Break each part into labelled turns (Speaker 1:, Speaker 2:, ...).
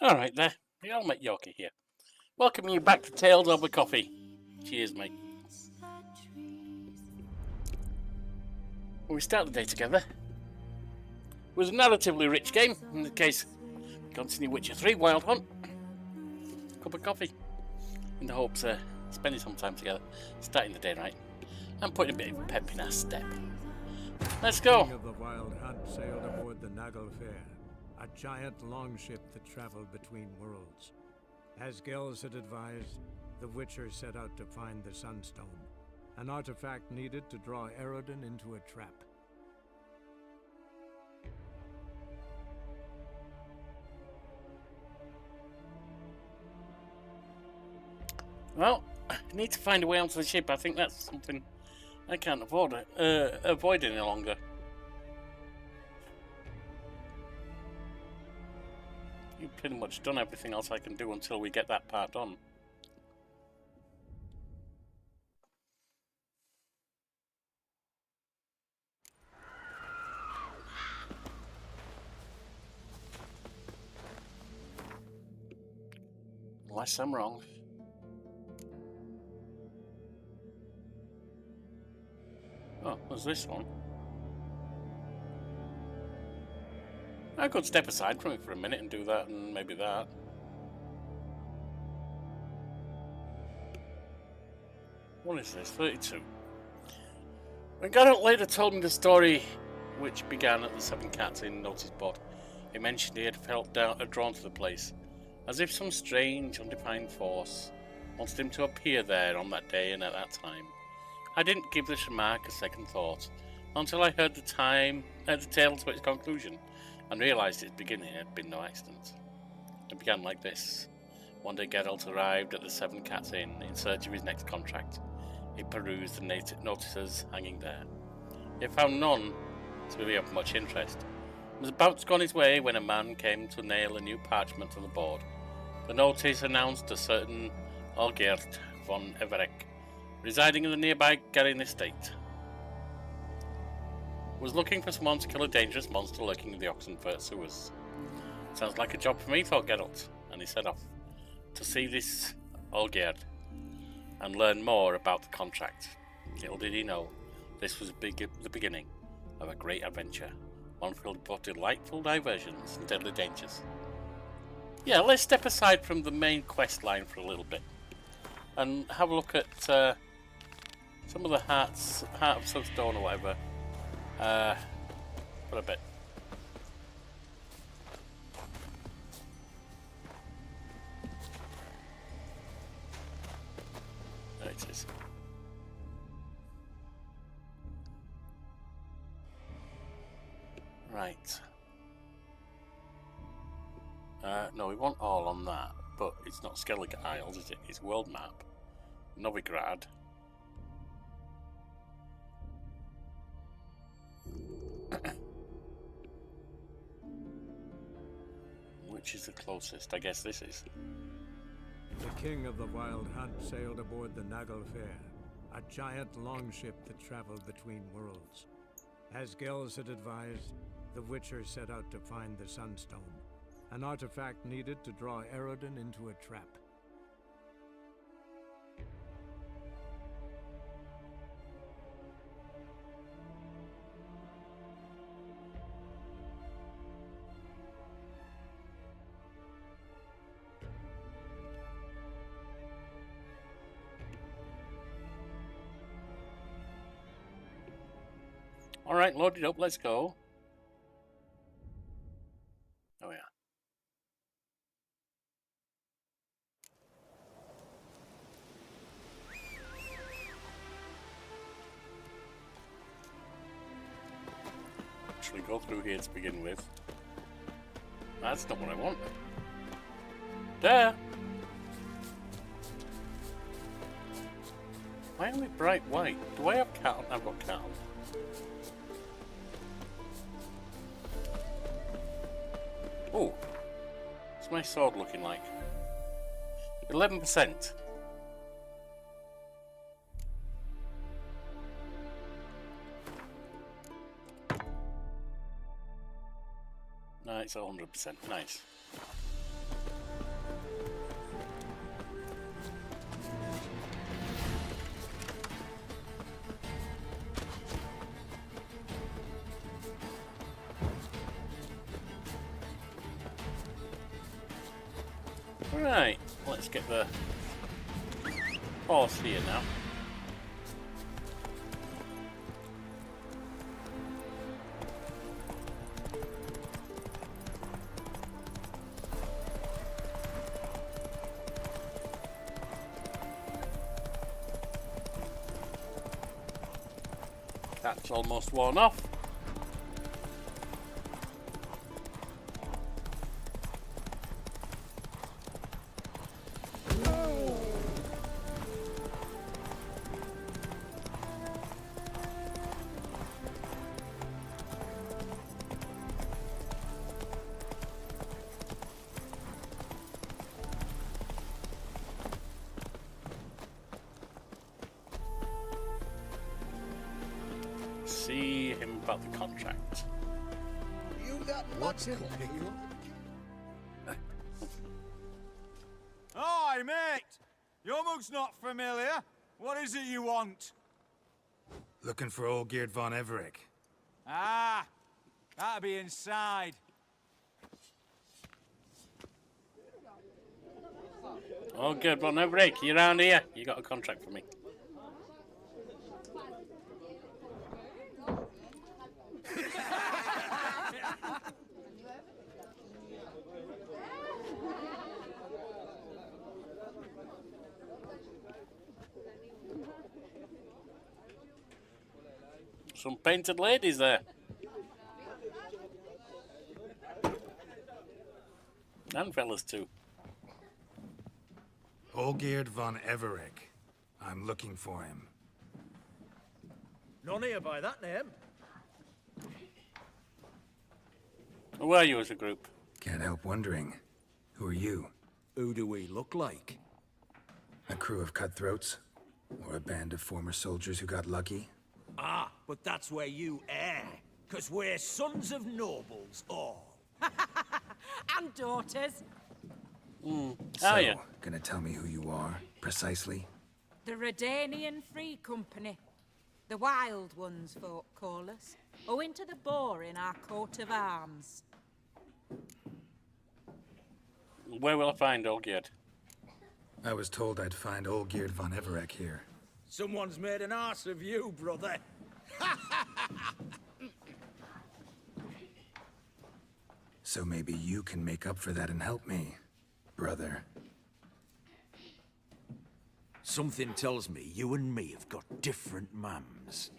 Speaker 1: Alright there, the old mate Yorkie here. Welcoming you back to Tales Over Coffee. Cheers, mate. We start the day together. It was a narratively rich game. In this case, continue Witcher 3 Wild Hunt. Cup of coffee. In the hopes of spending some time together, starting the day right, and putting a bit of pep in our step. Let's go.
Speaker 2: The King of the Wild Hunt sailed aboard the Naglfair, a giant longship that traveled between worlds. As Gels had advised, the Witcher set out to find the Sunstone, an artifact needed to draw Eredin into a trap.
Speaker 1: Well, I need to find a way onto the ship. I think that's something I can't avoid any longer. You've pretty much done everything else I can do until we get that part done. Unless I'm wrong. Oh, there's this one. I could step aside from it for a minute and do that and maybe that. What is this? 32. When Geralt later told me the story which began at the Seven Cats in notice board, he mentioned he had felt drawn to the place, as if some strange, undefined force wanted him to appear there on that day and at that time. I didn't give this remark a second thought until I heard the tale to its conclusion and realised its beginning had been no accident. It began like this. One day Geralt arrived at the Seven Cats Inn in search of his next contract. He perused the notices hanging there. He found none to be of much interest. He was about to go on his way when a man came to nail a new parchment to the board. The notice announced a certain Olgierd von Everek, residing in the nearby Garin estate, was looking for someone to kill a dangerous monster lurking in the Oxenfurt sewers. Sounds like a job for me, thought Geralt, and he set off to see this Olgierd and learn more about the contract. Little did he know, this was the beginning of a great adventure, one filled with both delightful diversions and deadly dangers. Yeah, let's step aside from the main quest line for a little bit and have a look at some of the Heart of Sunstone or whatever. For a bit. There it is. Right. No, we want all on that, but it's not Skellige Isles, is it? It's world map. Novigrad. Which is the closest? I guess this is.
Speaker 2: The King of the Wild Hunt sailed aboard the Naglfair, a giant longship that traveled between worlds. As Gels had advised, the Witcher set out to find the Sunstone, an artifact needed to draw Eredin into a trap.
Speaker 1: Alright, load it up, let's go. Oh yeah. Actually go through here to begin with. That's not what I want. There! Why only bright white? Do I have cat on? I've got cat on. Oh, what's my sword looking like? 11%. No, it's 100%. Nice. Right, let's get the horse here now. That's almost worn off. See him about the contract.
Speaker 3: You that
Speaker 2: What's it,
Speaker 4: Hi, mate! Your mug's not familiar. What is it you want?
Speaker 5: Looking for old Geert von Everec.
Speaker 4: Ah, that'll be inside.
Speaker 1: Oh, good, but no break. You around here? You got a contract for me. Some painted ladies there. And fellas too.
Speaker 5: Old Geert von Everec. I'm looking for him.
Speaker 3: None here by that name.
Speaker 1: Who are you as a group?
Speaker 5: Can't help wondering. Who are you?
Speaker 3: Who do we look like?
Speaker 5: A crew of cutthroats? Or a band of former soldiers who got lucky?
Speaker 3: Ah, but that's where you err. 'Cause we're sons of nobles all.
Speaker 6: And daughters.
Speaker 5: So,
Speaker 1: yeah.
Speaker 5: gonna tell me who you are, precisely?
Speaker 6: The Redanian Free Company. The Wild Ones, folk call us. Owing to the boar in our coat of arms.
Speaker 1: Where will I find old Gerd?
Speaker 5: I was told I'd find old Geert von Everec here.
Speaker 3: Someone's made an arse of you, brother.
Speaker 5: So maybe you can make up for that and help me, brother.
Speaker 3: Something tells me you and me have got different mums.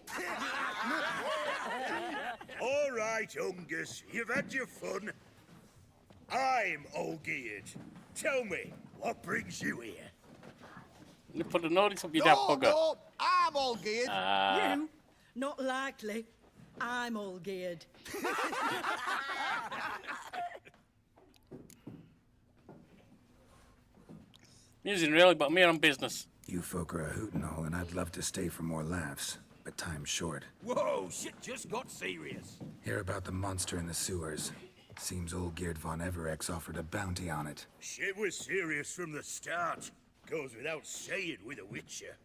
Speaker 7: All right, Ungus, you've had your fun. I'm Olgierd. Tell me, what brings you here?
Speaker 1: You put a notice up your damn bugger.
Speaker 8: No, I'm all geared.
Speaker 9: You? Not likely. I'm all geared.
Speaker 1: Musing really, but I'm here on business.
Speaker 5: You folk are a hoot and all, and I'd love to stay for more laughs, but time's short.
Speaker 3: Whoa, shit just got serious.
Speaker 5: Hear about the monster in the sewers. Seems old Geert von Everec's offered a bounty on it.
Speaker 7: Shit was serious from the start. Goes without saying with a Witcher.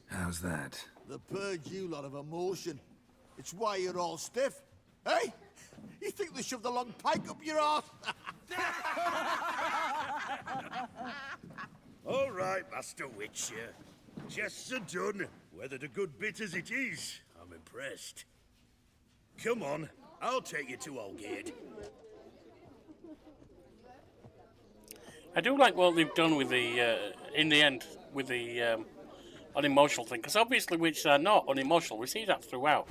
Speaker 5: How's that?
Speaker 8: The purge you lot of emotion. It's why you're all stiff. Hey? You think they shoved a long pike up your arse?
Speaker 7: All right, Master Witcher. Jests are done. Whether the good bit as it is, I'm impressed. Come on, I'll take you to Olgierd.
Speaker 1: I do like what they've done with the, in the end, with the unemotional thing. Because obviously witches are not unemotional. We see that throughout.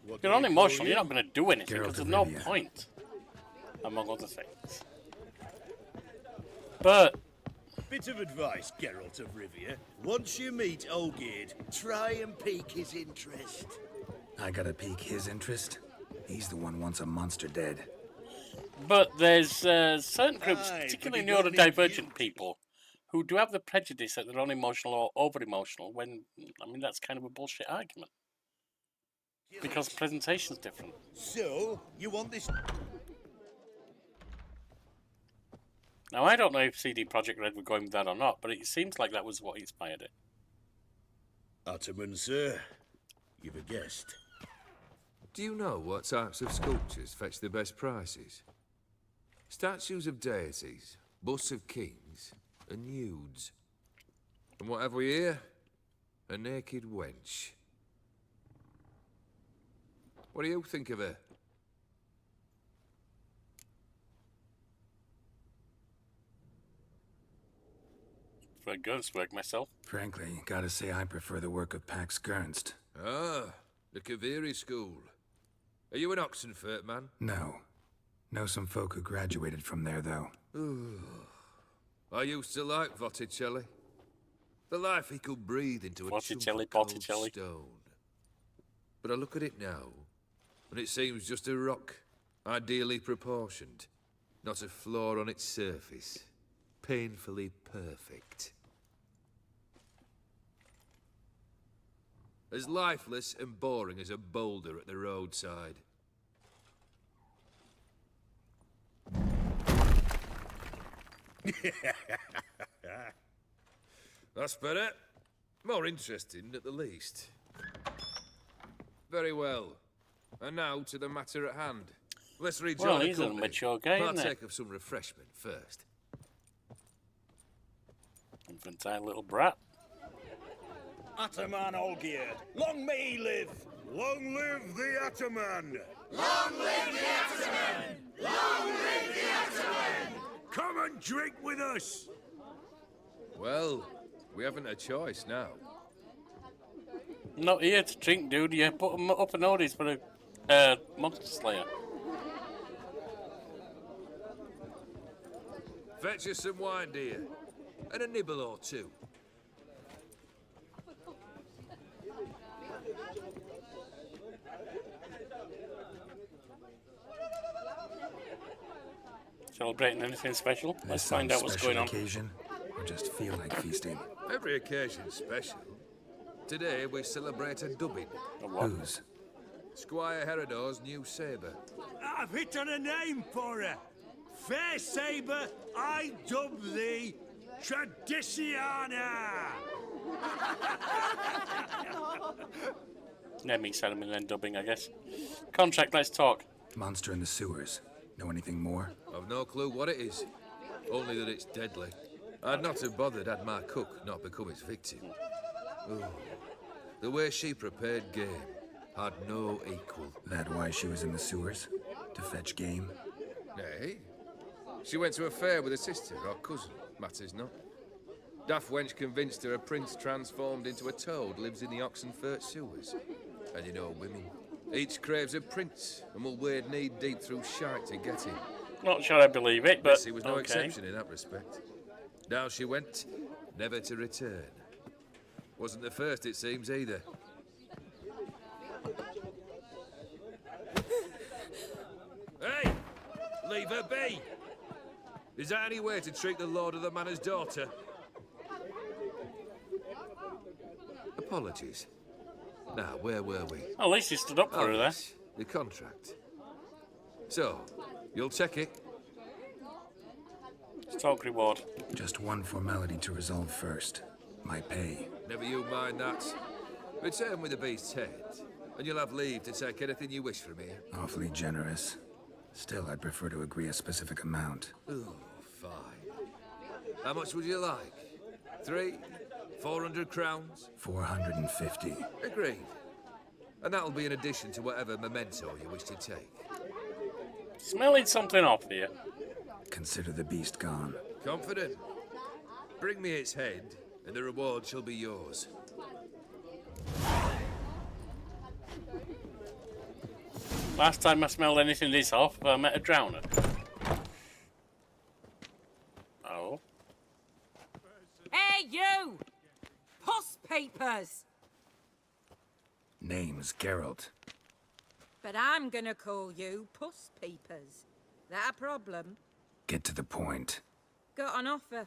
Speaker 1: If you're unemotional, you're not going to do anything
Speaker 5: Geralt
Speaker 1: because there's
Speaker 5: of
Speaker 1: no
Speaker 5: Rivia.
Speaker 1: point, among other things. But
Speaker 7: Bit of advice, Geralt of Rivia. Once you meet Olgierd, try and pique his interest.
Speaker 5: I gotta pique his interest? He's the one wants a monster dead.
Speaker 1: there's certain groups,
Speaker 7: Aye,
Speaker 1: particularly
Speaker 7: but you don't need
Speaker 1: neurodivergent
Speaker 7: you.
Speaker 1: people, who do have the prejudice that they're unemotional or over-emotional. When I mean that's kind of a bullshit argument because presentation's different.
Speaker 7: So, you want this...
Speaker 1: Now I don't know if CD Projekt Red were going with that or not, but it seems like that was what inspired it.
Speaker 7: Ottoman, sir. You've a guest.
Speaker 10: Do you know what types of sculptures fetch the best prices? Statues of deities, bus of kings and nudes. And what have we here? A naked wench. What do you think of her?
Speaker 1: For gun's work myself.
Speaker 5: Frankly, gotta say I prefer the work of Pax Gernst.
Speaker 10: Ah, the Kaviri school. Are you an Oxenfurt man?
Speaker 5: No. Know some folk who graduated from there, though.
Speaker 10: I used to like Botticelli. The life he could breathe into a
Speaker 1: Botticelli,
Speaker 10: chunk of cold
Speaker 1: Botticelli.
Speaker 10: stone. But I look at it now, and it seems just a rock, ideally proportioned. Not a flaw on its surface. Painfully perfect. As lifeless and boring as a boulder at the roadside. That's better. More interesting, at the least. Very well. And now to the matter at hand. Let's rejoin
Speaker 1: Well,
Speaker 10: the
Speaker 1: he's a
Speaker 10: company.
Speaker 1: mature guy, isn't it?
Speaker 10: Partake of some refreshment first.
Speaker 1: Infantile little brat.
Speaker 3: Ataman Olgierd, long may he live!
Speaker 7: Long live the Ataman!
Speaker 3: Long live the Ataman! Long live the Ataman!
Speaker 7: Come and drink with us!
Speaker 10: Well, we haven't a choice now.
Speaker 1: Not here to drink, dude. You put him up a notice for a monster slayer.
Speaker 10: Fetch us some wine, dear. And a nibble or two.
Speaker 1: Celebrating anything special?
Speaker 5: This
Speaker 1: Let's find
Speaker 5: some
Speaker 1: out what's
Speaker 5: special
Speaker 1: going on.
Speaker 5: occasion, or just feel like feasting?
Speaker 10: Every occasion's special. Today we celebrate a dubbing.
Speaker 5: Whose?
Speaker 10: Squire Herodor's new sabre.
Speaker 3: I've hit on a name for her. Fair Sabre, I dub thee Tradiciana!
Speaker 1: Naming ceremony then dubbing, I guess. Contract, let's talk.
Speaker 5: Monster in the sewers. Know anything more?
Speaker 10: I've no clue what it is. Only that it's deadly. I'd not have bothered had my cook not become its victim. Oh, the way she prepared game had no equal.
Speaker 5: That why she was in the sewers? To fetch game?
Speaker 10: Nay. She went to a fair with a sister or cousin, matters not. Daft wench convinced her a prince transformed into a toad lives in the Oxenfurt sewers. And you know women. Each craves a prince and will wade knee-deep through shite to get him.
Speaker 1: Not sure I believe it, but
Speaker 10: Bessie was no
Speaker 1: okay.
Speaker 10: exception in that respect. Down she went, never to return. Wasn't the first, it seems, either. Hey! Leave her be! Is that any way to treat the lord of the manor's daughter? Apologies. Now, where were we?
Speaker 1: At least he stood up for her there.
Speaker 10: yes, the contract. So, you'll check it?
Speaker 1: Talk reward.
Speaker 5: Just one formality to resolve first. My pay.
Speaker 10: Never you mind that. Return with the beast's head, and you'll have leave to take anything you wish from here.
Speaker 5: Awfully generous. Still, I'd prefer to agree a specific amount.
Speaker 10: Oh, fine. How much would you like? 300, 400 crowns?
Speaker 5: 450.
Speaker 10: Agreed. And that'll be in addition to whatever memento you wish to take.
Speaker 1: Smelling something off here.
Speaker 5: Consider the beast gone.
Speaker 10: Confident? Bring me its head, and the reward shall be yours.
Speaker 1: Last time I smelled anything this off, I met a drowner. Oh.
Speaker 6: Hey, you! Puss papers!
Speaker 5: Name's Geralt.
Speaker 6: But I'm gonna call you Puss Peepers. That a problem?
Speaker 5: Get to the point.
Speaker 6: Got an offer.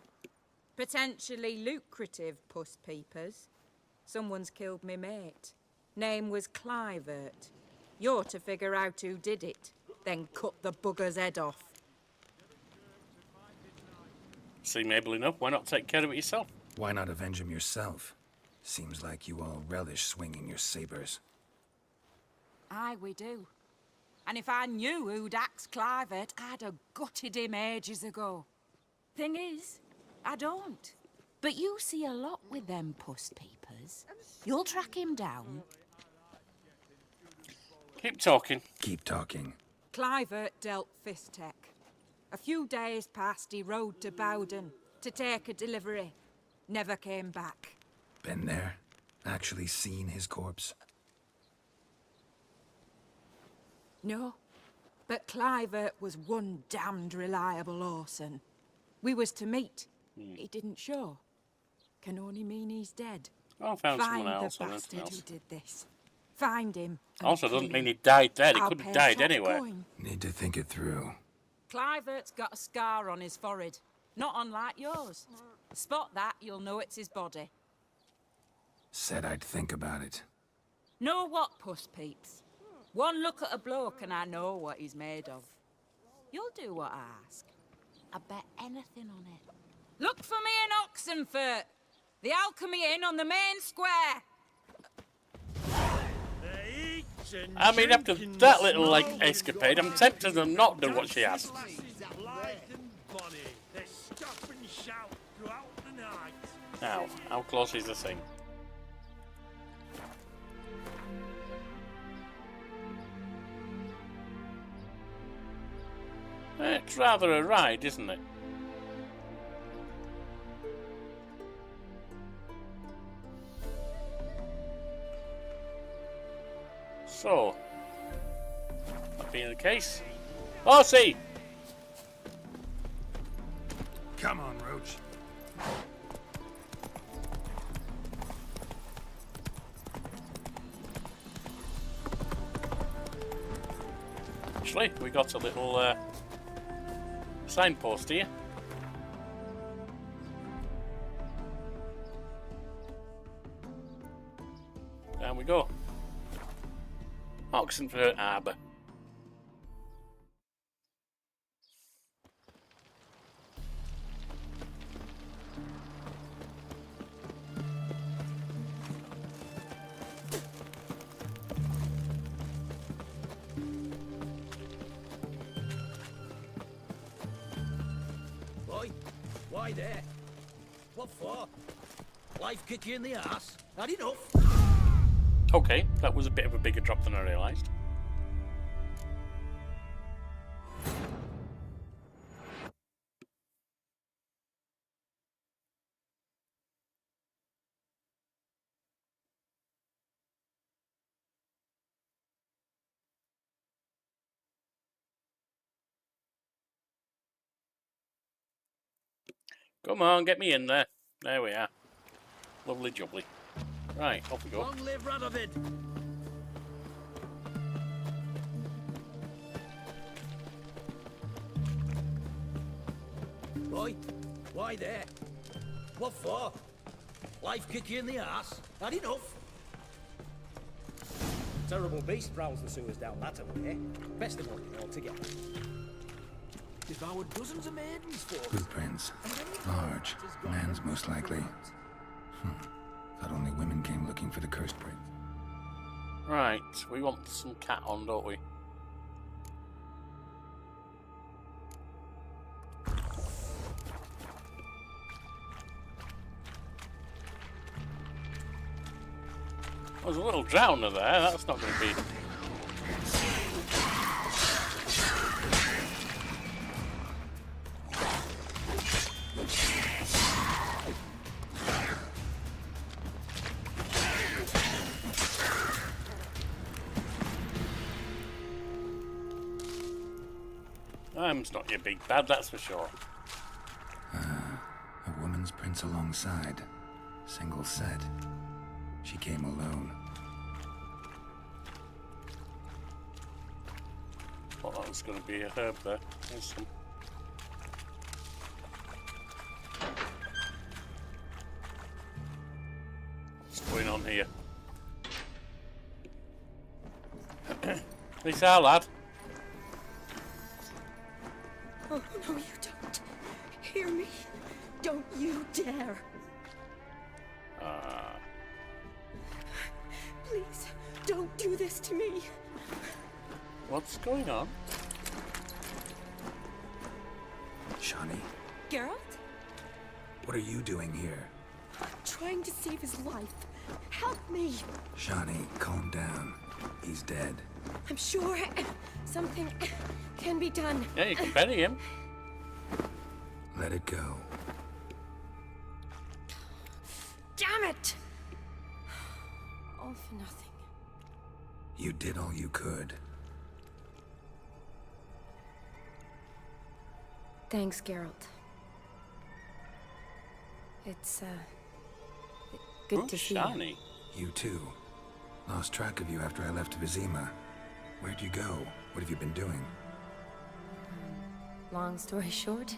Speaker 6: Potentially lucrative Puss Peepers. Someone's killed me mate. Name was Clivert. You're to figure out who did it, then cut the bugger's head off.
Speaker 1: Seem able enough, why not take care of it yourself?
Speaker 5: Why not avenge him yourself? Seems like you all relish swinging your sabers.
Speaker 6: Aye, we do. And if I knew who'd axed Clivert, I'd have gutted him ages ago. Thing is, I don't. But you see a lot with them puss peepers. You'll track him down.
Speaker 1: Keep talking.
Speaker 5: Keep talking.
Speaker 6: Clivert dealt Fistek. A few days past, he rode to Bowden to take a delivery. Never came back.
Speaker 5: Been there? Actually seen his corpse?
Speaker 6: No, but Clivert was one damned reliable Orson. We was to meet. He didn't show. Can only mean he's dead.
Speaker 1: I found
Speaker 6: Find
Speaker 1: someone else
Speaker 6: the
Speaker 1: or anything
Speaker 6: bastard who
Speaker 1: else.
Speaker 6: did this. Find him. and
Speaker 1: Also
Speaker 6: kill
Speaker 1: doesn't mean
Speaker 6: him.
Speaker 1: he died dead. He
Speaker 6: I'll
Speaker 1: could have
Speaker 6: pay
Speaker 1: died
Speaker 6: top
Speaker 1: anywhere.
Speaker 6: coin.
Speaker 5: Need to think it through.
Speaker 6: Clivert's got a scar on his forehead. Not unlike yours. Spot that, you'll know it's his body.
Speaker 5: Said I'd think about it.
Speaker 6: Know what, puss peeps? One look at a bloke and I know what he's made of. You'll do what I ask. I bet anything on it. Look for me in Oxenfurt. The Alchemy Inn on the main square.
Speaker 1: I mean, after that little, like, escapade, I'm tempted to not do what she asked. Now, how close is the thing? It's rather a ride, isn't it? So, that being the case, Horsey!
Speaker 5: Come on, Roach.
Speaker 1: Actually, we got a little signpost here. There we go. Oxenford Harbour.
Speaker 3: Boy, why there? What for? Life kick you in the ass? Had enough?
Speaker 1: Okay, that was a bit of a bigger drop than I realised. Come on, get me in there. There we are. Lovely jubbly. Right, off we go.
Speaker 3: Long live Radovid! Boy, why there? What for? Life kick you in the ass? Had enough?
Speaker 11: Terrible beast prowls the sewers down that way. Best of all altogether.
Speaker 3: Devoured dozens of maidens for us.
Speaker 5: Footprints. Large. Man's most likely. Thought only women came looking for the cursed prince.
Speaker 1: Right, we want some cat on, don't we? There's a little drowner there, that's not going to be... It's not your big bad, that's for sure.
Speaker 5: A woman's prints alongside. Single set. She came alone.
Speaker 1: Thought that was going to be a herb there. There's some. What's going on here? This our lad.
Speaker 9: Oh, no, you don't. Hear me. Don't you dare. Please, don't do this to me.
Speaker 1: What's going on?
Speaker 5: Shawnee,
Speaker 9: Geralt?
Speaker 5: What are you doing here?
Speaker 9: Trying to save his life. Help me!
Speaker 5: Shani, calm down. He's dead.
Speaker 9: I'm sure something can be done.
Speaker 1: Yeah, you can bury him.
Speaker 5: Let it go.
Speaker 9: Damn it! All for nothing.
Speaker 5: You did all you could.
Speaker 9: Thanks, Geralt. It's, good to see you.
Speaker 1: Shani.
Speaker 5: You too. Lost track of you after I left Vizima. Where'd you go? What have you been doing?
Speaker 9: Long story short,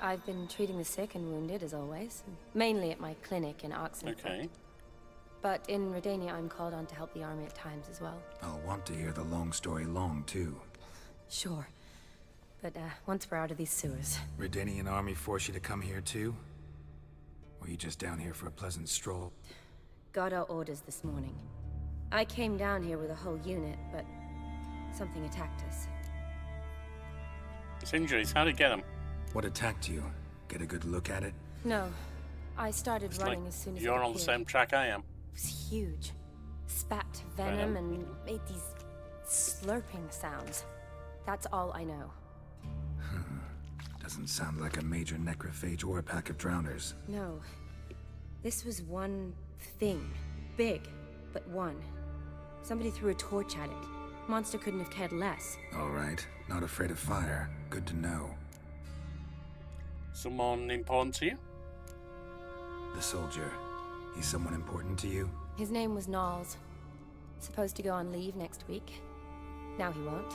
Speaker 9: I've been treating the sick and wounded, as always. Mainly at my clinic in Oxenfurt.
Speaker 1: Okay.
Speaker 9: But in Redania, I'm called on to help the army at times as well.
Speaker 5: I'll want to hear the long story long, too.
Speaker 9: Sure. But, once we're out of these sewers...
Speaker 5: Redanian army force you to come here, too? Or you just down here for a pleasant stroll?
Speaker 9: Got our orders this morning. I came down here with a whole unit, but something attacked us.
Speaker 1: His injuries, how'd it get him?
Speaker 5: What attacked you? Get a good look at it?
Speaker 9: No. I started
Speaker 1: It's
Speaker 9: running
Speaker 1: like
Speaker 9: as soon as
Speaker 1: you're
Speaker 9: it
Speaker 1: on the
Speaker 9: appeared.
Speaker 1: same track I am.
Speaker 9: It was huge. Spat venom and made these slurping sounds. That's all I know.
Speaker 5: Doesn't sound like a major necrophage or a pack of drowners.
Speaker 9: No. This was one thing. Big, but one. Somebody threw a torch at it. Monster couldn't have cared less.
Speaker 5: All right. Not afraid of fire. Good to know.
Speaker 1: Someone important to you?
Speaker 5: The soldier. He's someone important to you?
Speaker 9: His name was Knowles. Supposed to go on leave next week. Now he won't.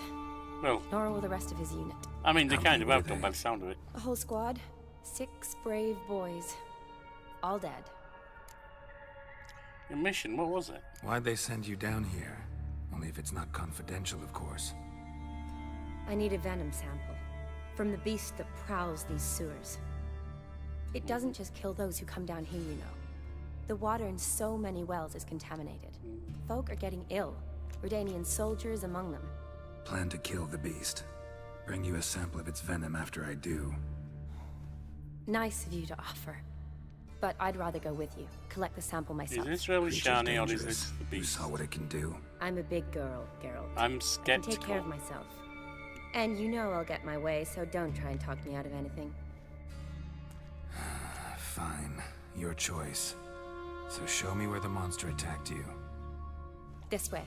Speaker 1: Well,
Speaker 9: nor will the rest of his unit.
Speaker 1: I mean, they kind of have done by the sound of it.
Speaker 9: A whole squad. 6 brave boys. All dead.
Speaker 1: Your mission, what was it?
Speaker 5: Why'd they send you down here? Only if it's not confidential, of course.
Speaker 9: I need a venom sample. From the beast that prowls these sewers. It doesn't just kill those who come down here, you know. The water in so many wells is contaminated. Folk are getting ill. Redanian soldiers among them.
Speaker 5: Plan to kill the beast. Bring you a sample of its venom after I do.
Speaker 9: Nice of you to offer. But I'd rather go with you. Collect the sample myself.
Speaker 1: Is this really Shani or is this the beast?
Speaker 5: You saw what it can do.
Speaker 9: I'm a big girl, Geralt.
Speaker 1: I'm
Speaker 9: I can take care of
Speaker 1: skeptical.
Speaker 9: myself. And you know I'll get my way, so don't try and talk me out of anything.
Speaker 5: Fine. Your choice. So show me where the monster attacked you.
Speaker 9: This way.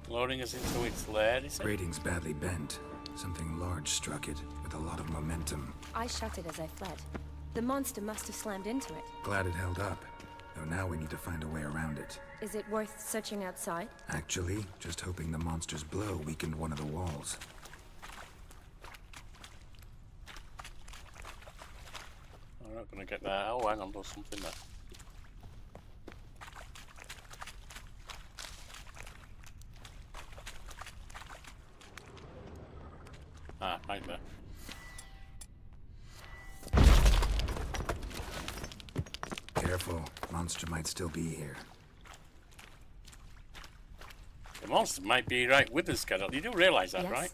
Speaker 1: Loading us into its lair, is it?
Speaker 5: Grating's badly bent. Something large struck it, with a lot of momentum.
Speaker 9: I shut it as I fled. The monster must have slammed into it.
Speaker 5: Glad it held up. Though now we need to find a way around it.
Speaker 9: Is it worth searching outside?
Speaker 5: Actually, just hoping the monster's blow weakened one of the walls.
Speaker 1: I'm not gonna get that. Oh, hang on, there's something there. Ah, right there.
Speaker 5: Careful, monster might still be here.
Speaker 1: The monster might be right with us, Geralt. You do realise that,
Speaker 9: Yes.
Speaker 1: right?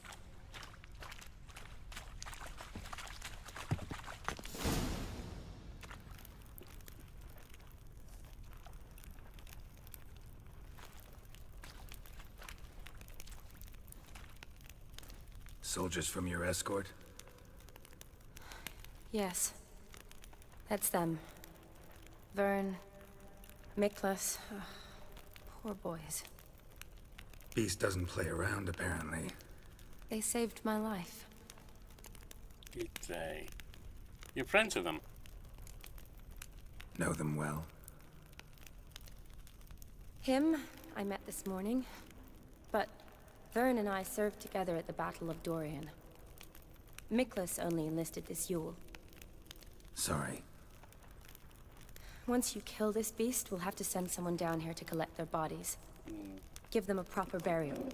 Speaker 5: Soldiers from your escort?
Speaker 9: Yes. That's them. Vern, Miklas. Poor boys.
Speaker 5: Beast doesn't play around, apparently.
Speaker 9: They saved my life.
Speaker 1: Did they? You're friends with them?
Speaker 5: Know them well.
Speaker 9: Him, I met this morning. But Vern and I served together at the Battle of Dorian. Miklas only enlisted this Yule.
Speaker 5: Sorry.
Speaker 9: Once you kill this beast, we'll have to send someone down here to collect their bodies. Give them a proper burial.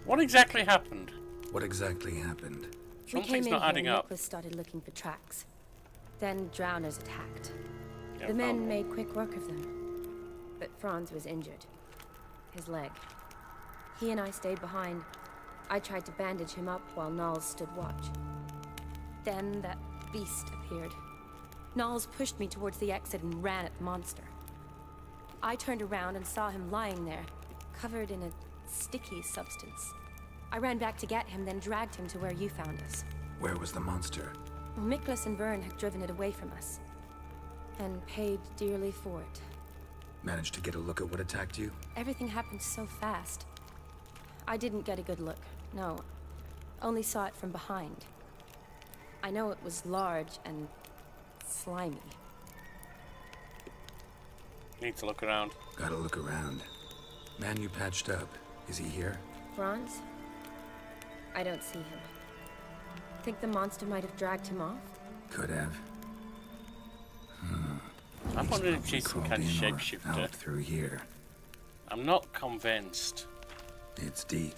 Speaker 1: What exactly happened?
Speaker 5: What exactly happened?
Speaker 9: We came
Speaker 1: Something's
Speaker 9: in
Speaker 1: not
Speaker 9: here
Speaker 1: adding
Speaker 9: and
Speaker 1: up.
Speaker 9: Miklas started looking for tracks. Then drowners attacked.
Speaker 1: Yeah,
Speaker 9: The men
Speaker 1: well,
Speaker 9: made quick work of them. But Franz was injured. His leg. He and I stayed behind. I tried to bandage him up while Knowles stood watch. Then that beast appeared. Knowles pushed me towards the exit and ran at the monster. I turned around and saw him lying there, covered in a sticky substance. I ran back to get him, then dragged him to where you found us.
Speaker 5: Where was the monster?
Speaker 9: Well, Miklas and Vern had driven it away from us. And paid dearly for it.
Speaker 5: Managed to get a look at what attacked you?
Speaker 9: Everything happened so fast. I didn't get a good look, no. Only saw it from behind. I know it was large and slimy.
Speaker 1: Need to look around.
Speaker 5: Gotta look around. Man you patched up, is he here?
Speaker 9: Bronze? I don't see him. Think the monster might have dragged him off?
Speaker 5: Could have.
Speaker 1: I wonder if she's some kind of shapeshifter.
Speaker 5: Out through here.
Speaker 1: I'm not convinced.
Speaker 5: It's deep.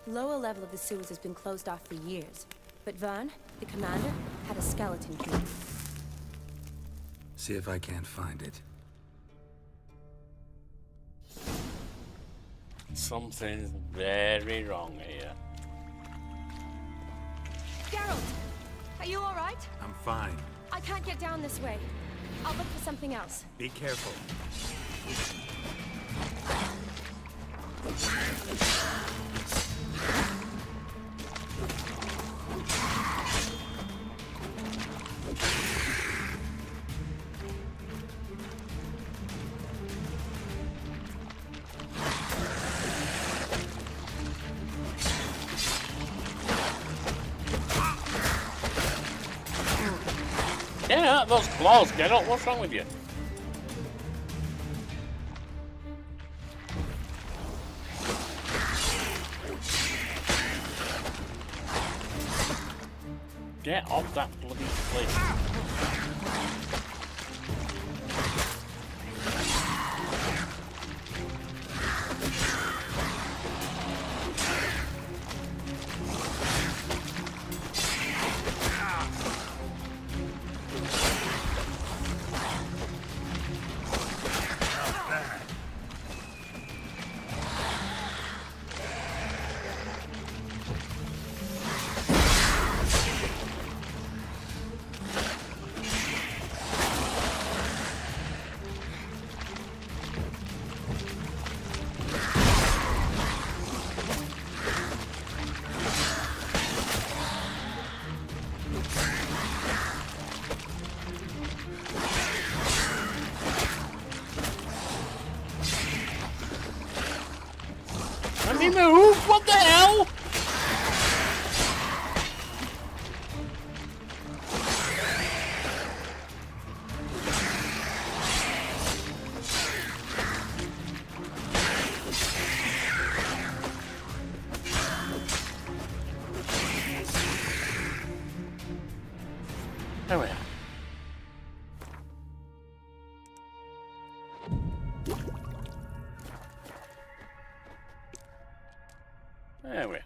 Speaker 9: Lower level of the sewers has been closed off for years. But Vern, the commander, had a skeleton key.
Speaker 5: See if I can't find it.
Speaker 1: Something's very wrong here.
Speaker 9: Geralt! Are you alright?
Speaker 2: I'm fine.
Speaker 9: I can't get down this way. I'll look for something else.
Speaker 2: Be careful.
Speaker 1: Yeah, those claws, Geralt. What's wrong with you? Get off that bloody cliff. Let me move! What the hell? There we are. There we are.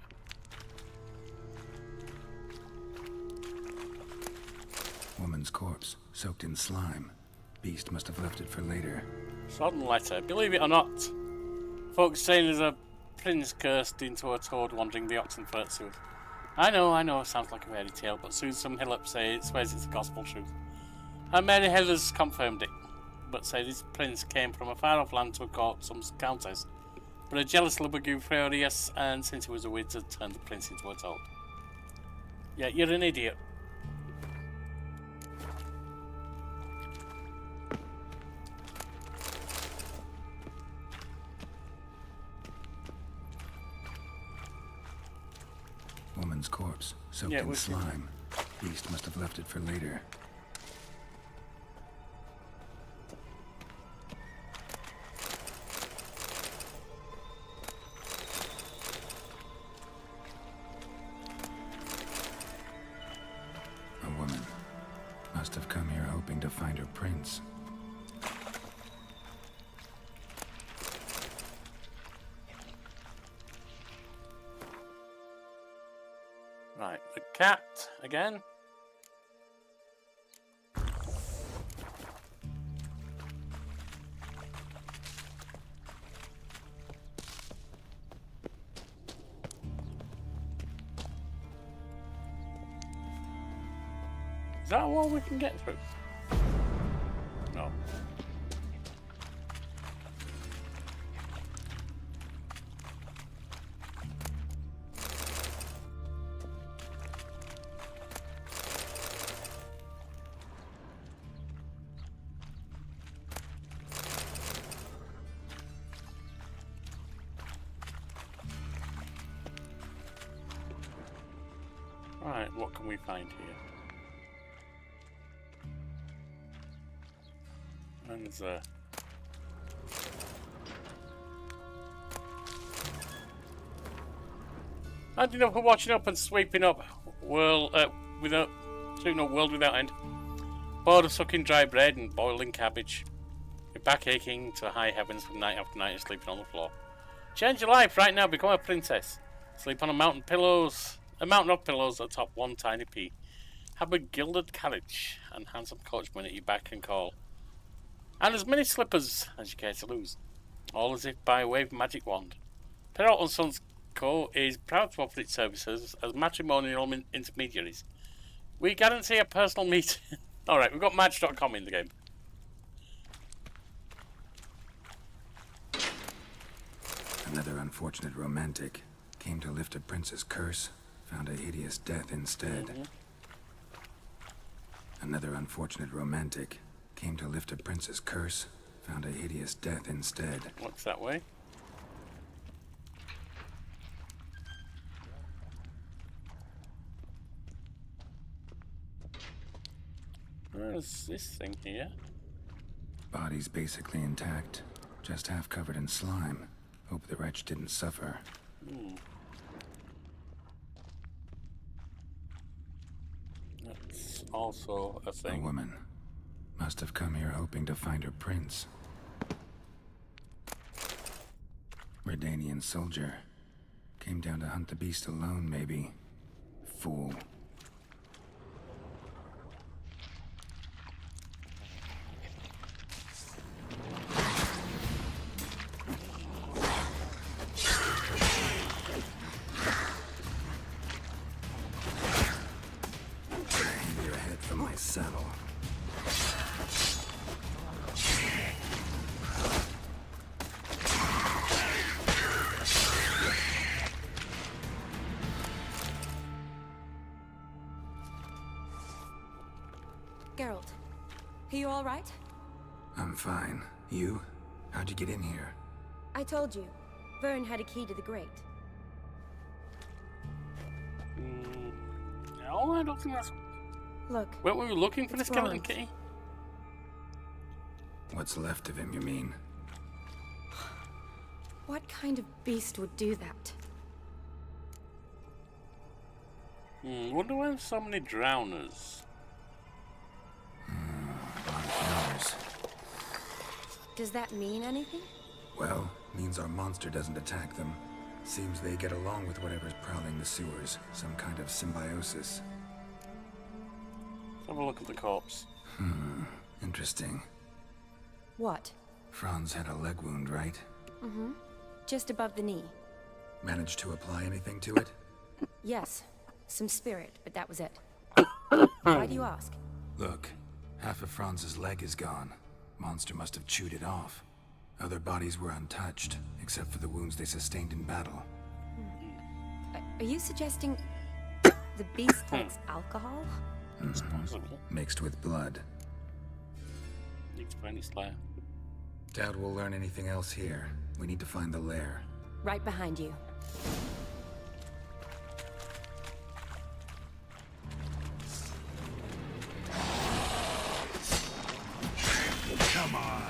Speaker 5: Woman's corpse, soaked in slime. Beast must have left it for later.
Speaker 1: Sodden letter. Believe it or not, folks saying there's a prince cursed into a toad wandering the Oxenfurt Sewer. I know, it sounds like a fairy tale, but soon some hill-up swears it's the gospel truth. And Mary Heather's confirmed it, but say this prince came from a far-off land to court some countess. But a jealous lover grew furious, and since he was a wizard, turned the prince into a toad. Yeah, you're an idiot.
Speaker 5: Woman's corpse, soaked in slime. Beast must have left it for later. A woman. Must have come here hoping to find her prince.
Speaker 1: Right, the cat again. Is that all we can get through? No. Right, what can we find here? And there's a... Thank you for watching up and sweeping up world without world without end. Bored of sucking dry bread and boiling cabbage. Your back aching to high heavens from night after night and sleeping on the floor. Change your life right now, become a princess. Sleep on a mountain of pillows atop one tiny pea. Have a gilded carriage and handsome coachman at your beck and call. And as many slippers as you care to lose. All as if by a wave of magic wand. Perrault & Sons Co. is proud to offer its services as matrimonial intermediaries. We guarantee a personal meeting. Alright, we've got Match.com in the game.
Speaker 5: Another unfortunate romantic came to lift a prince's curse, found a hideous death instead. Another unfortunate romantic came to lift a prince's curse, found a hideous death instead.
Speaker 1: What's that way? Where's this thing here?
Speaker 5: Body's basically intact, just half covered in slime. Hope the wretch didn't suffer.
Speaker 1: That's also a thing.
Speaker 5: A woman. Must have come here hoping to find her prince. Redanian soldier. Came down to hunt the beast alone, maybe. Fool. Hang your head from my saddle.
Speaker 9: Geralt, are you all right?
Speaker 5: I'm fine. You? How'd you get in here?
Speaker 9: I told you. Vern had a key to the grate.
Speaker 1: No, I don't think that's...
Speaker 9: Look.
Speaker 1: Weren't we looking for the skeleton
Speaker 9: bronze.
Speaker 1: key?
Speaker 5: What's left of him, you mean?
Speaker 9: What kind of beast would do that?
Speaker 1: Wonder why there's so many drowners.
Speaker 5: Flowers.
Speaker 9: Does that mean anything?
Speaker 5: Well, means our monster doesn't attack them. Seems they get along with whatever's prowling the sewers. Some kind of symbiosis.
Speaker 1: Let's have a look at the corpse.
Speaker 5: Interesting.
Speaker 9: What?
Speaker 5: Franz had a leg wound, right?
Speaker 9: Mm-hmm. Just above the knee.
Speaker 5: Managed to apply anything to it?
Speaker 9: Yes. Some spirit, but that was it. Why do you ask?
Speaker 5: Look, half of Franz's leg is gone. Monster must have chewed it off. Other bodies were untouched, except for the wounds they sustained in battle.
Speaker 9: Are you suggesting the beast takes alcohol?
Speaker 1: It's possible.
Speaker 5: Mixed with blood.
Speaker 1: Explain its lair.
Speaker 5: Doubt we'll learn anything else here. We need to find the lair.
Speaker 9: Right behind you.
Speaker 5: Come on!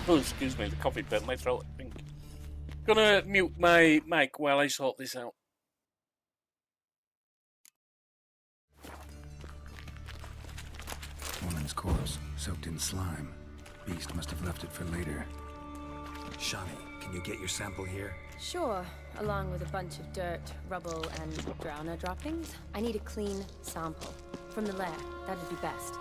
Speaker 1: Oh, excuse me, the coffee burnt my throat, I think. Gonna mute my mic while I sort this out.
Speaker 5: Woman's corpse, soaked in slime. Beast must have left it for later. Shani, can you get your sample here?
Speaker 9: Sure, along with a bunch of dirt, rubble, and drowner droppings. I need a clean sample. From the lair, that'd be best.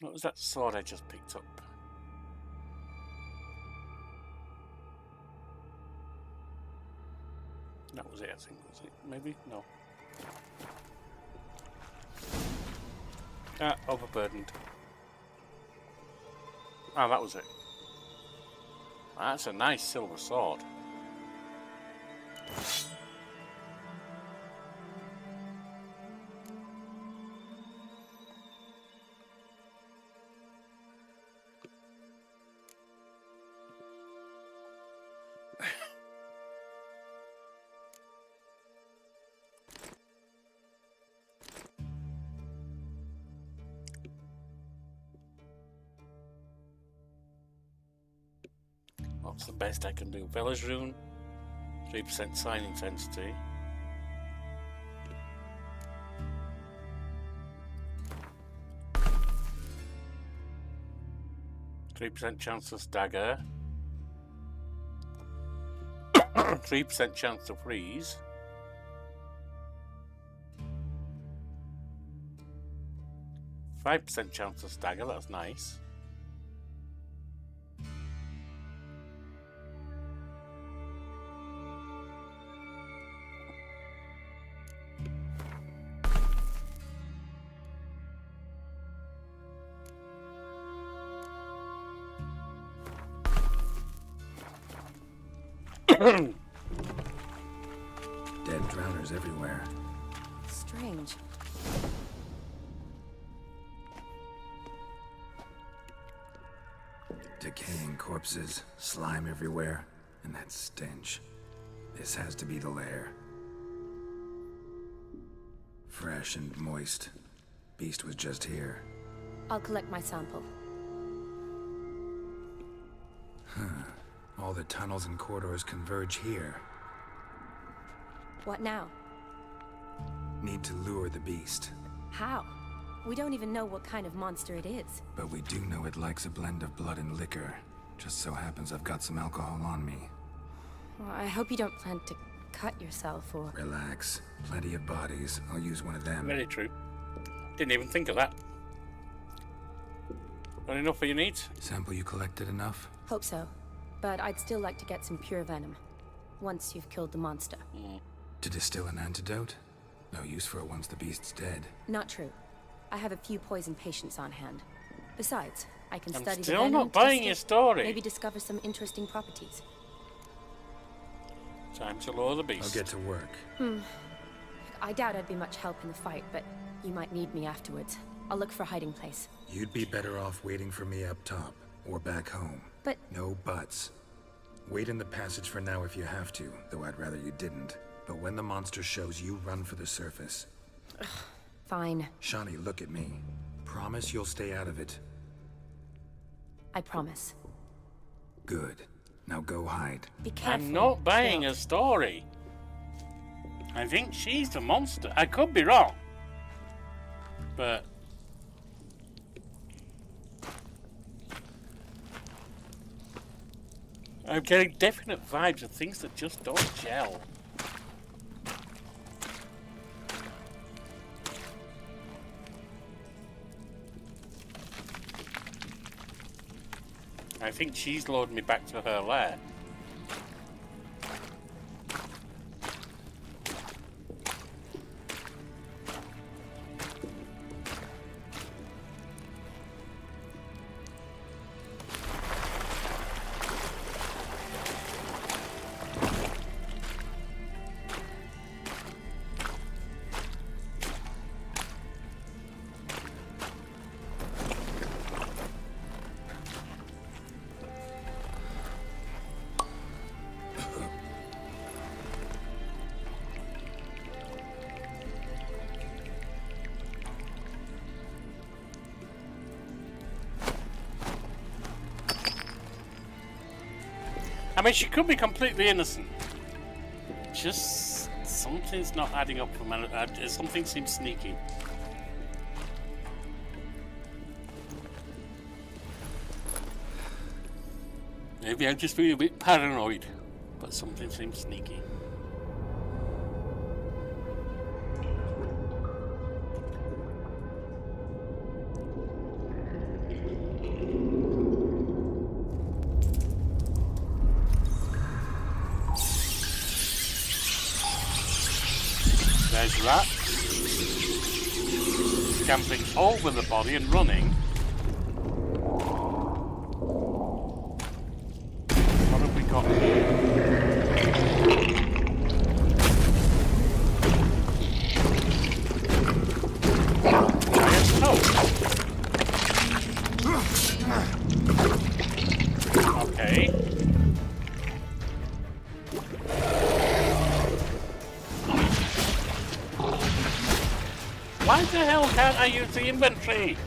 Speaker 1: What was that sword I just picked up? That was it, I think. Was it? Maybe? No. Ah, overburdened. Ah, that was it. That's a nice silver sword. What's the best I can do? Bella's Rune, 3% sign intensity. %3 chance to stagger. 3% chance to freeze. %5 chance to stagger, that's nice.
Speaker 5: Dead drowners everywhere.
Speaker 9: Strange.
Speaker 5: Decaying corpses, slime everywhere, and that stench. This has to be the lair. Fresh and moist. Beast was just here.
Speaker 9: I'll collect my sample.
Speaker 5: All the tunnels and corridors converge here.
Speaker 9: What now?
Speaker 5: Need to lure the beast.
Speaker 9: How? We don't even know what kind of monster it is.
Speaker 5: But we do know it likes a blend of blood and liquor. Just so happens I've got some alcohol on me.
Speaker 9: Well, I hope you don't plan to cut yourself or...
Speaker 5: Relax. Plenty of bodies. I'll use one of them.
Speaker 1: Very true. Didn't even think of that. Got enough for your needs?
Speaker 5: Sample you collected enough?
Speaker 9: Hope so. But I'd still like to get some pure venom. Once you've killed the monster.
Speaker 5: To distill an antidote? No use for it once the beast's dead.
Speaker 9: Not true. I have a few poison patients on hand. Besides, I can
Speaker 1: I'm
Speaker 9: study the
Speaker 1: still
Speaker 9: venom,
Speaker 1: not buying
Speaker 9: test
Speaker 1: your
Speaker 9: it,
Speaker 1: story.
Speaker 9: Maybe discover some interesting properties.
Speaker 1: Time to lure the beast.
Speaker 5: I'll get to work.
Speaker 9: I doubt I'd be much help in the fight, but you might need me afterwards. I'll look for a hiding place.
Speaker 5: You'd be better off waiting for me up top, or back home.
Speaker 9: But...
Speaker 5: No buts. Wait in the passage for now if you have to, though I'd rather you didn't. But when the monster shows, you run for the surface.
Speaker 9: Fine.
Speaker 5: Shani, look at me. Promise you'll stay out of it.
Speaker 9: I promise.
Speaker 5: Good. Now go hide.
Speaker 9: Be careful.
Speaker 1: I'm not buying
Speaker 9: Geralt.
Speaker 1: a story. I think she's the monster. I could be wrong. But... I'm getting definite vibes of things that just don't gel. I think she's lured me back to her lair. I mean, she could be completely innocent. Just something's not adding up for me. Something seems sneaky. Maybe I'm just being a bit paranoid, but something seems sneaky. There's that. Scampering over the body and running. What have we got here? Okay. Why the hell can't I use the inventory?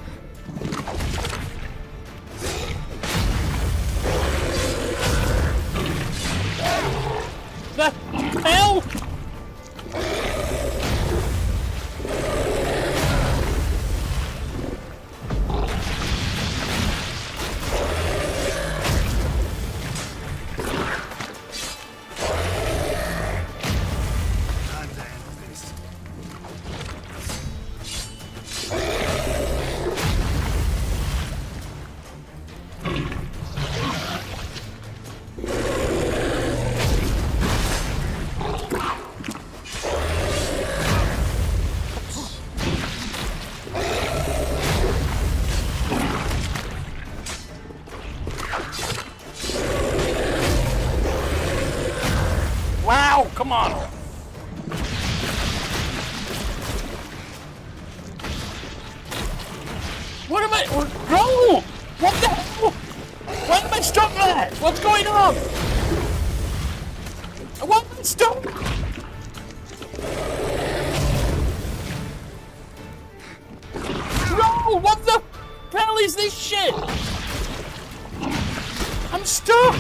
Speaker 1: The hell? Wow, come on! What am I? No! What the hell? Why am I stuck there? What's going on? Why am I stuck? No! What the hell is this shit? I'm stuck!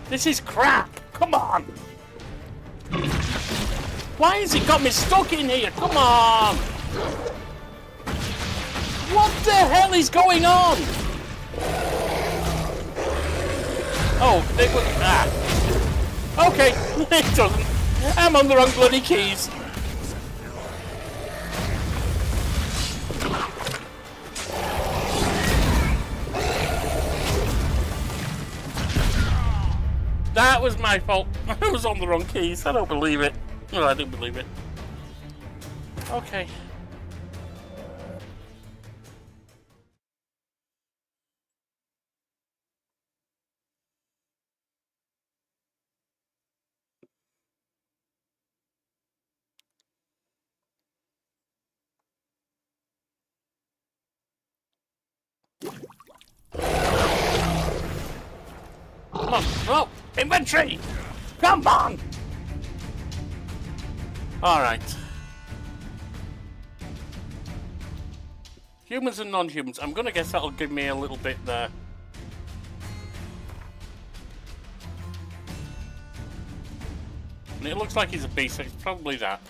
Speaker 1: This is crap! Come on! Why has it got me stuck in here? Come on! What the hell is going on? Oh, they were... Ah. Okay, it doesn't. I'm on the wrong bloody keys. That was my fault. I was on the wrong keys. I don't believe it. No, I don't believe it. Okay. Come on. Oh, inventory! Come on! Alright. Humans and non-humans. I'm gonna guess that'll give me a little bit there. And it looks like he's a beast, so it's probably that.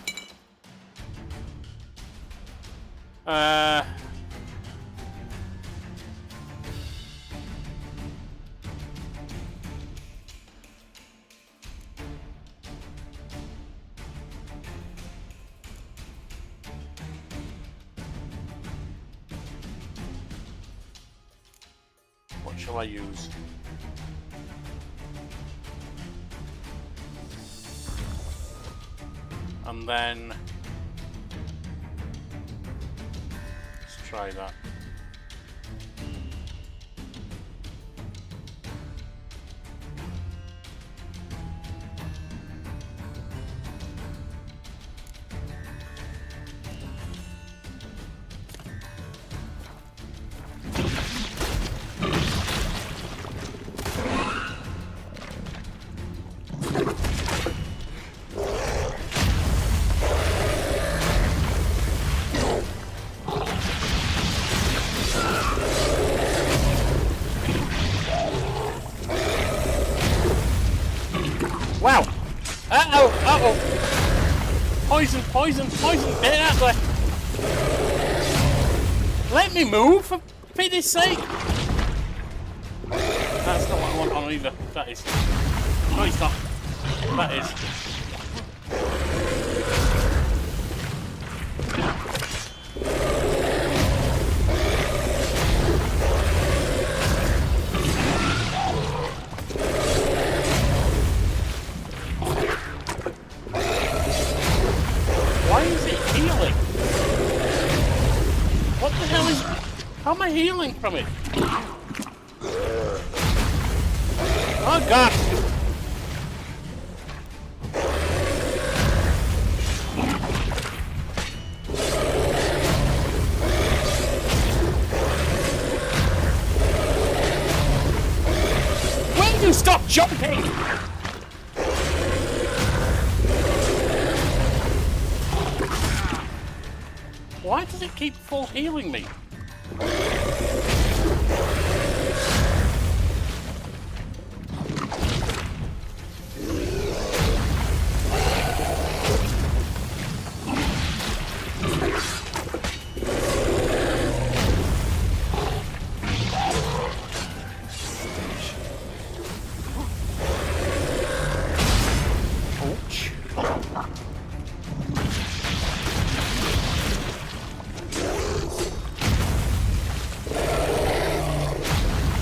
Speaker 1: shall I use? And then let's try that. Wow! Uh-oh! Uh-oh! Poison! Poison! Poison! Get out there! Let me move, for pity's sake! That's not what I want on either. That is. No, it's not. That is. Why is it healing? What the hell is... How am I healing from it? Oh god! Will you stop jumping? Why does it keep full healing me? Ouch.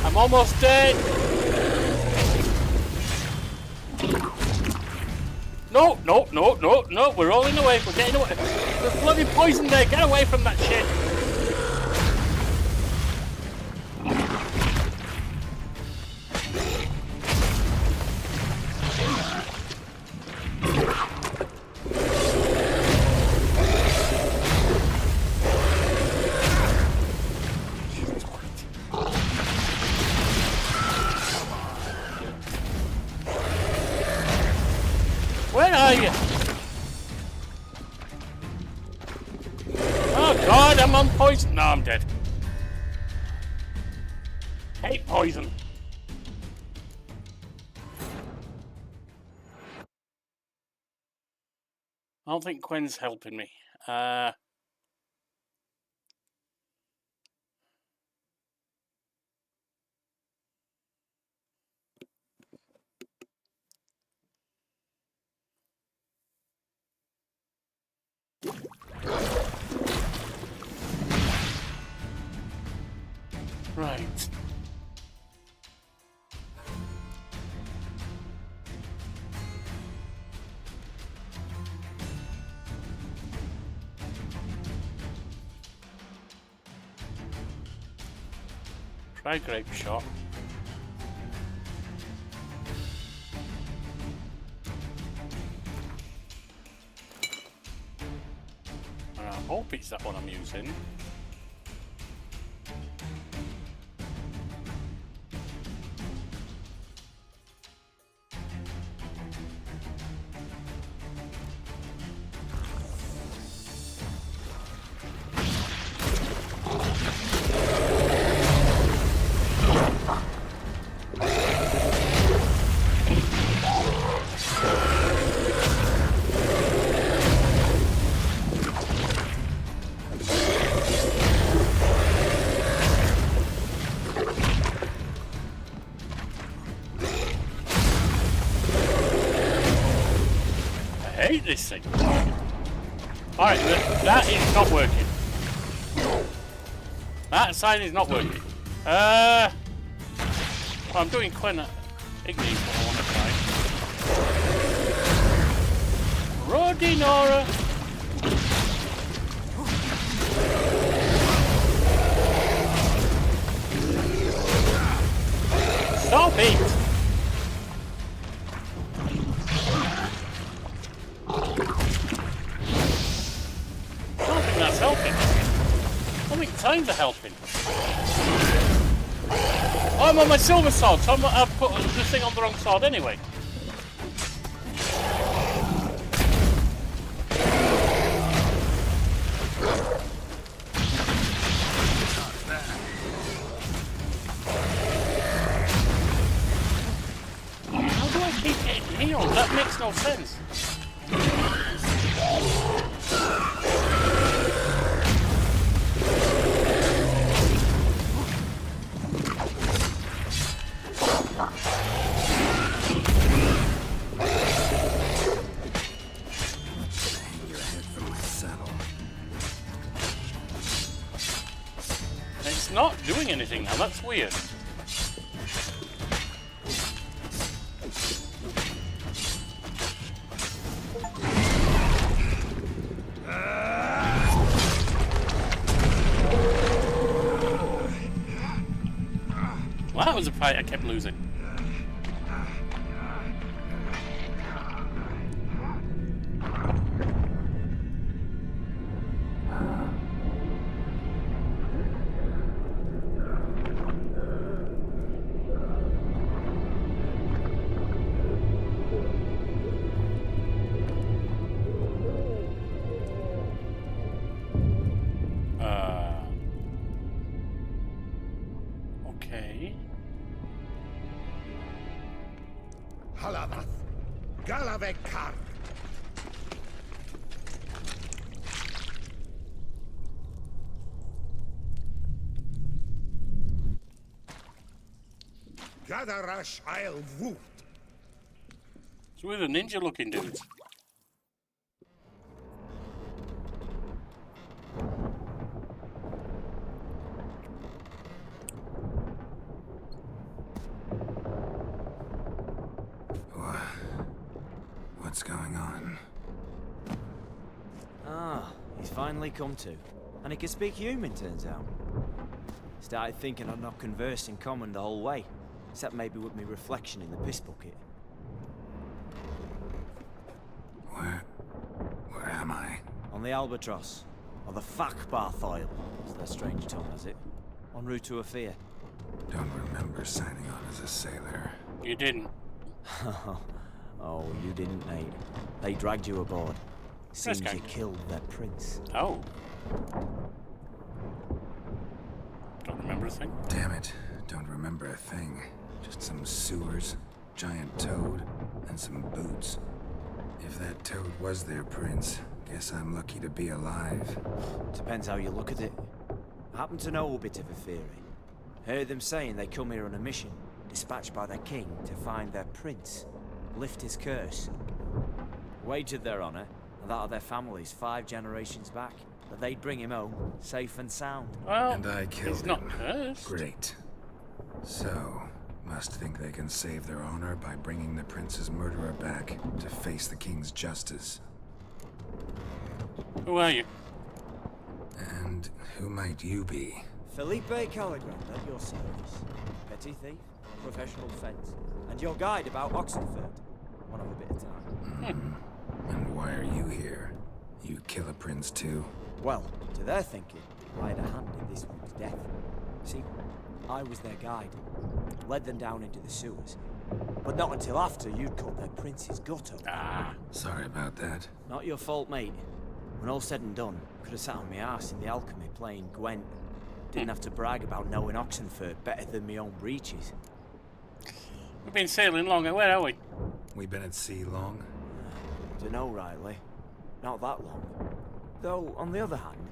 Speaker 1: I'm almost dead. No, no, no, no, no. We're rolling away. We're getting away. There's bloody poison there. Get away from that shit. Where are you? Oh god, I'm on poison. No, I'm dead. Hate poison. I don't think Quinn's helping me. Right. Try grape shot. And I hope it's that one I'm using. I hate this thing. Alright, that is not working. That side is not working. I'm doing quite an Ignis what I want to try. Roddy Nora! Stop it! I don't think that's helping. I don't think times are helping. I'm on my silver sword, so I've put this thing on the wrong sword anyway. How do I keep getting healed? That makes no sense. It's not doing anything now, that's weird. Well, that was a fight I kept losing. Okay.
Speaker 7: Halavath, Galavekar. Gadarash I'll Voot.
Speaker 1: So we're the ninja looking dudes.
Speaker 5: What's going on?
Speaker 12: Ah, he's finally come to. And he can speak human, turns out. Started thinking I'd not conversed in common the whole way, except maybe with me reflection in the piss bucket.
Speaker 5: Where am I?
Speaker 12: On the Albatross, or the Fakbarthoil, as their strange tongue has it. En route to Afir.
Speaker 5: Don't remember signing on as a sailor.
Speaker 1: You didn't.
Speaker 12: Oh, you didn't, mate. They dragged you aboard. Seems you killed their prince.
Speaker 1: Oh. Don't remember a thing.
Speaker 5: Damn it. Don't remember a thing. Just some sewers, giant toad, and some boots. If that toad was their prince, guess I'm lucky to be alive.
Speaker 12: Depends how you look at it. I happen to know a bit of a theory. Heard them saying they come here on a mission, dispatched by their king to find their prince, lift his curse. Wagered their honor, and that of their families 5 generations back, that they'd bring him home, safe and sound.
Speaker 1: Well,
Speaker 5: and I killed him.
Speaker 1: Not cursed.
Speaker 5: Great. So, must think they can save their honor by bringing the prince's murderer back to face the king's justice.
Speaker 1: Who are you?
Speaker 5: And who might you be?
Speaker 12: Felipe Caligrand at your service. Petty thief, professional fence, and your guide about Oxenford. One of a bit of time.
Speaker 5: And why are you here? You kill a prince too?
Speaker 12: Well, to their thinking, I had a hand in this one's death. See, I was their guide. Led them down into the sewers. But not until after you'd cut their prince's gut open.
Speaker 5: Sorry about that.
Speaker 12: Not your fault, mate. When all said and done, could have sat on my arse in the alchemy playing Gwent. Didn't have to brag about knowing Oxenford better than my own breeches.
Speaker 1: We've been sailing long. Where are we?
Speaker 5: We been at sea long?
Speaker 12: Dunno, Riley. Not that long. Though, on the other hand...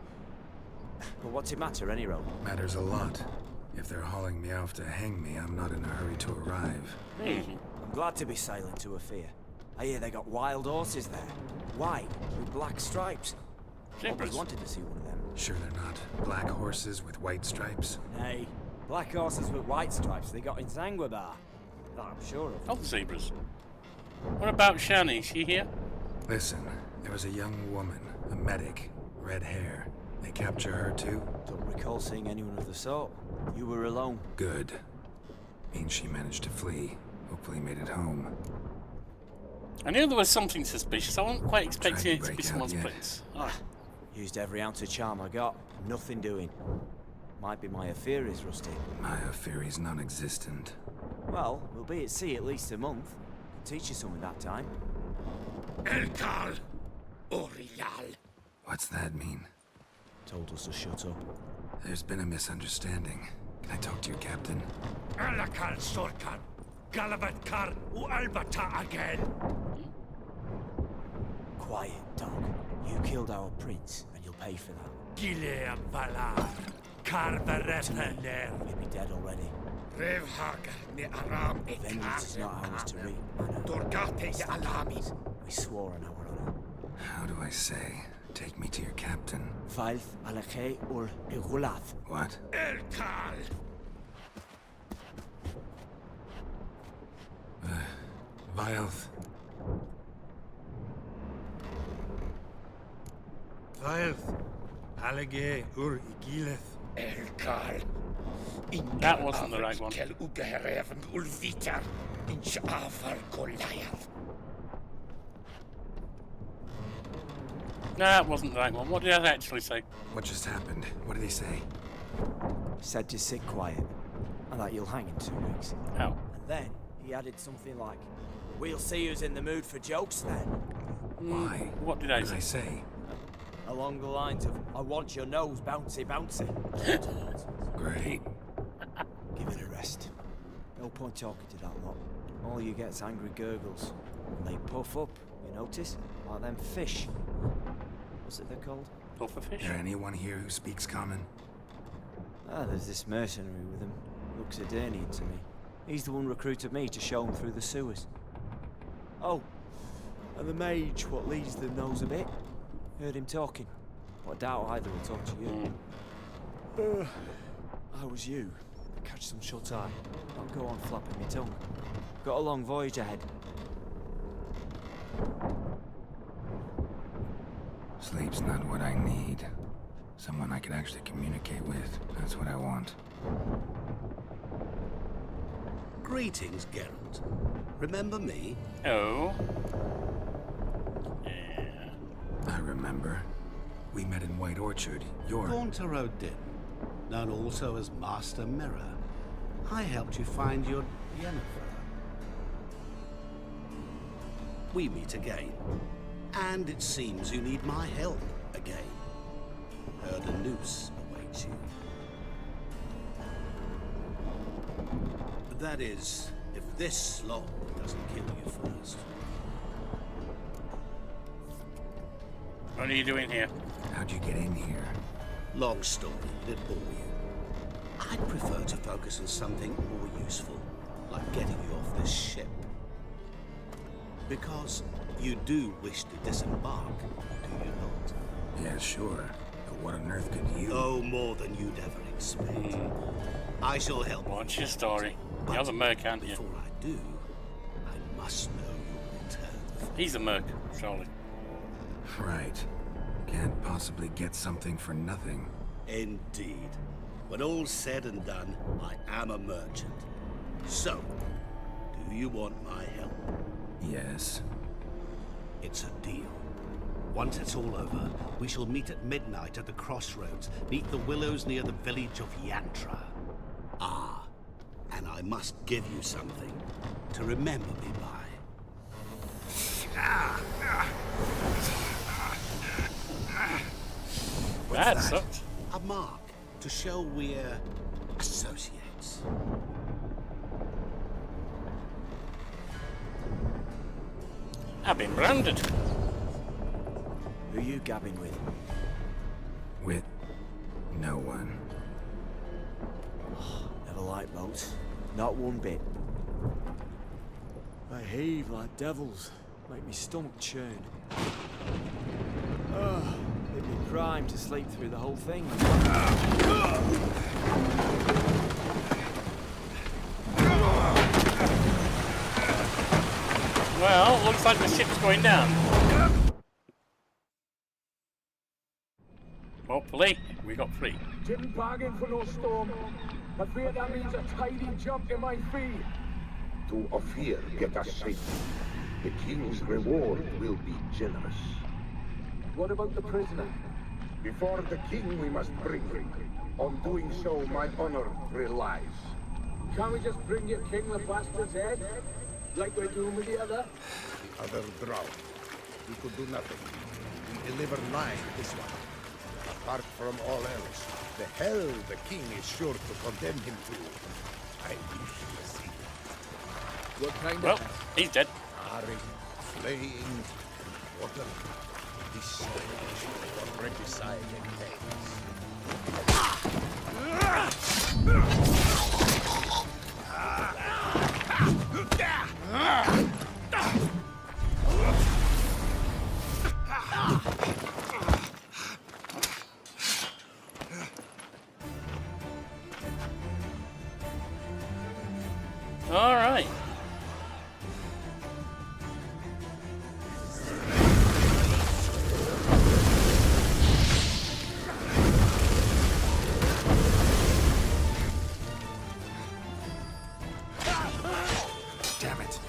Speaker 12: But what's it matter, any road?
Speaker 5: Matters a lot. If they're hauling me off to hang me, I'm not in a hurry to arrive.
Speaker 12: I'm glad to be sailing to Afir. I hear they got wild horses there. White, with black stripes. Always wanted to see one of them.
Speaker 5: Sure they're not black horses with white stripes?
Speaker 12: Nay, Black horses with white stripes they got in Zanguebar. That I'm sure of.
Speaker 1: Oh, the zebras. What about Shani? Is she here?
Speaker 5: Listen, there was a young woman, a medic, red hair. They capture her too?
Speaker 12: Don't recall seeing anyone of the sort. You were alone.
Speaker 5: Good. Means she managed to flee. Hopefully made it home.
Speaker 1: I knew there was something suspicious. I wasn't quite expecting it to be someone's
Speaker 5: yet.
Speaker 1: prince. Ah.
Speaker 12: Used every ounce of charm I got. Nothing doing. Might be my Aetheri's rusty.
Speaker 5: My Aetheri's non-existent.
Speaker 12: Well, we'll be at sea at least a month. Teach you something that time.
Speaker 7: Elkal Orial.
Speaker 5: What's that mean?
Speaker 12: Told us to shut up.
Speaker 5: There's been a misunderstanding. Can I talk to your captain?
Speaker 7: Alakal Sorkan. Galabat Kar U Albata again.
Speaker 12: Quiet, dog. You killed our prince, and you'll pay for that.
Speaker 7: Gileam Valar. Karvarepener.
Speaker 12: You'd be dead already.
Speaker 7: Revhagar ni Aram
Speaker 12: Vengeance is not ours to reap.
Speaker 7: Dorgate ya Alamis.
Speaker 12: We swore on our honor.
Speaker 5: How do I say? Take me to your captain.
Speaker 12: Failth Alakhe ur Igulath.
Speaker 5: What?
Speaker 7: Elkal.
Speaker 5: Vilth.
Speaker 13: Vilth. Alage ur Igileth.
Speaker 7: Elkal.
Speaker 1: That wasn't the right one.
Speaker 7: Kel Ugehereven Ulvitar. In Shafar Goliath.
Speaker 1: No, that wasn't the right one. What did I actually say?
Speaker 5: What just happened? What did he say?
Speaker 12: Said to sit quiet, and that you'll hang in 2 weeks.
Speaker 1: Oh.
Speaker 12: And then he added something like, "We'll see who's in the mood for jokes then."
Speaker 5: Why?
Speaker 1: What did I
Speaker 5: say?
Speaker 12: Along the lines of, "I want your nose bouncy bouncy."
Speaker 5: Great.
Speaker 12: Give it a rest. No point talking to that lot. All you get's angry gurgles. And they puff up, you notice? Like them fish. What's it they're called?
Speaker 1: Pufferfish?
Speaker 5: Is there anyone here who speaks common?
Speaker 12: Ah, there's this mercenary with him. Looks Eternian to me. He's the one recruited me to show him through the sewers. Oh, and the mage what leads them knows a bit. Heard him talking. But I doubt either will talk to you. How was you? Catch some shut-eye. Don't go on flapping my tongue. Got a long voyage ahead.
Speaker 5: Sleep's not what I need. Someone I can actually communicate with. That's what I want.
Speaker 7: Greetings, Geralt. Remember me?
Speaker 1: Oh.
Speaker 5: I remember. We met in White Orchard. You're...
Speaker 14: Gauntero Din, known also as Master Mirror. I helped you find your Yennefer. We meet again. And it seems you need my help again. Heard a noose awaits you. That is, if this slop doesn't kill you first.
Speaker 1: What are you doing here?
Speaker 5: How'd you get in here?
Speaker 14: Long story, did it bore you? I'd prefer to focus on something more useful, like getting you off this ship. Because you do wish to disembark, do you not?
Speaker 5: Yeah, sure. But what on earth could you...
Speaker 14: Oh, more than you'd ever expect. I shall help.
Speaker 1: What's your story? You're the merc, aren't you?
Speaker 14: Before I do, I must know your return.
Speaker 1: He's a merc, surely.
Speaker 5: Right. Can't possibly get something for nothing.
Speaker 14: Indeed. When all's said and done, I am a merchant. So, do you want my help?
Speaker 5: Yes.
Speaker 14: It's a deal. Once it's all over, we shall meet at midnight at the crossroads, neath the willows near the village of Yantra. Ah, and I must give you something to remember me by.
Speaker 1: That sucked.
Speaker 14: A mark to show we're associates.
Speaker 1: I've been branded.
Speaker 12: Who you gabbing with?
Speaker 5: With no one.
Speaker 12: Never liked boats. Not one bit. They heave like devils. Make me stomach churn. It'd be prime to sleep through the whole thing.
Speaker 1: Well, looks like the ship's going down. Hopefully, we got free.
Speaker 15: Didn't bargain for no storm. I fear that means a tidy jump in my fee.
Speaker 16: To Ophir get us safe. The king's reward will be generous.
Speaker 15: What about the prisoner?
Speaker 16: Before the king we must bring him. On doing so, my honor relies.
Speaker 15: Can't we just bring your king the bastard's head? Like we're doing with the other?
Speaker 16: The other drowned. We could do nothing. We deliver live this one. Apart from all else, the hell the king is sure to condemn him to. I wish to see it.
Speaker 1: What kind of... he's dead.
Speaker 16: Harry, flaying, water. This should already side and
Speaker 1: all right.
Speaker 5: Damn it.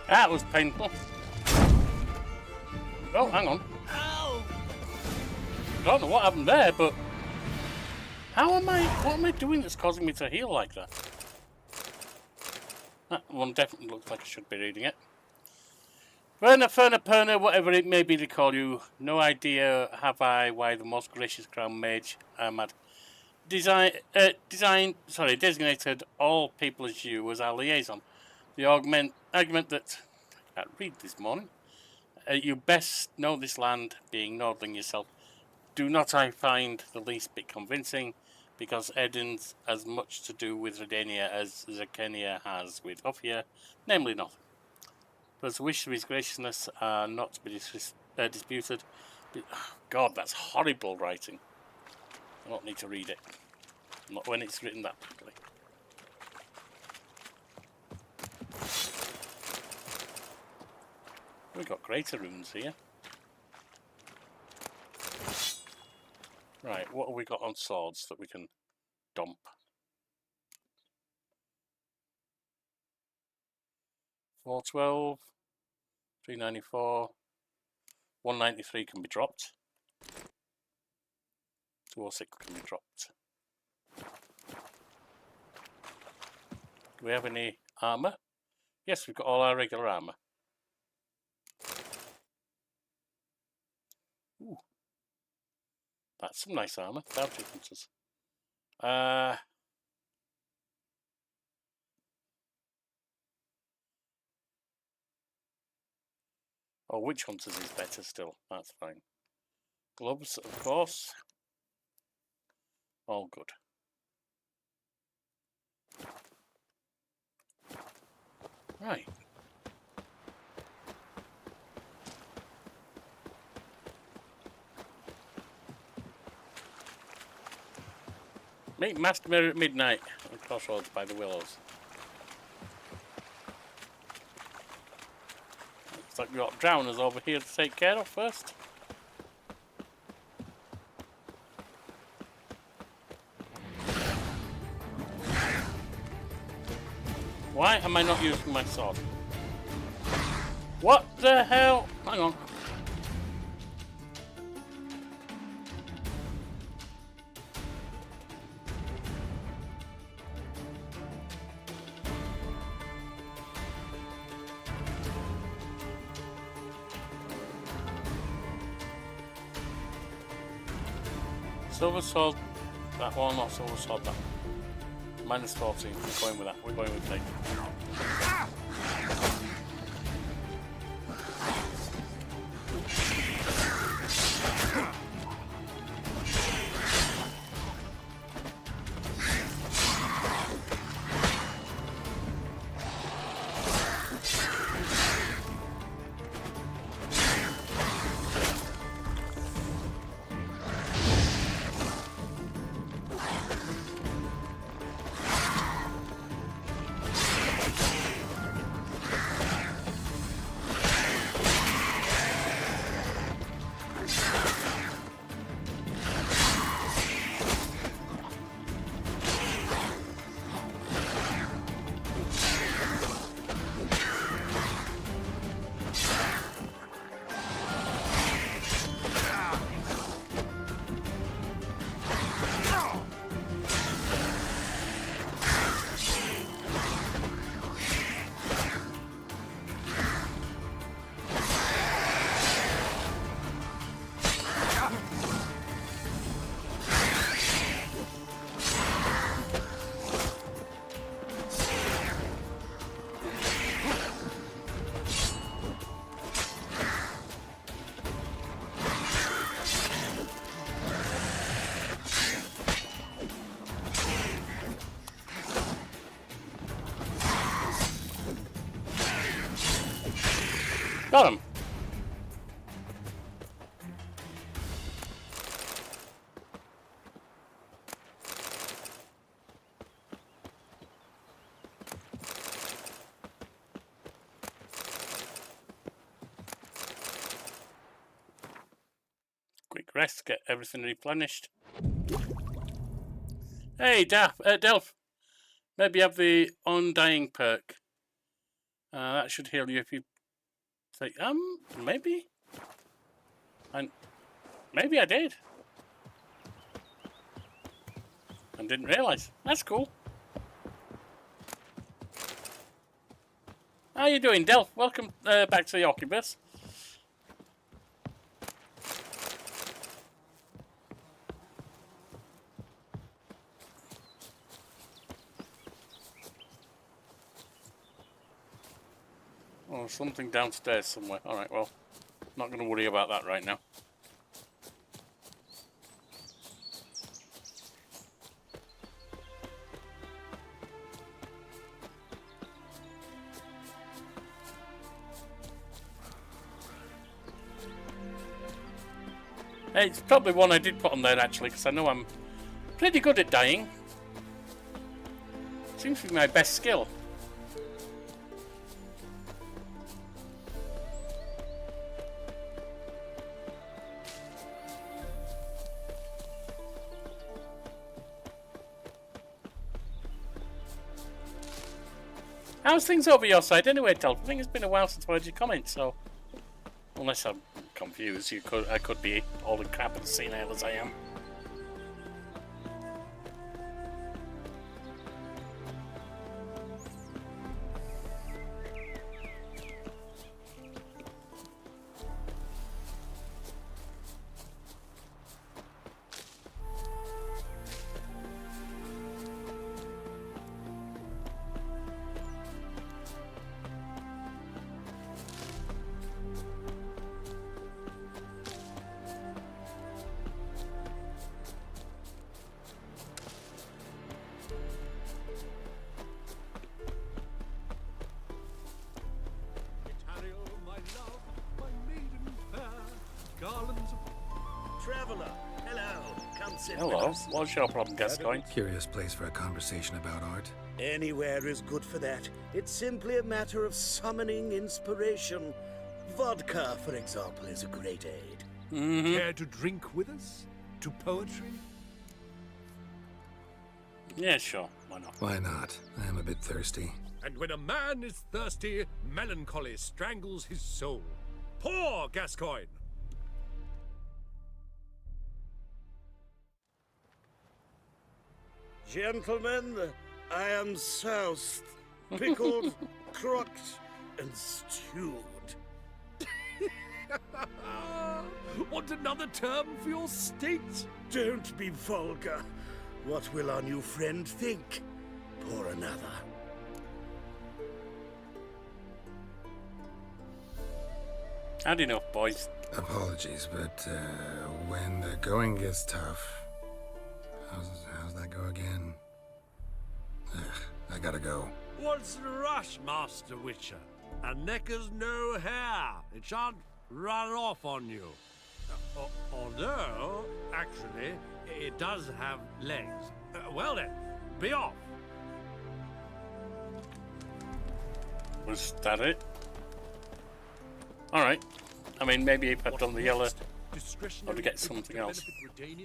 Speaker 1: That was painful. Oh, hang on. I don't know what happened there, but what am I doing that's causing me to heal like that? That one definitely looks like I should be reading it. Verna, Ferna, Perna, whatever it may be they call you, no idea have I why the most gracious crown mage had designated all people as you as our liaison. The argument that I can't read this morning. You best know this land, being Nordling yourself. Do not I find the least bit convincing, because Eden's as much to do with Redania as Zakenia has with Ophir, namely nothing. But the wish of his graciousness are not to be disputed. But, God, that's horrible writing. I don't need to read it. Not when it's written that quickly. We've got greater runes here. Right, what have we got on swords that we can dump? $412, $394, $193 can be dropped. 206 can be dropped. Do we have any armour? Yes, we've got all our regular armour. Ooh. That's some nice armour. Bounty hunters. Oh, witch hunters is better still. That's fine. Gloves, of course. All good. Right. Meet Master Mary at midnight on Crossroads by the Willows. Looks like we've got drowners over here to take care of first. Why am I not using my sword? What the hell? Hang on. Silver sword, that one, or silver sword, that one. Minus 14, we're going with that, we're going with that. Got him. Quick rest, get everything replenished. Hey, Delph. Maybe you have the Undying perk. That should heal you if you take. Maybe. Maybe I did. And didn't realise. That's cool. How you doing, Delph? Welcome back to the Oculus. Oh, something downstairs somewhere. Alright, well, not going to worry about that right now. Hey, it's probably one I did put on there actually, because I know I'm pretty good at dying. Seems to be my best skill. How's things over your side anyway, Delph? I think it's been a while since I heard your comments, so unless I'm confused, I could be all the crap and senile as I am.
Speaker 7: traveler. Hello. Come sit with
Speaker 1: Hello.
Speaker 7: us.
Speaker 1: What's your problem, Gascoigne?
Speaker 5: Curious place for a conversation about art.
Speaker 7: Anywhere is good for that. It's simply a matter of summoning inspiration. Vodka, for example, is a great aid.
Speaker 13: Care to drink with us? To poetry?
Speaker 1: Yeah, sure. Why not?
Speaker 5: Why not? I am a bit thirsty.
Speaker 13: And when a man is thirsty, melancholy strangles his soul. Poor Gascoigne!
Speaker 7: Gentlemen, I am soused, pickled, crocked, and stewed.
Speaker 13: Want another term for your state?
Speaker 7: Don't be vulgar. What will our new friend think? Pour another.
Speaker 1: Had enough, boys.
Speaker 5: Apologies, but when the going gets tough, how's that go again? Ugh, I gotta go.
Speaker 13: What's the rush, Master Witcher? A neck has no hair. It shan't run off on you. Although, actually, it does have legs. Well then, be off.
Speaker 1: Was that it? Alright. I mean, maybe if I'd done the yellow, I would get something else.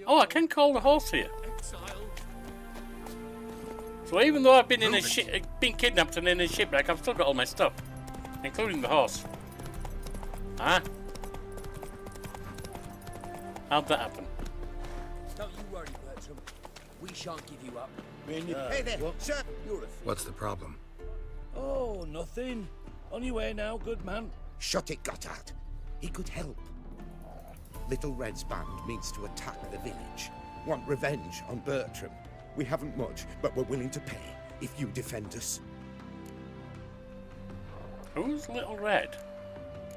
Speaker 1: Oh, I can call the horse here. So even though I've been in been kidnapped and in a shipwreck, I've still got all my stuff, including the horse. Huh? How'd that happen?
Speaker 17: Don't you worry, Bertram. We shan't give you up.
Speaker 8: Hey there, sir.
Speaker 17: You're a
Speaker 5: What's the problem?
Speaker 17: Oh, nothing. On your way now, good man.
Speaker 14: Shut it, Gotthard. He could help. Little Red's band means to attack the village. Want revenge on Bertram. We haven't much, but we're willing to pay if you defend us.
Speaker 1: Who's Little Red?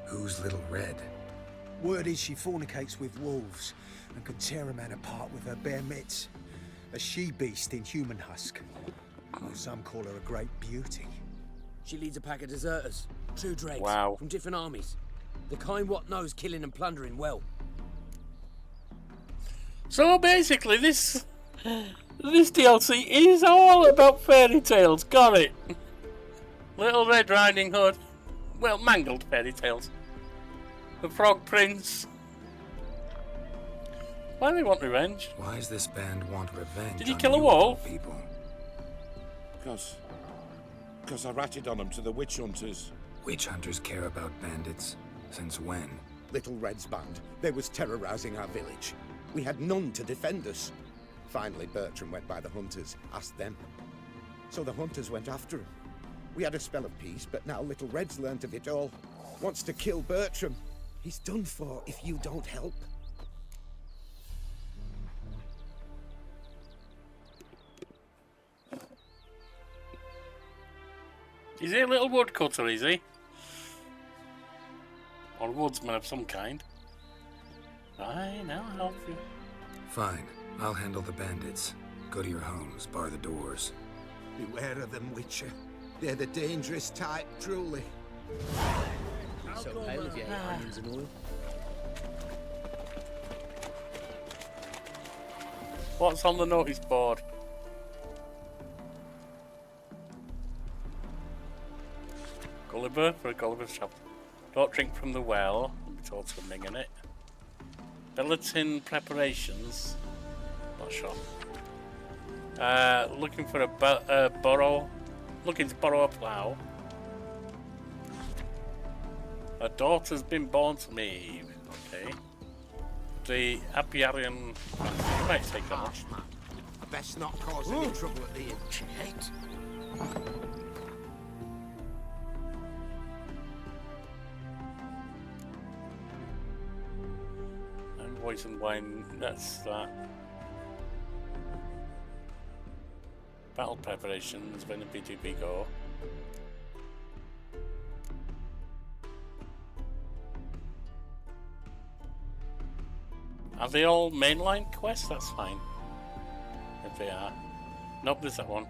Speaker 5: Who's Little Red?
Speaker 11: Word is she fornicates with wolves and can tear a man apart with her bare mitts. A she-beast in human husk. Oh, some call her a great beauty.
Speaker 17: She leads a pack of deserters. True dregs.
Speaker 1: Wow.
Speaker 17: From different armies. The kind what knows killing and plundering well.
Speaker 1: So basically, this DLC is all about fairy tales. Got it. Little Red Riding Hood. Well, mangled fairy tales. The Frog Prince. Why do they want revenge?
Speaker 5: Why does this band want revenge?
Speaker 1: Did he
Speaker 5: on
Speaker 1: kill a
Speaker 5: you
Speaker 1: wolf?
Speaker 5: People.
Speaker 16: Because I ratted on them to the witch hunters.
Speaker 5: Witch hunters care about bandits. Since when?
Speaker 14: Little Red's band. They was terrorizing our village. We had none to defend us. Finally, Bertram went by the hunters, asked them. So the hunters went after him. We had a spell of peace, but now Little Red's learnt of it all. Wants to kill Bertram. He's done for if you don't help.
Speaker 1: Is he a little woodcutter, is he? Or a woodsman of some kind? Aye, now I'll help you.
Speaker 5: Fine. I'll handle the bandits. Go to your homes, bar the doors.
Speaker 8: Beware of them, Witcher. They're the dangerous type, truly.
Speaker 17: So pale if you hate onions and oil.
Speaker 1: What's on the notice board? Gulliver for a Gulliver's shop. Don't drink from the well. I'll be told something in it. Billetin preparations. Not sure. Looking for a borrow. Looking to borrow a plough. A daughter's been born to me. Okay. The Apiarian might take that much.
Speaker 8: I best not cause any trouble at the inn. Shit.
Speaker 1: And voice and wine, that's that. Battle preparations when the B2B go. Are they all mainline quests? That's fine. If they are. Nope, there's that one.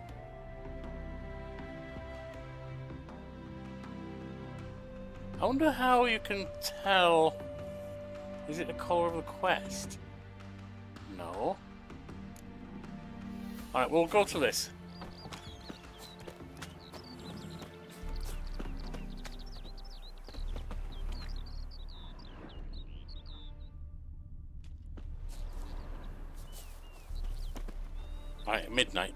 Speaker 1: I wonder how you can tell. Is it the colour of the quest? No. Alright, we'll go to this. Alright, midnight.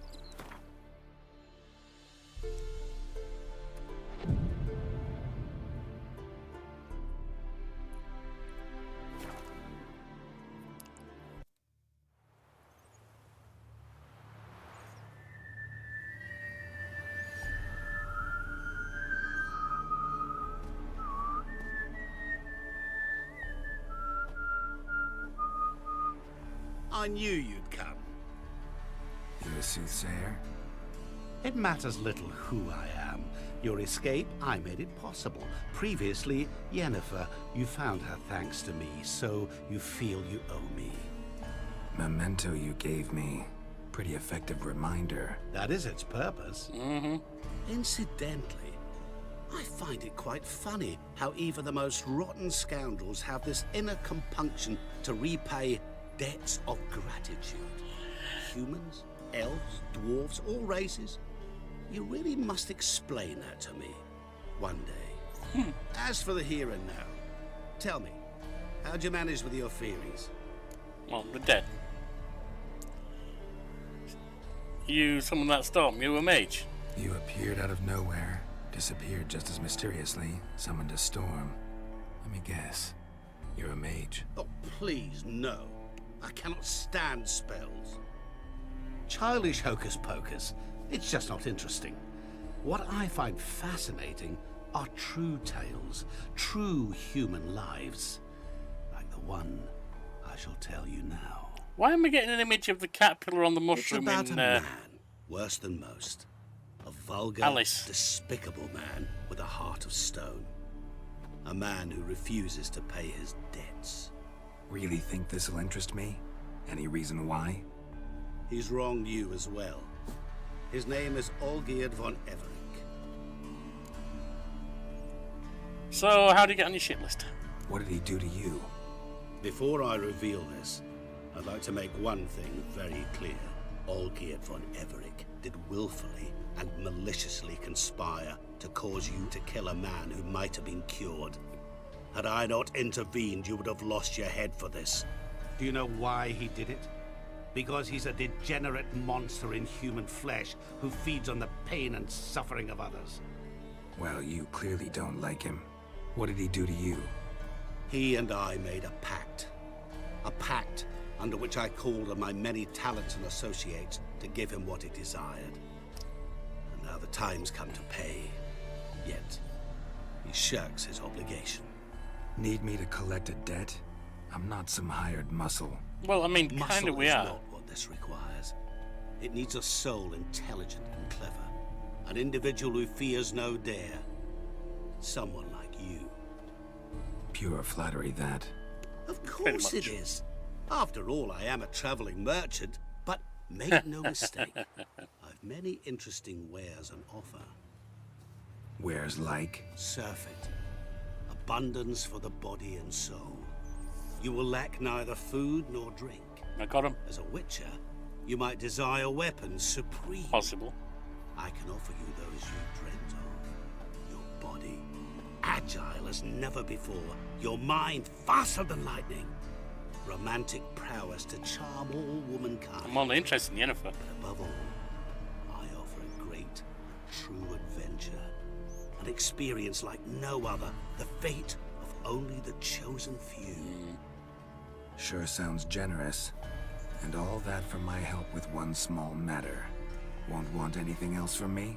Speaker 14: I knew you'd come.
Speaker 5: You a soothsayer?
Speaker 14: It matters little who I am. Your escape, I made it possible. Previously, Yennefer, you found her thanks to me, so you feel you owe me.
Speaker 5: Memento you gave me. Pretty effective reminder.
Speaker 14: That is its purpose.
Speaker 1: Mm-hmm.
Speaker 14: Incidentally, I find it quite funny how even the most rotten scoundrels have this inner compunction to repay debts of gratitude. Humans, elves, dwarves, all races. You really must explain that to me one day. As for the here and now, tell me, how'd you manage with your feelings?
Speaker 1: Well, we're dead. You summoned that storm, you a mage?
Speaker 5: You appeared out of nowhere, disappeared just as mysteriously, summoned a storm. Let me guess, you're a mage.
Speaker 14: Oh, please, no. I cannot stand spells. Childish hocus pocus. It's just not interesting. What I find fascinating are true tales, true human lives. Like the one I shall tell you now.
Speaker 1: Why am I getting an image of the caterpillar on the mushroom
Speaker 14: It's about
Speaker 1: in
Speaker 14: a man, worse than most. A vulgar,
Speaker 1: Alice?
Speaker 14: despicable man with a heart of stone. A man who refuses to pay his debts.
Speaker 5: Really think this'll interest me? Any reason why?
Speaker 14: He's wronged you as well. His name is Olgierd von Everink.
Speaker 1: So, how do you get on your shit list?
Speaker 5: What did he do to you?
Speaker 14: Before I reveal this, I'd like to make one thing very clear. Olgierd von Everink did willfully and maliciously conspire to cause you to kill a man who might have been cured. Had I not intervened, you would have lost your head for this. Do you know why he did it? Because he's a degenerate monster in human flesh who feeds on the pain and suffering of others.
Speaker 5: Well, you clearly don't like him. What did he do to you?
Speaker 14: He and I made a pact. A pact under which I called on my many talents and associates to give him what he desired. And now the time's come to pay. Yet, he shirks his obligation.
Speaker 5: Need me to collect a debt? I'm not some hired muscle.
Speaker 1: Well, I mean, kind of we are.
Speaker 14: Muscle is not what this requires. It needs a soul intelligent and clever. An individual who fears no dare. Someone like you.
Speaker 5: Pure flattery, that.
Speaker 14: Of course it is. After all, I am a traveling merchant. But make no mistake, I've many interesting wares on offer.
Speaker 5: Wares like?
Speaker 14: Surfeit. Abundance for the body and soul. You will lack neither food nor drink.
Speaker 1: I got him.
Speaker 14: As a witcher, you might desire weapons supreme.
Speaker 1: Possible.
Speaker 14: I can offer you those you dreamt of. Your body, agile as never before. Your mind, faster than lightning. Romantic prowess to charm all womankind.
Speaker 1: I'm only interested in Yennefer.
Speaker 14: But above all, I offer a great and true adventure. An experience like no other. The fate of only the chosen few.
Speaker 5: Sure sounds generous. And all that for my help with one small matter. Won't want anything else from me?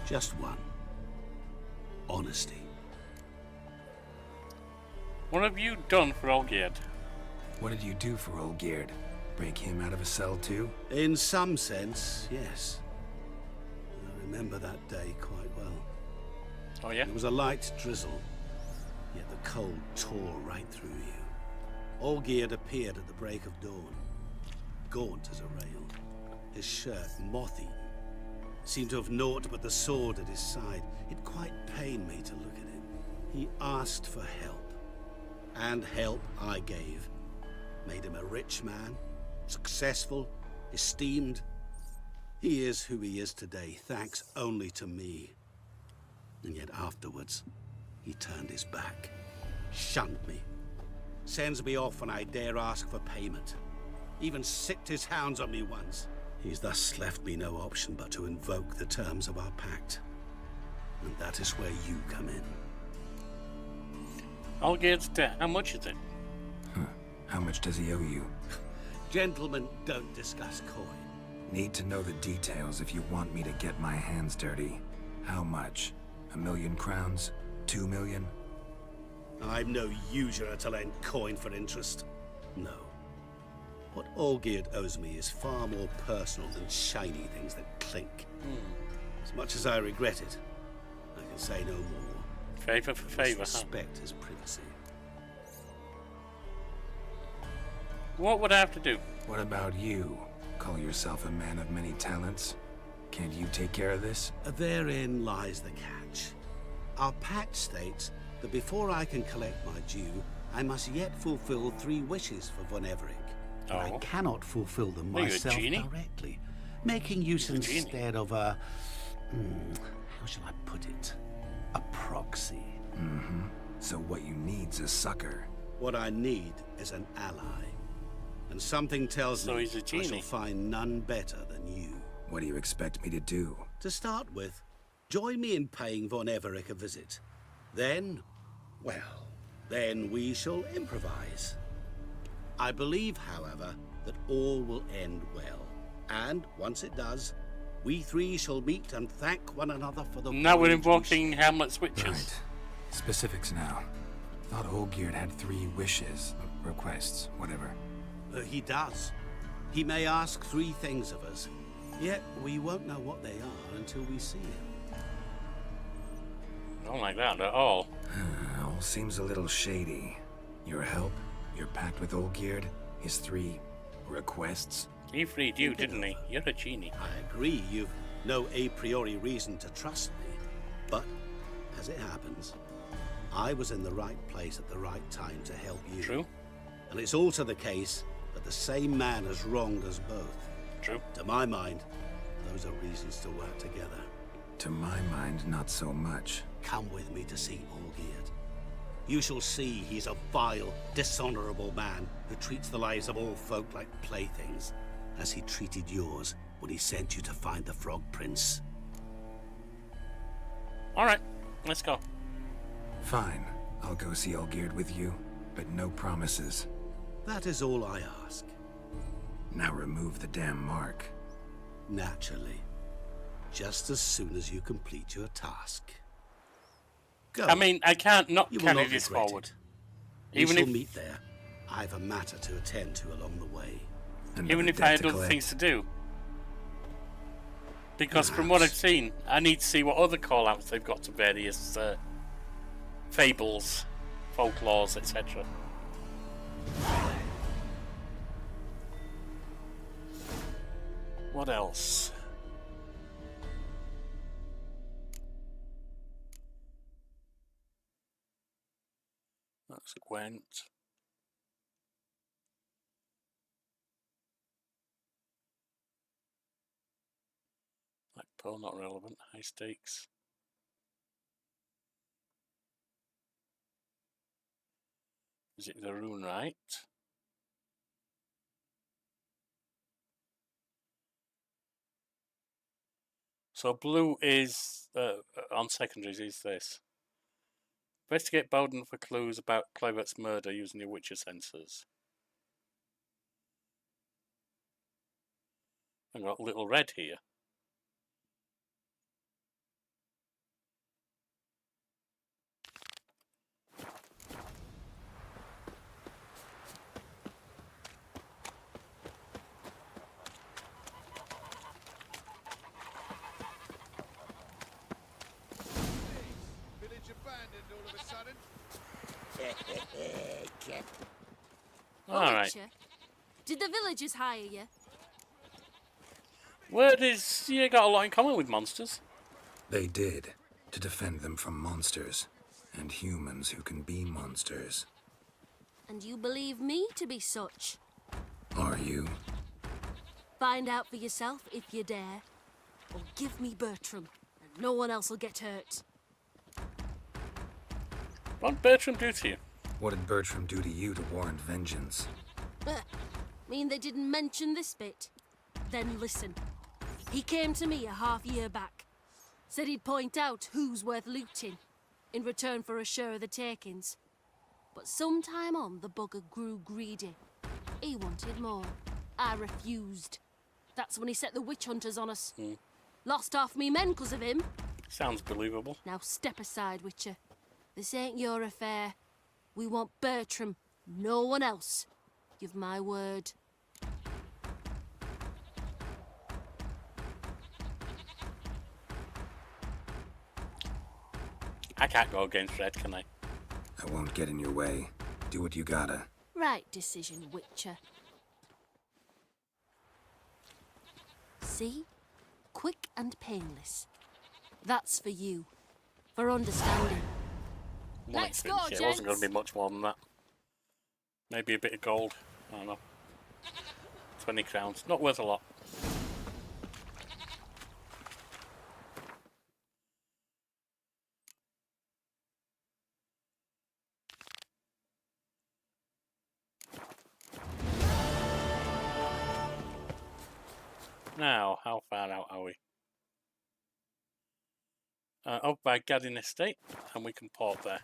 Speaker 14: Just one. Honesty.
Speaker 1: What have you done for Olgierd?
Speaker 5: What did you do for Olgierd? Break him out of a cell too?
Speaker 14: In some sense, yes. I remember that day quite well.
Speaker 1: Oh yeah?
Speaker 14: It was a light drizzle, yet the cold tore right through you. Olgierd appeared at the break of dawn, gaunt as a rail, his shirt moth-eaten. Seemed to have naught but the sword at his side. It quite pained me to look at him. He asked for help, and help I gave. Made him a rich man, successful, esteemed. He is who he is today, thanks only to me. And yet afterwards, he turned his back, shunned me, sends me off when I dare ask for payment, even sicked his hounds on me once. He's thus left me no option but to invoke the terms of our pact. And that is where you come in.
Speaker 1: Olgierd's debt. How much is it?
Speaker 5: How much does he owe you?
Speaker 14: Gentlemen don't discuss coin.
Speaker 5: Need to know the details if you want me to get my hands dirty. How much? 1,000,000 crowns? 2 million?
Speaker 14: I'm no usurer to lend coin for interest. No. What Olgierd owes me is far more personal than shiny things that clink. As much as I regret it, I can say no more.
Speaker 1: Favour for favour,
Speaker 14: respect his privacy.
Speaker 1: What would I have to do?
Speaker 5: What about you? Call yourself a man of many talents? Can't you take care of this?
Speaker 14: Therein lies the catch. Our pact states that before I can collect my due, I must yet fulfill 3 wishes for Von Everec. But I cannot fulfill them myself directly, making use instead of a... how shall I put it? A proxy.
Speaker 5: So what you need's a sucker.
Speaker 14: What I need is an ally. And something tells me
Speaker 1: he's a genie.
Speaker 14: I shall find none better than you.
Speaker 5: What do you expect me to do?
Speaker 14: To start with, join me in paying Von Everec a visit. Then, well, then we shall improvise. I believe, however, that all will end well. And once it does, we 3 shall meet and thank one another for the...
Speaker 1: Now we're invoking Hamlet's witches.
Speaker 5: Right. Specifics now. Thought Olgierd had 3 wishes, requests, whatever.
Speaker 14: He does. He may ask 3 things of us, yet we won't know what they are until we see him.
Speaker 1: Not like that at all.
Speaker 5: All seems a little shady. Your help, your pact with Olgierd, his 3 requests.
Speaker 1: He freed you, didn't he? You're a genie.
Speaker 14: I agree, you've no a priori reason to trust me. But, as it happens, I was in the right place at the right time to help you.
Speaker 1: True.
Speaker 14: And it's also the case that the same man has wronged us both.
Speaker 1: True.
Speaker 14: To my mind, those are reasons to work together.
Speaker 5: To my mind, not so much.
Speaker 14: Come with me to see Olgierd. You shall see he's a vile, dishonorable man who treats the lives of all folk like playthings, as he treated yours when he sent you to find the Frog Prince.
Speaker 1: Alright, let's go.
Speaker 5: Fine. I'll go see Olgierd with you, but no promises.
Speaker 14: That is all I ask.
Speaker 5: Now remove the damn mark.
Speaker 14: Naturally. Just as soon as you complete your task. Go.
Speaker 1: I mean, I can't not
Speaker 14: You will
Speaker 1: carry
Speaker 14: not
Speaker 1: this
Speaker 14: regret
Speaker 1: forward.
Speaker 14: it.
Speaker 1: Even
Speaker 14: we
Speaker 1: if
Speaker 14: shall meet there. I have a matter to attend to along the way.
Speaker 1: Even if I had other things to do. Because from what I've seen, I need to see what other call-outs they've got to various fables, folklores, etc. What else? That's Gwent. Black Pearl, not relevant. High stakes. Is it the rune right? So blue is on secondaries is this. Investigate Bowden for clues about Clivert's murder using your Witcher sensors. I've got little red here. Alright.
Speaker 18: Did the villagers hire you?
Speaker 1: Word is you got a lot in common with monsters.
Speaker 5: They did, to defend them from monsters, and humans who can be monsters.
Speaker 18: And you believe me to be such?
Speaker 5: Are you?
Speaker 18: Find out for yourself if you dare. Or give me Bertram, and no one else will get hurt.
Speaker 1: What did Bertram do to you?
Speaker 5: What did Bertram do to you to warrant vengeance?
Speaker 18: Mean they didn't mention this bit? Then listen. He came to me a half-year back. Said he'd point out who's worth looting, in return for a share of the takings. But sometime on, the bugger grew greedy. He wanted more. I refused. That's when he set the witch hunters on us. Lost half me men 'cause of him.
Speaker 1: Sounds believable.
Speaker 18: Now step aside, Witcher. This ain't your affair. We want Bertram, no one else. You've my word.
Speaker 1: I can't go against Red, can I?
Speaker 5: I won't get in your way. Do what you gotta.
Speaker 18: Right decision, Witcher. See? Quick and painless. That's for you. For understanding. Let's go,
Speaker 1: It wasn't going to be much more than that. Maybe a bit of gold. I don't know. 20 crowns. Not worth a lot. Now, how far out are we? Up by Gadding Estate, and we can port there.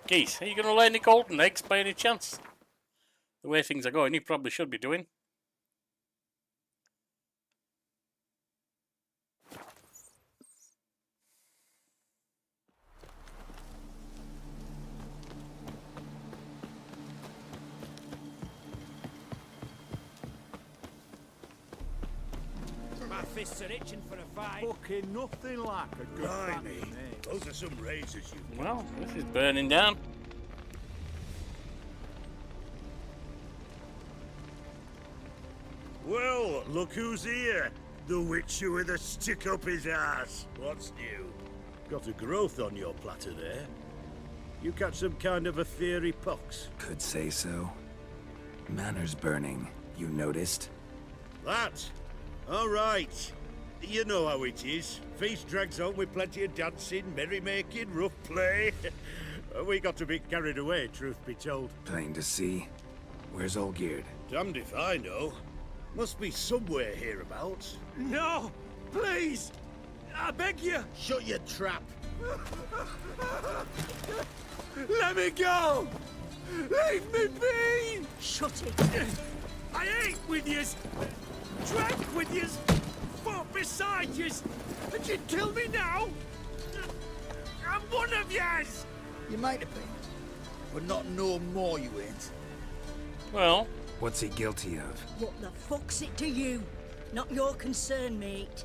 Speaker 1: Geese, are you going to lay any golden eggs by any chance? The way things are going, you probably should be doing.
Speaker 3: My fists are itching for a fight.
Speaker 4: Fucking nothing like a good
Speaker 7: Blimey,
Speaker 4: family, mate.
Speaker 7: those are some razors you...
Speaker 1: Well, this is burning down.
Speaker 7: Well, look who's here. The Witcher with a stick up his ass. What's new? Got a growth on your platter there. You catch some kind of a fiery pox?
Speaker 5: Could say so. Manor's burning. You noticed?
Speaker 7: That? All right. You know how it is. Feast drags on with plenty of dancing, merrymaking, rough play. We got a bit carried away, truth be told.
Speaker 5: Plain to see. Where's Olgierd?
Speaker 7: Damned if I know. Must be somewhere hereabouts.
Speaker 3: No! Please! I beg you!
Speaker 8: Shut your trap.
Speaker 3: Let me go! Leave me be!
Speaker 19: Shut it!
Speaker 3: I ate with yous! Drank with yous! Fought beside yous! And you'd kill me now? I'm one of yous!
Speaker 8: You might have been, but not no more you ain't.
Speaker 1: Well,
Speaker 5: what's he guilty of?
Speaker 19: What the fuck's it to you? Not your concern, mate.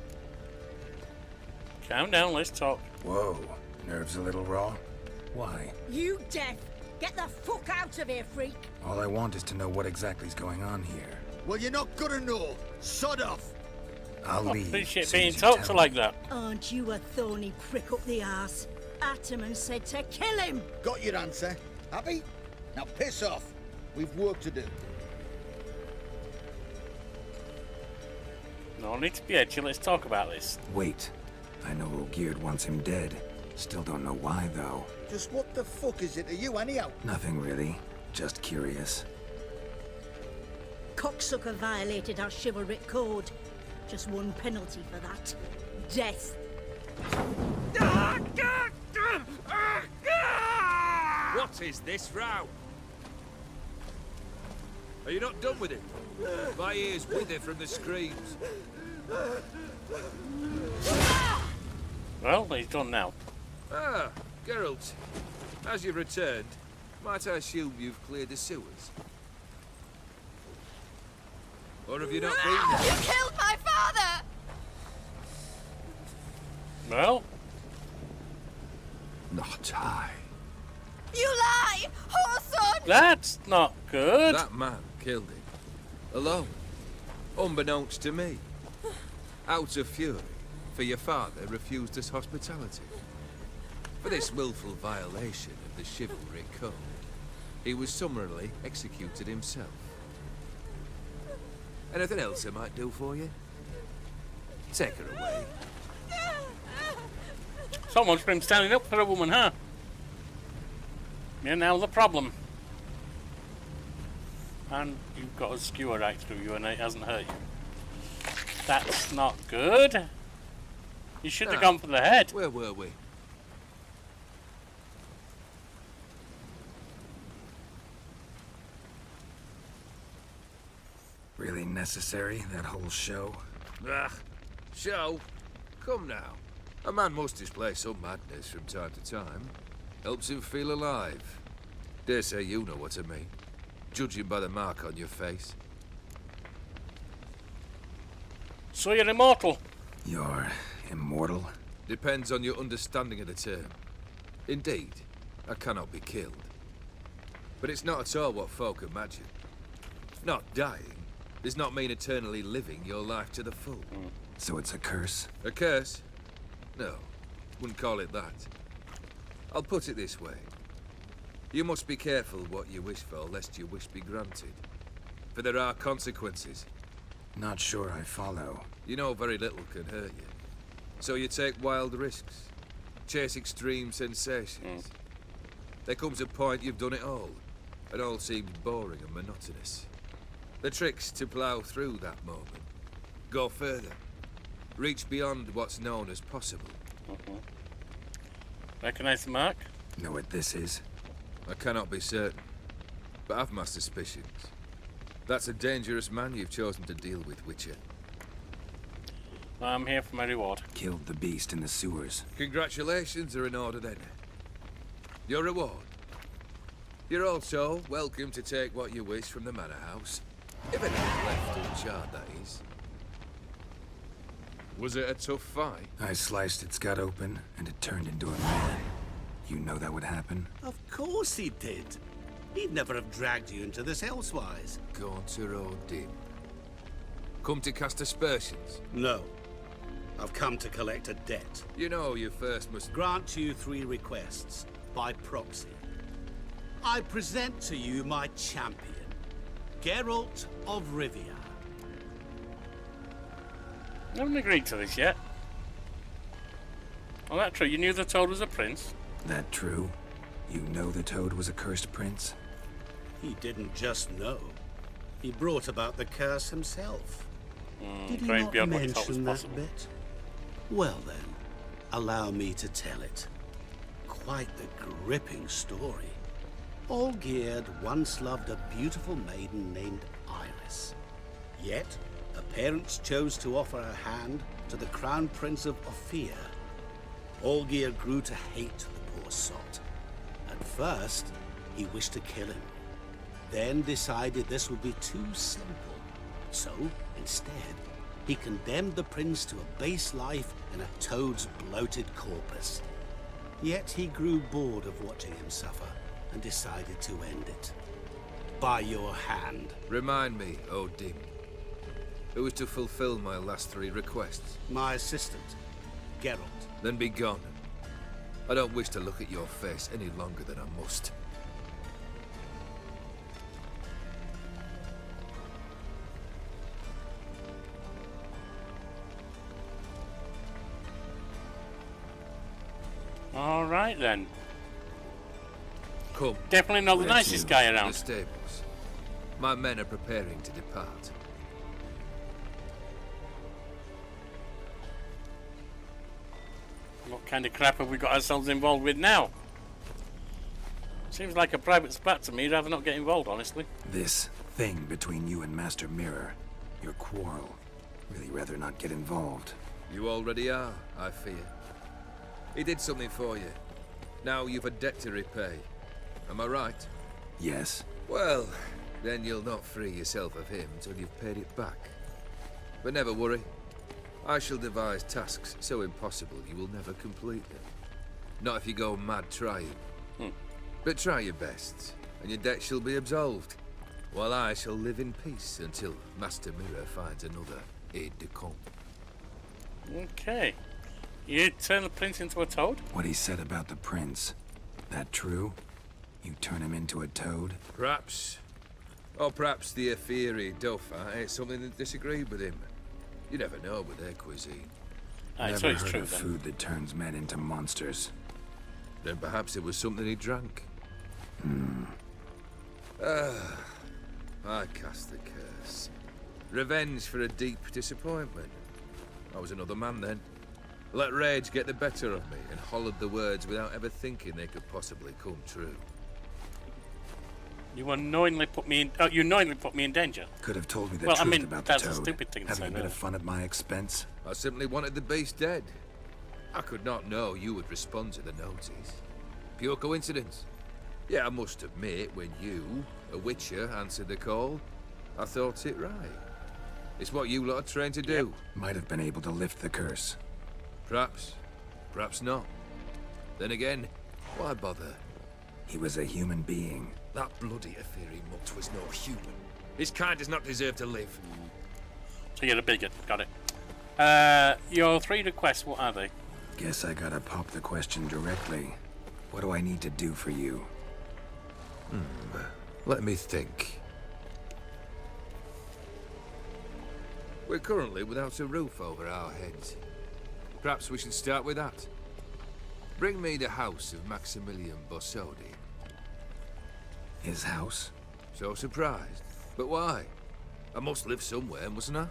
Speaker 1: Calm down, let's talk.
Speaker 5: Whoa, nerves a little raw? Why?
Speaker 19: You deaf! Get the fuck out of here, freak!
Speaker 5: All I want is to know what exactly's going on here.
Speaker 8: Well, you're not gonna know. Sod off!
Speaker 5: I'll leave.
Speaker 1: Appreciate
Speaker 5: soon
Speaker 1: being
Speaker 5: as you
Speaker 1: talked to
Speaker 5: tell
Speaker 1: like
Speaker 5: me.
Speaker 1: that.
Speaker 19: Aren't you a thorny prick up the arse? Ataman said to kill him!
Speaker 8: Got your answer. Happy? Now piss off. We've work to do.
Speaker 1: No need to be edgy, let's talk about this.
Speaker 5: Wait. I know Olgierd wants him dead. Still don't know why, though.
Speaker 8: Just what the fuck is it to you, anyhow?
Speaker 5: Nothing really. Just curious.
Speaker 19: Cocksucker violated our chivalric code. Just one penalty for that. Death.
Speaker 10: What is this row? Are you not done with it? My ears wither from the screams.
Speaker 1: Well, he's done now.
Speaker 10: Ah, Geralt. As you've returned, might I assume you've cleared the sewers? Or have you not been there?
Speaker 18: You killed my father!
Speaker 1: Well,
Speaker 5: not I.
Speaker 18: You lie! Whoreson!
Speaker 1: That's not good.
Speaker 10: That man killed him. Alone. Unbeknownst to me. Out of fury, for your father refused us hospitality. For this willful violation of the chivalry code, he was summarily executed himself. Anything else I might do for you? Take her away.
Speaker 1: Someone's been standing up for a woman, huh? You're now the problem. And you've got a skewer right through you and it hasn't hurt you. That's not good. You should have gone for the head.
Speaker 10: Where were we?
Speaker 5: Really necessary, that whole show?
Speaker 10: Ah, show? Come now. A man must display some madness from time to time. Helps him feel alive. Dare say you know what I mean. Judging by the mark on your face.
Speaker 1: So you're immortal?
Speaker 5: You're immortal?
Speaker 10: Depends on your understanding of the term. Indeed, I cannot be killed. But it's not at all what folk imagine. Not dying does not mean eternally living your life to the full.
Speaker 5: So it's a curse?
Speaker 10: A curse? No, wouldn't call it that. I'll put it this way. You must be careful what you wish for, lest your wish be granted. For there are consequences.
Speaker 5: Not sure I follow.
Speaker 10: You know very little can hurt you. So you take wild risks. Chase extreme sensations. There comes a point you've done it all. It all seems boring and monotonous. The trick's to plough through that moment. Go further. Reach beyond what's known as possible.
Speaker 1: Recognize the mark?
Speaker 5: Know what this is?
Speaker 10: I cannot be certain, but I've my suspicions. That's a dangerous man you've chosen to deal with, Witcher.
Speaker 1: I'm here for my reward.
Speaker 5: Killed the beast in the sewers.
Speaker 10: Congratulations are in order then. Your reward. You're also welcome to take what you wish from the manor house. If anything's left uncharred, that is. Was it a tough fight?
Speaker 5: I sliced its gut open, and it turned into a man. You know that would happen?
Speaker 14: Of course he did. He'd never have dragged you into this elsewise.
Speaker 10: Gaunter O'Dim. Come to cast aspersions?
Speaker 14: No. I've come to collect a debt.
Speaker 10: You know you first must...
Speaker 14: Grant you 3 requests, by proxy. I present to you my champion, Geralt of Rivia.
Speaker 1: I haven't agreed to this yet. Oh, that's true. You knew the Toad was a prince?
Speaker 5: That true? You know the Toad was a cursed prince?
Speaker 14: He didn't just know. He brought about the curse himself. Did he
Speaker 1: very
Speaker 14: not
Speaker 1: beyond what he thought was
Speaker 14: mention that
Speaker 1: possible.
Speaker 14: bit? Well then, allow me to tell it. Quite the gripping story. Olgierd once loved a beautiful maiden named Iris. Yet, her parents chose to offer her hand to the Crown Prince of Ophir. Olgierd grew to hate the poor sot. At first, he wished to kill him. Then decided this would be too simple. So, instead, he condemned the prince to a base life in a toad's bloated corpus. Yet he grew bored of watching him suffer and decided to end it. By your hand.
Speaker 10: Remind me, O'Dim. Who was to fulfill my last 3 requests?
Speaker 14: My assistant, Geralt.
Speaker 10: Then be gone. I don't wish to look at your face any longer than I must.
Speaker 1: All right then.
Speaker 10: Come.
Speaker 1: Definitely not the
Speaker 10: Where
Speaker 1: nicest
Speaker 10: to?
Speaker 1: guy around.
Speaker 10: The stables. My men are preparing to depart.
Speaker 1: What kind of crap have we got ourselves involved with now? Seems like a private spat to me. Rather not get involved, honestly.
Speaker 5: This thing between you and Master Mirror. Your quarrel. Really rather not get involved.
Speaker 10: You already are, I fear. He did something for you. Now you've a debt to repay. Am I right?
Speaker 5: Yes.
Speaker 10: Well, then you'll not free yourself of him until you've paid it back. But never worry. I shall devise tasks so impossible you will never complete them. Not if you go mad trying. But try your best, and your debt shall be absolved, while I shall live in peace until Master Mirror finds another aide-de-camp.
Speaker 1: Okay. You turn the prince into a toad?
Speaker 5: What he said about the prince, that true? You turn him into a toad?
Speaker 10: Perhaps. Or perhaps the Aetheri Dauphin ate something that disagreed with him. You never know with their cuisine.
Speaker 5: Never heard of food that turns men into monsters.
Speaker 10: Then perhaps it was something he drank. I cast the curse. Revenge for a deep disappointment. I was another man then. Let rage get the better of me and hollered the words without ever thinking they could possibly come true.
Speaker 1: You unknowingly put me in. Oh, you knowingly put me in danger.
Speaker 5: Could have told me the
Speaker 1: well,
Speaker 5: truth
Speaker 1: I mean,
Speaker 5: about
Speaker 1: that's
Speaker 5: the toad.
Speaker 1: a stupid thing to
Speaker 5: Having
Speaker 1: say.
Speaker 5: a bit of fun at my expense.
Speaker 10: I simply wanted the beast dead. I could not know you would respond to the notice. Pure coincidence. Yeah, I must admit, when you, a witcher, answered the call, I thought it right. It's what you lot are trained to do.
Speaker 5: Yep. Might have been able to lift the curse.
Speaker 10: Perhaps. Perhaps not. Then again, why bother?
Speaker 5: He was a human being.
Speaker 10: That bloody Aetheri mutt was no human. His kind does not deserve to live.
Speaker 1: So you're a bigot. Got it. Your 3 requests, what are they?
Speaker 5: Guess I gotta pop the question directly. What do I need to do for you?
Speaker 10: Let me think. We're currently without a roof over our heads. Perhaps we should start with that. Bring me the house of Maximilian Borsodi.
Speaker 5: His house?
Speaker 10: So surprised. But why? I must live somewhere, mustn't I?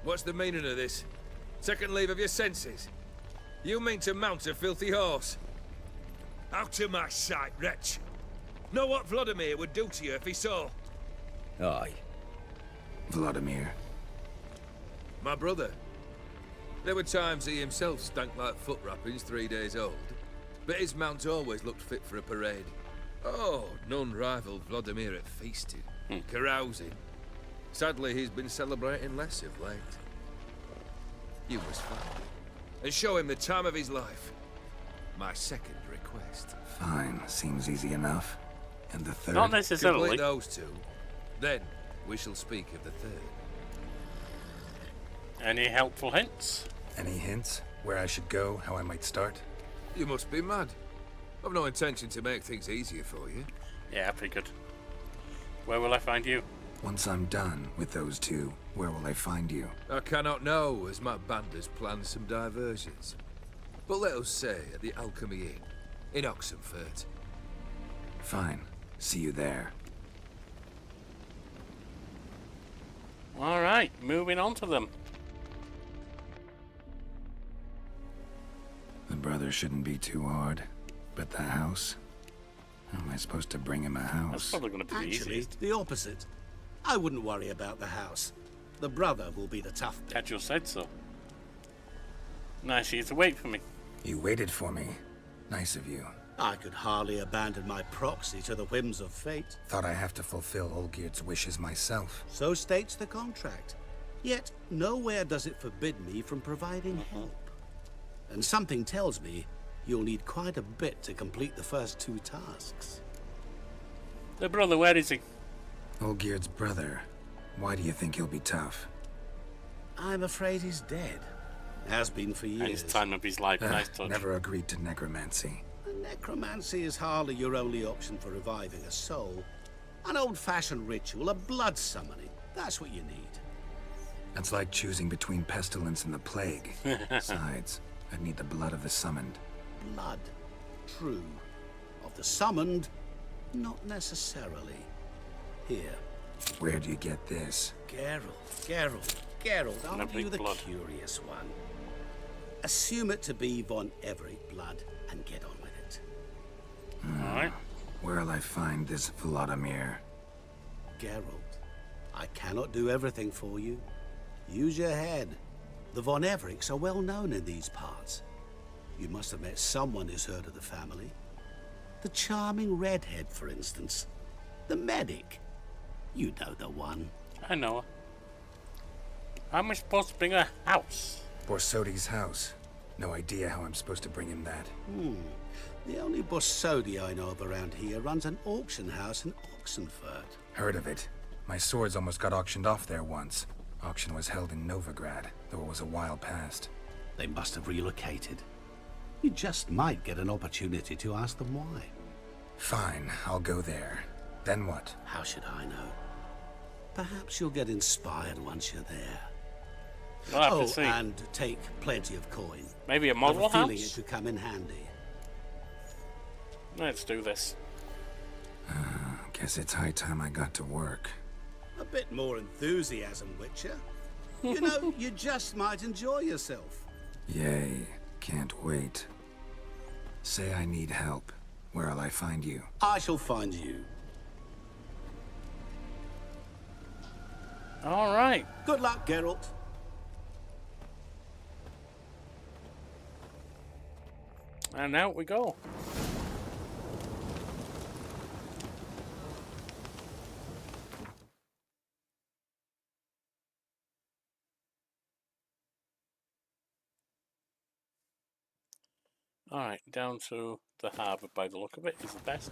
Speaker 10: What's the meaning of this? Second leave of your senses? You mean to mount a filthy horse? Out of my sight, wretch! Know what Vladimir would do to you if he saw?
Speaker 5: Aye. Vladimir.
Speaker 10: My brother. There were times he himself stank like foot wrappings 3 days old, but his mount always looked fit for a parade. Oh, none rivaled Vladimir at feasting, carousing. Sadly, he's been celebrating less of late. You must find him, and show him the time of his life. My second request.
Speaker 5: Fine, seems easy enough. And the third?
Speaker 1: Not necessarily.
Speaker 10: Complete those 2, then we shall speak of the third.
Speaker 1: Any helpful hints?
Speaker 5: Any hints? Where I should go, how I might start?
Speaker 10: You must be mad. I've no intention to make things easier for you.
Speaker 1: Yeah, pretty good. Where will I find you?
Speaker 5: Once I'm done with those 2, where will I find you?
Speaker 10: I cannot know, as my band has planned some diversions. But let us say at the Alchemy Inn, in Oxenfurt.
Speaker 5: Fine. See you there.
Speaker 1: Alright, moving on to them.
Speaker 5: The brother shouldn't be too hard. But the house? How am I supposed to bring him a house?
Speaker 1: That's probably going to be the
Speaker 14: Actually,
Speaker 1: easiest.
Speaker 14: the opposite. I wouldn't worry about the house. The brother will be the tough bit.
Speaker 1: Dad just said so. Nice of you to wait for me.
Speaker 5: You waited for me. Nice of you.
Speaker 14: I could hardly abandon my proxy to the whims of fate.
Speaker 5: Thought I have to fulfill Olgierd's wishes myself.
Speaker 14: So states the contract. Yet, nowhere does it forbid me from providing help. And something tells me you'll need quite a bit to complete the first 2 tasks.
Speaker 1: The brother, where is he?
Speaker 5: Olgierd's brother. Why do you think he'll be tough?
Speaker 14: I'm afraid he's dead. Has been for years.
Speaker 1: And his time of his life, nice touch.
Speaker 5: Never agreed to necromancy.
Speaker 14: Necromancy is hardly your only option for reviving a soul. An old-fashioned ritual, a blood summoning. That's what you need.
Speaker 5: That's like choosing between pestilence and the plague. Besides, I'd need the blood of the summoned.
Speaker 14: Blood. True. Of the summoned, not necessarily. Here.
Speaker 5: Where do you get this?
Speaker 14: Geralt, aren't you the curious one? Assume it to be von Everett blood and get on with it.
Speaker 1: Alright.
Speaker 5: Where'll I find this Vladimir?
Speaker 14: Geralt, I cannot do everything for you. Use your head. The von Evericks are well known in these parts. You must have met someone who's heard of the family. The charming redhead, for instance. The medic. You know the one.
Speaker 1: I know her. How am I supposed to bring her house?
Speaker 5: Borsodi's house. No idea how I'm supposed to bring him that.
Speaker 14: The only Borsodi I know of around here runs an auction house in Oxenfurt.
Speaker 5: Heard of it. My swords almost got auctioned off there once. Auction was held in Novigrad, though it was a while past.
Speaker 14: They must have relocated. You just might get an opportunity to ask them why.
Speaker 5: Fine, I'll go there. Then what?
Speaker 14: How should I know? Perhaps you'll get inspired once you're there.
Speaker 1: We'll have
Speaker 14: oh,
Speaker 1: to see.
Speaker 14: And take plenty of coin.
Speaker 1: Maybe a model
Speaker 14: I have a feeling
Speaker 1: house?
Speaker 14: it could come in handy.
Speaker 1: Let's do this.
Speaker 5: Guess it's high time I got to work.
Speaker 14: A bit more enthusiasm, Witcher. You know, you just might enjoy yourself.
Speaker 5: Yay, can't wait. Say I need help. Where'll I find you?
Speaker 14: I shall find you.
Speaker 1: All right.
Speaker 14: Good luck, Geralt.
Speaker 1: And out we go. Alright, down to the harbour by the look of it is the best.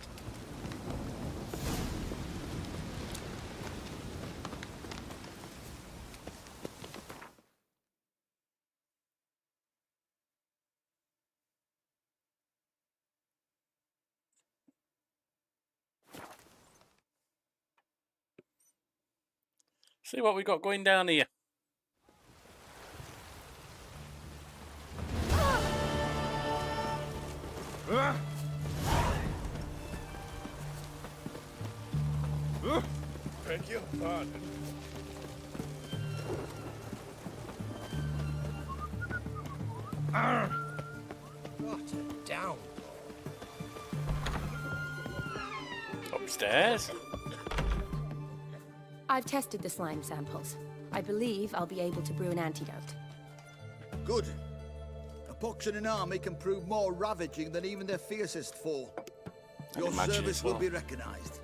Speaker 1: See what we got going down here.
Speaker 16: Beg your pardon.
Speaker 11: What a down.
Speaker 1: Upstairs.
Speaker 9: I've tested the slime samples. I believe I'll be able to brew an antidote.
Speaker 8: Good. A pox in an army can prove more ravaging than even their fiercest foe. Your
Speaker 1: imagine
Speaker 8: service
Speaker 1: as
Speaker 8: will
Speaker 1: well.
Speaker 8: be recognized.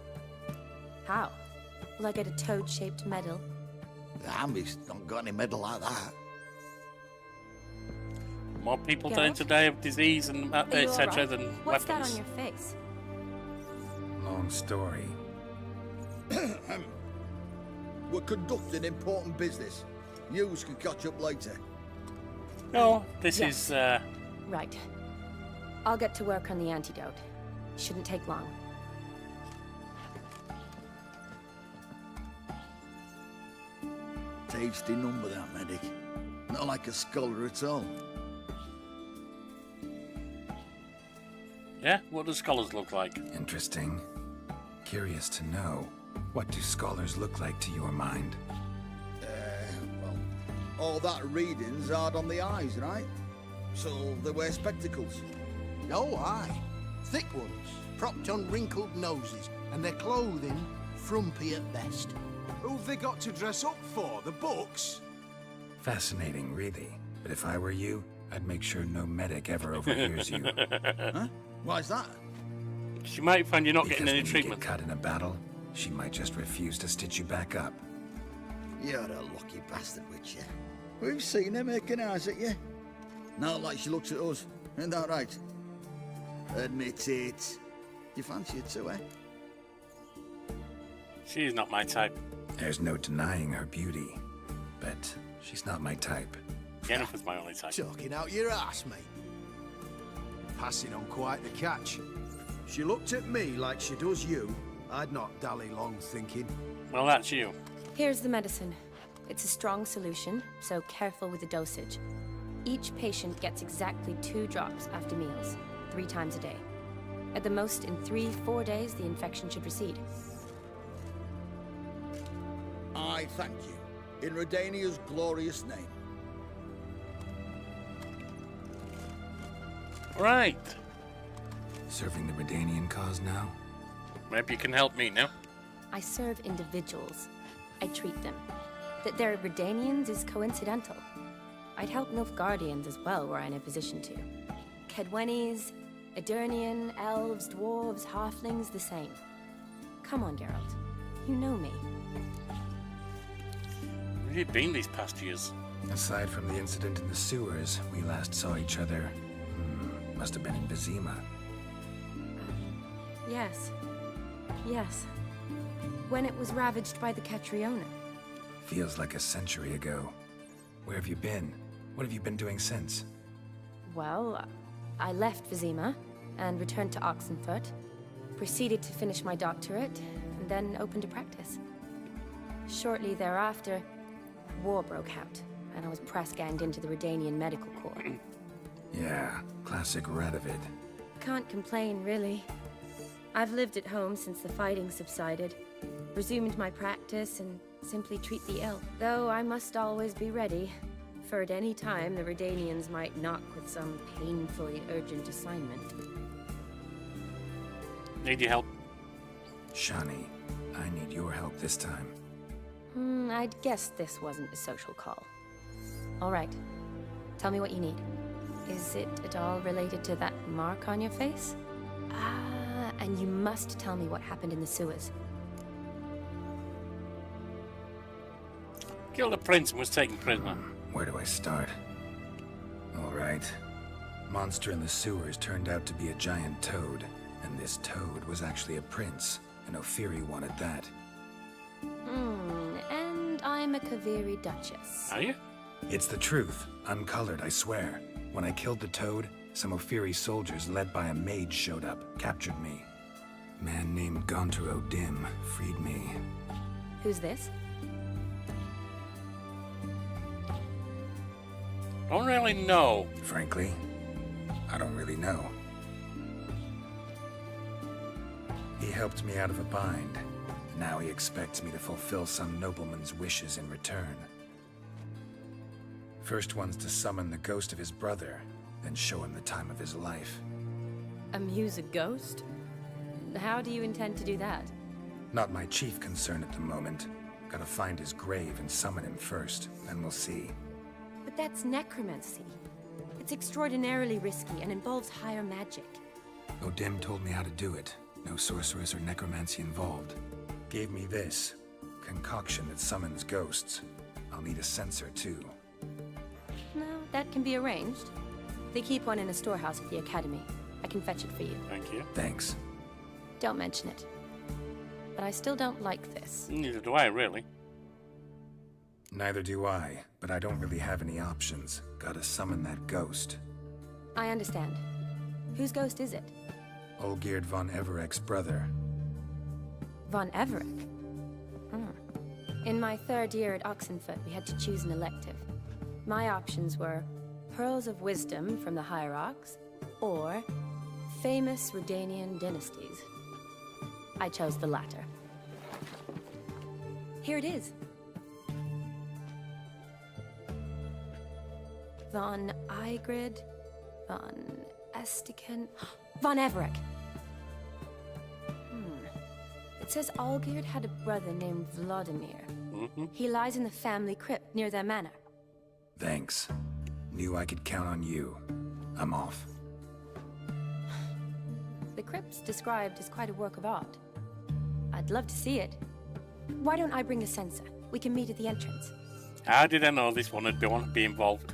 Speaker 9: How? Will I get a toad-shaped medal?
Speaker 8: The army's not got any medal like that.
Speaker 1: More people
Speaker 9: Geralt?
Speaker 1: dying today of disease and
Speaker 9: Are you
Speaker 1: etc.
Speaker 9: alright?
Speaker 1: than
Speaker 9: What's
Speaker 1: weapons.
Speaker 9: that on your face?
Speaker 5: Long story.
Speaker 8: We're conducting important business. News can catch up later.
Speaker 1: No, this
Speaker 9: Yes.
Speaker 1: is
Speaker 9: Right. I'll get to work on the antidote. Shouldn't take long.
Speaker 8: Tasty number, that medic. Not like a scholar at all.
Speaker 1: yeah. What do scholars look like?
Speaker 5: Interesting. Curious to know, what do scholars look like to your mind?
Speaker 8: Well, all that reading's hard on the eyes, right? So they wear spectacles.
Speaker 20: Oh, aye. Thick ones, propped on wrinkled noses, and their clothing frumpy at best.
Speaker 11: Who've they got to dress up for? The books?
Speaker 5: Fascinating, really. But if I were you, I'd make sure no medic ever overhears you.
Speaker 8: Huh? Why's that?
Speaker 1: She might find you're not
Speaker 5: Because
Speaker 1: getting any
Speaker 5: when you
Speaker 1: treatment.
Speaker 5: get cut in a battle, she might just refuse to stitch you back up.
Speaker 8: You're a lucky bastard, Witcher. We've seen her making eyes at you. Not like she looks at us. Ain't that right? Admit it. You fancy it too, eh?
Speaker 1: She's not my type.
Speaker 5: There's no denying her beauty, but she's not my type.
Speaker 1: Jennifer's my only type.
Speaker 20: Talking out your ass, mate.
Speaker 11: Passing on quite the catch. She looked at me like she does you. I'd not dally long thinking.
Speaker 1: Well, that's you.
Speaker 9: Here's the medicine. It's a strong solution, so careful with the dosage. Each patient gets exactly 2 drops after meals, 3 times a day. At the most, in 3-4 days, the infection should recede.
Speaker 8: I thank you. In Redania's glorious name.
Speaker 1: Right.
Speaker 5: Serving the Redanian cause now?
Speaker 1: Maybe you can help me now.
Speaker 9: I serve individuals. I treat them. That they're Redanians is coincidental. I'd help Nilfgaardians as well were I in a position to. Kedwenis, Edirnian, elves, dwarves, halflings, the same. Come on, Geralt. You know me.
Speaker 1: Where have you been these past years?
Speaker 5: Aside from the incident in the sewers, we last saw each other. Must have been in Vizima.
Speaker 9: Yes. Yes. When it was ravaged by the Catriona.
Speaker 5: Feels like a century ago. Where have you been? What have you been doing since?
Speaker 9: Well, I left Vizima and returned to Oxenfurt, proceeded to finish my doctorate, and then opened a practice. Shortly thereafter, war broke out, and I was press-ganged into the Redanian Medical Corps.
Speaker 5: Yeah, classic Radovid.
Speaker 9: Can't complain, really. I've lived at home since the fighting subsided, resumed my practice, and simply treat the ill. Though I must always be ready, for at any time the Redanians might knock with some painfully urgent assignment.
Speaker 1: Need your help?
Speaker 5: Shani, I need your help this time.
Speaker 9: I'd guess this wasn't a social call. All right. Tell me what you need. Is it at all related to that mark on your face? Ah, and you must tell me what happened in the sewers.
Speaker 1: Killed a prince and was taken prisoner.
Speaker 5: Where do I start? All right. Monster in the sewers turned out to be a giant toad, and this toad was actually a prince, and Ophiri wanted that.
Speaker 9: And I'm a Kaviri Duchess.
Speaker 1: Are you?
Speaker 5: It's the truth. Uncolored, I swear. When I killed the toad, some Ophiri soldiers led by a mage showed up, captured me. Man named Gontaro Dim freed me.
Speaker 9: Who's this?
Speaker 1: Don't really know.
Speaker 5: Frankly, I don't really know. He helped me out of a bind. Now he expects me to fulfill some nobleman's wishes in return. First one's to summon the ghost of his brother, then show him the time of his life.
Speaker 9: Amuse a ghost? How do you intend to do that?
Speaker 5: Not my chief concern at the moment. Gotta find his grave and summon him first, then we'll see.
Speaker 9: But that's necromancy. It's extraordinarily risky and involves higher magic.
Speaker 5: Odim told me how to do it. No sorceress or necromancy involved. Gave me this concoction that summons ghosts. I'll need a censer too.
Speaker 9: No, that can be arranged. They keep one in a storehouse at the academy. I can fetch it for you.
Speaker 1: Thank you.
Speaker 5: Thanks.
Speaker 9: Don't mention it. But I still don't like this.
Speaker 1: Neither do I, really.
Speaker 5: Neither do I, but I don't really have any options. Gotta summon that ghost.
Speaker 9: I understand. Whose ghost is it?
Speaker 5: Olgierd von Everek's brother.
Speaker 9: Von Everek? In my third year at Oxenfurt, we had to choose an elective. My options were Pearls of Wisdom from the Hierarchs, or Famous Redanian Dynasties. I chose the latter. Here it is. Von Igrid, Von Estiken, Von Everek. It says Olgierd had a brother named Vladimir. He lies in the family crypt near their manor.
Speaker 5: Thanks. Knew I could count on you. I'm off.
Speaker 9: The crypt's described as quite a work of art. I'd love to see it. Why don't I bring a censer? We can meet at the entrance.
Speaker 1: How did I know this one would be involved?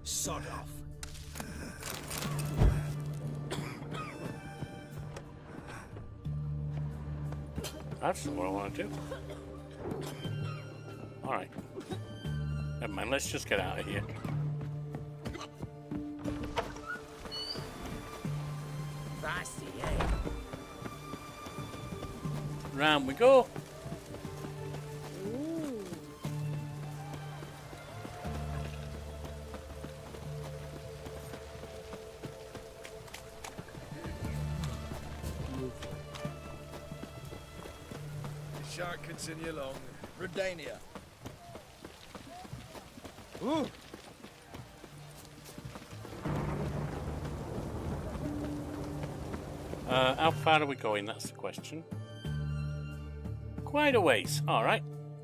Speaker 3: Sod off.
Speaker 1: That's what I want to do. Alright. Never mind, let's just get out of here.
Speaker 17: Feisty, eh?
Speaker 1: Round we go.
Speaker 10: Shan't continue long.
Speaker 17: Redania.
Speaker 10: Ooh.
Speaker 1: How far are we going? That's the question. Quite a ways. Alright.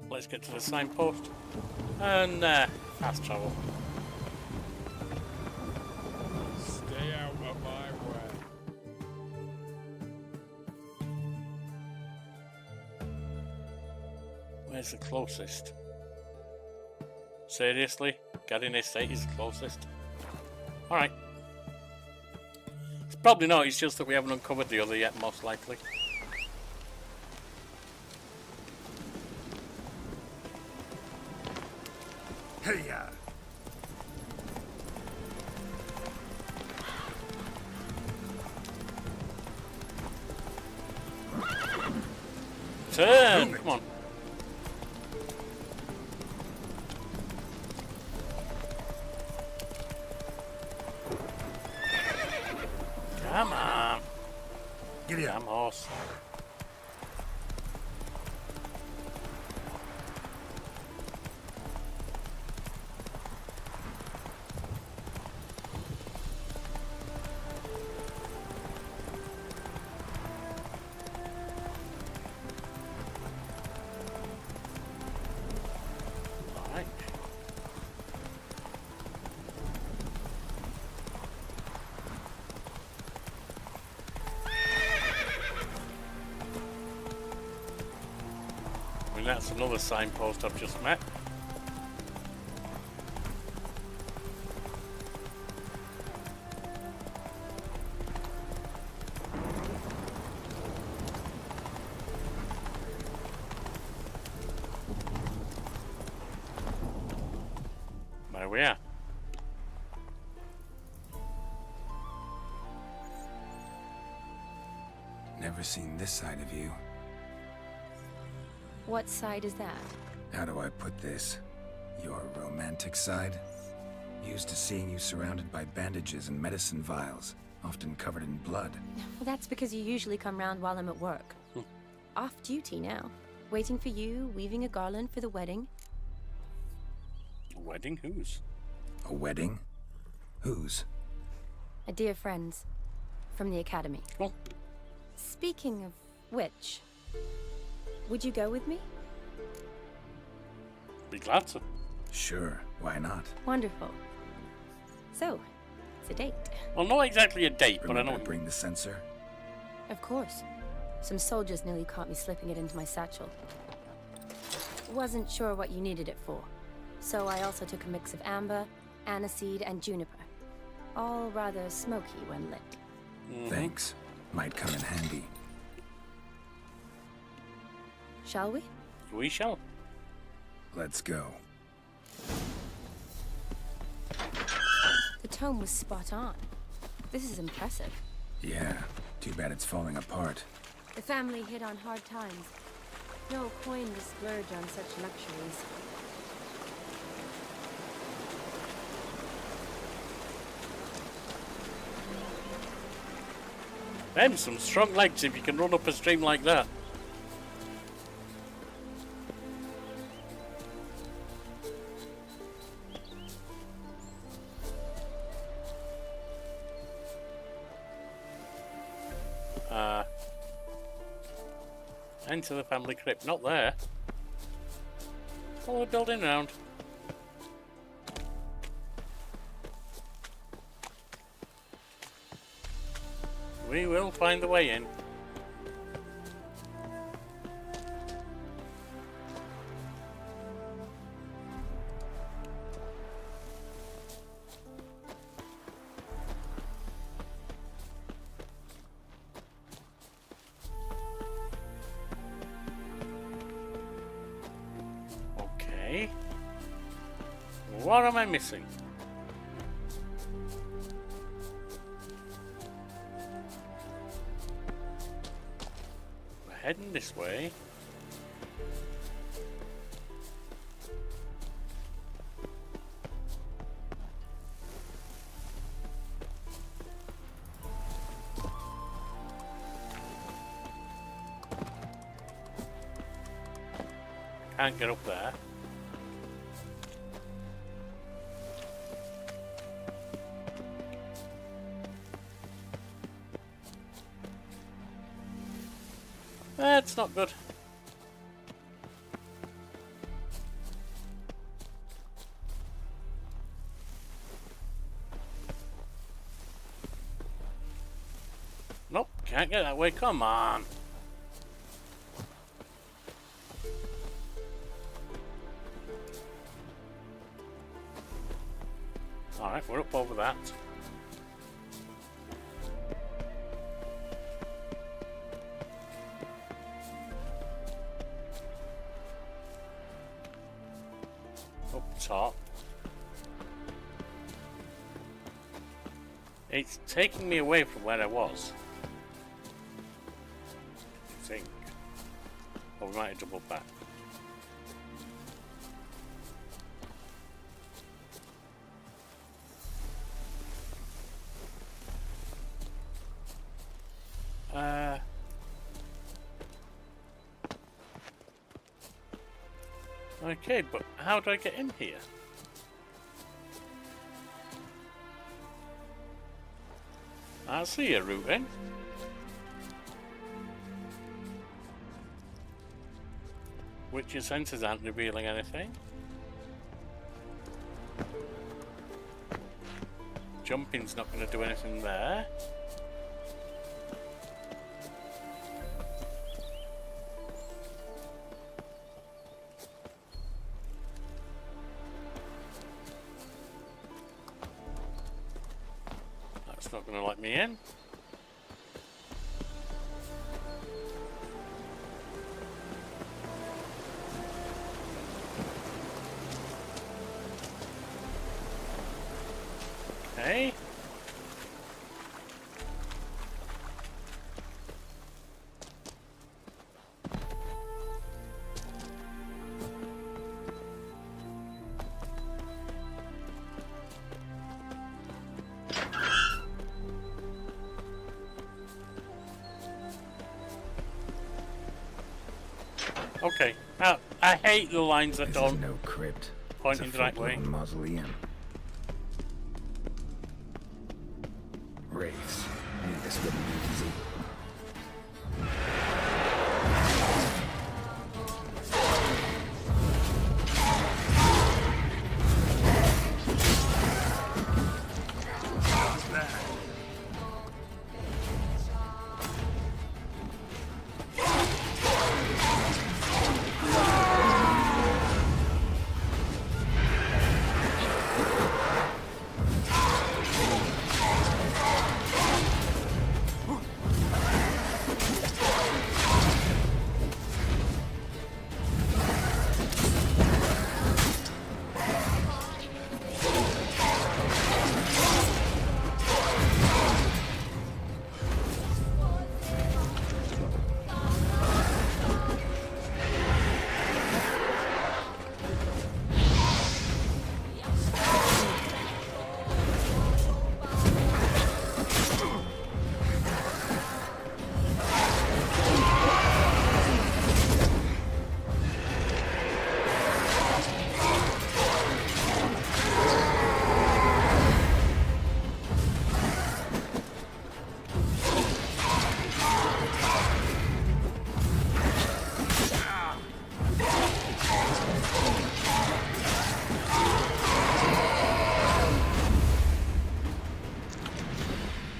Speaker 1: Let's get to the signpost. And fast travel.
Speaker 16: Stay out of my way.
Speaker 1: Where's the closest? Seriously? Getting Estate is the closest? Alright. It's probably not, it's just that we haven't uncovered the other yet, most likely.
Speaker 16: Hey-ya!
Speaker 1: Turn! Come on. Come on.
Speaker 16: Get here.
Speaker 1: Damn horse. Alright. I mean, that's another signpost I've just met. There we are.
Speaker 5: Never seen this side of you.
Speaker 9: What side is that?
Speaker 5: How do I put this? Your romantic side? Used to seeing you surrounded by bandages and medicine vials, often covered in blood.
Speaker 9: Well, that's because you usually come round while I'm at work. Off duty now. Waiting for you, weaving a garland for the wedding.
Speaker 1: A wedding? Whose?
Speaker 5: A wedding? Whose?
Speaker 9: A dear friend's. From the academy.
Speaker 1: Oh.
Speaker 9: Speaking of which, would you go with me?
Speaker 1: Be glad to.
Speaker 5: Sure, why not?
Speaker 9: Wonderful. So, it's a date.
Speaker 1: Well, not exactly a date, but I know.
Speaker 5: Bring the censer.
Speaker 9: Of course. Some soldiers nearly caught me slipping it into my satchel. Wasn't sure what you needed it for, so I also took a mix of amber, aniseed, and juniper. All rather smoky when lit.
Speaker 5: Thanks. Might come in handy.
Speaker 9: Shall we?
Speaker 1: We shall.
Speaker 5: Let's go.
Speaker 9: The tome was spot on. This is impressive.
Speaker 5: Yeah, too bad it's falling apart.
Speaker 9: The family hit on hard times. No coin to splurge on such luxuries.
Speaker 1: Them some strong legs if you can run up a stream like that. Enter the family crypt. Not there. Follow the building round. We will find the way in. Okay. What am I missing? Heading this way. Can't get up there. That's not good. Nope, can't get that way. Come on. Alright, we're up over that. Up top. It's taking me away from where I was. I think. Or we might have doubled back. Okay, but how do I get in here? I see a route in. Witcher sensors aren't revealing anything. Jumping's not going to do anything there. That's not going to let me in. Okay. Okay. I hate the lines that don't
Speaker 5: no crypt.
Speaker 1: point in the right way.
Speaker 5: Mausoleum. Wraiths. I knew this wouldn't be easy.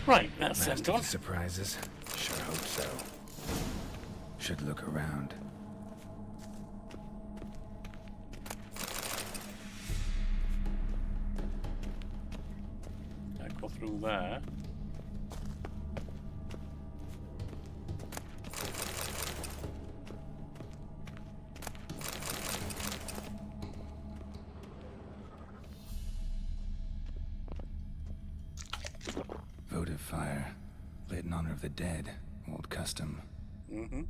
Speaker 1: Right, that's them done.
Speaker 5: Surprises? Sure hope so. Should look around.
Speaker 1: I go through there.
Speaker 5: Votive fire. Lit in honor of the dead. Old custom.
Speaker 1: Mm-hmm.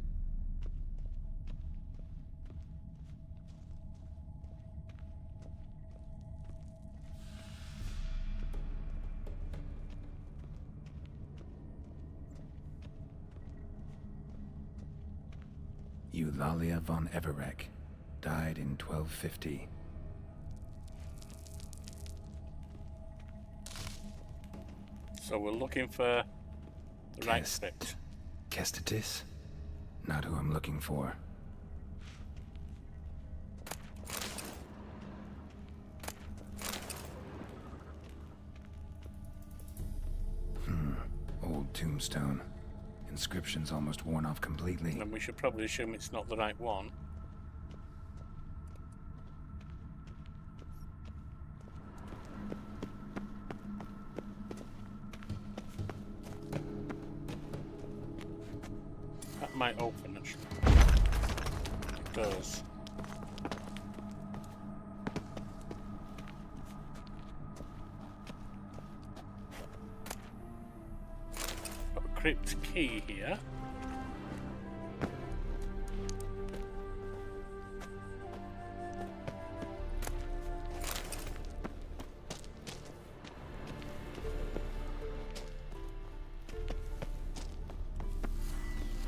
Speaker 5: Eulalia von Everek. Died in 1250.
Speaker 1: So we're looking for the right script.
Speaker 5: Kestatis? Not who I'm looking for. Old tombstone. Inscription's almost worn off completely.
Speaker 1: And we should probably assume it's not the right one. That might open it. It does. Got a crypt key here.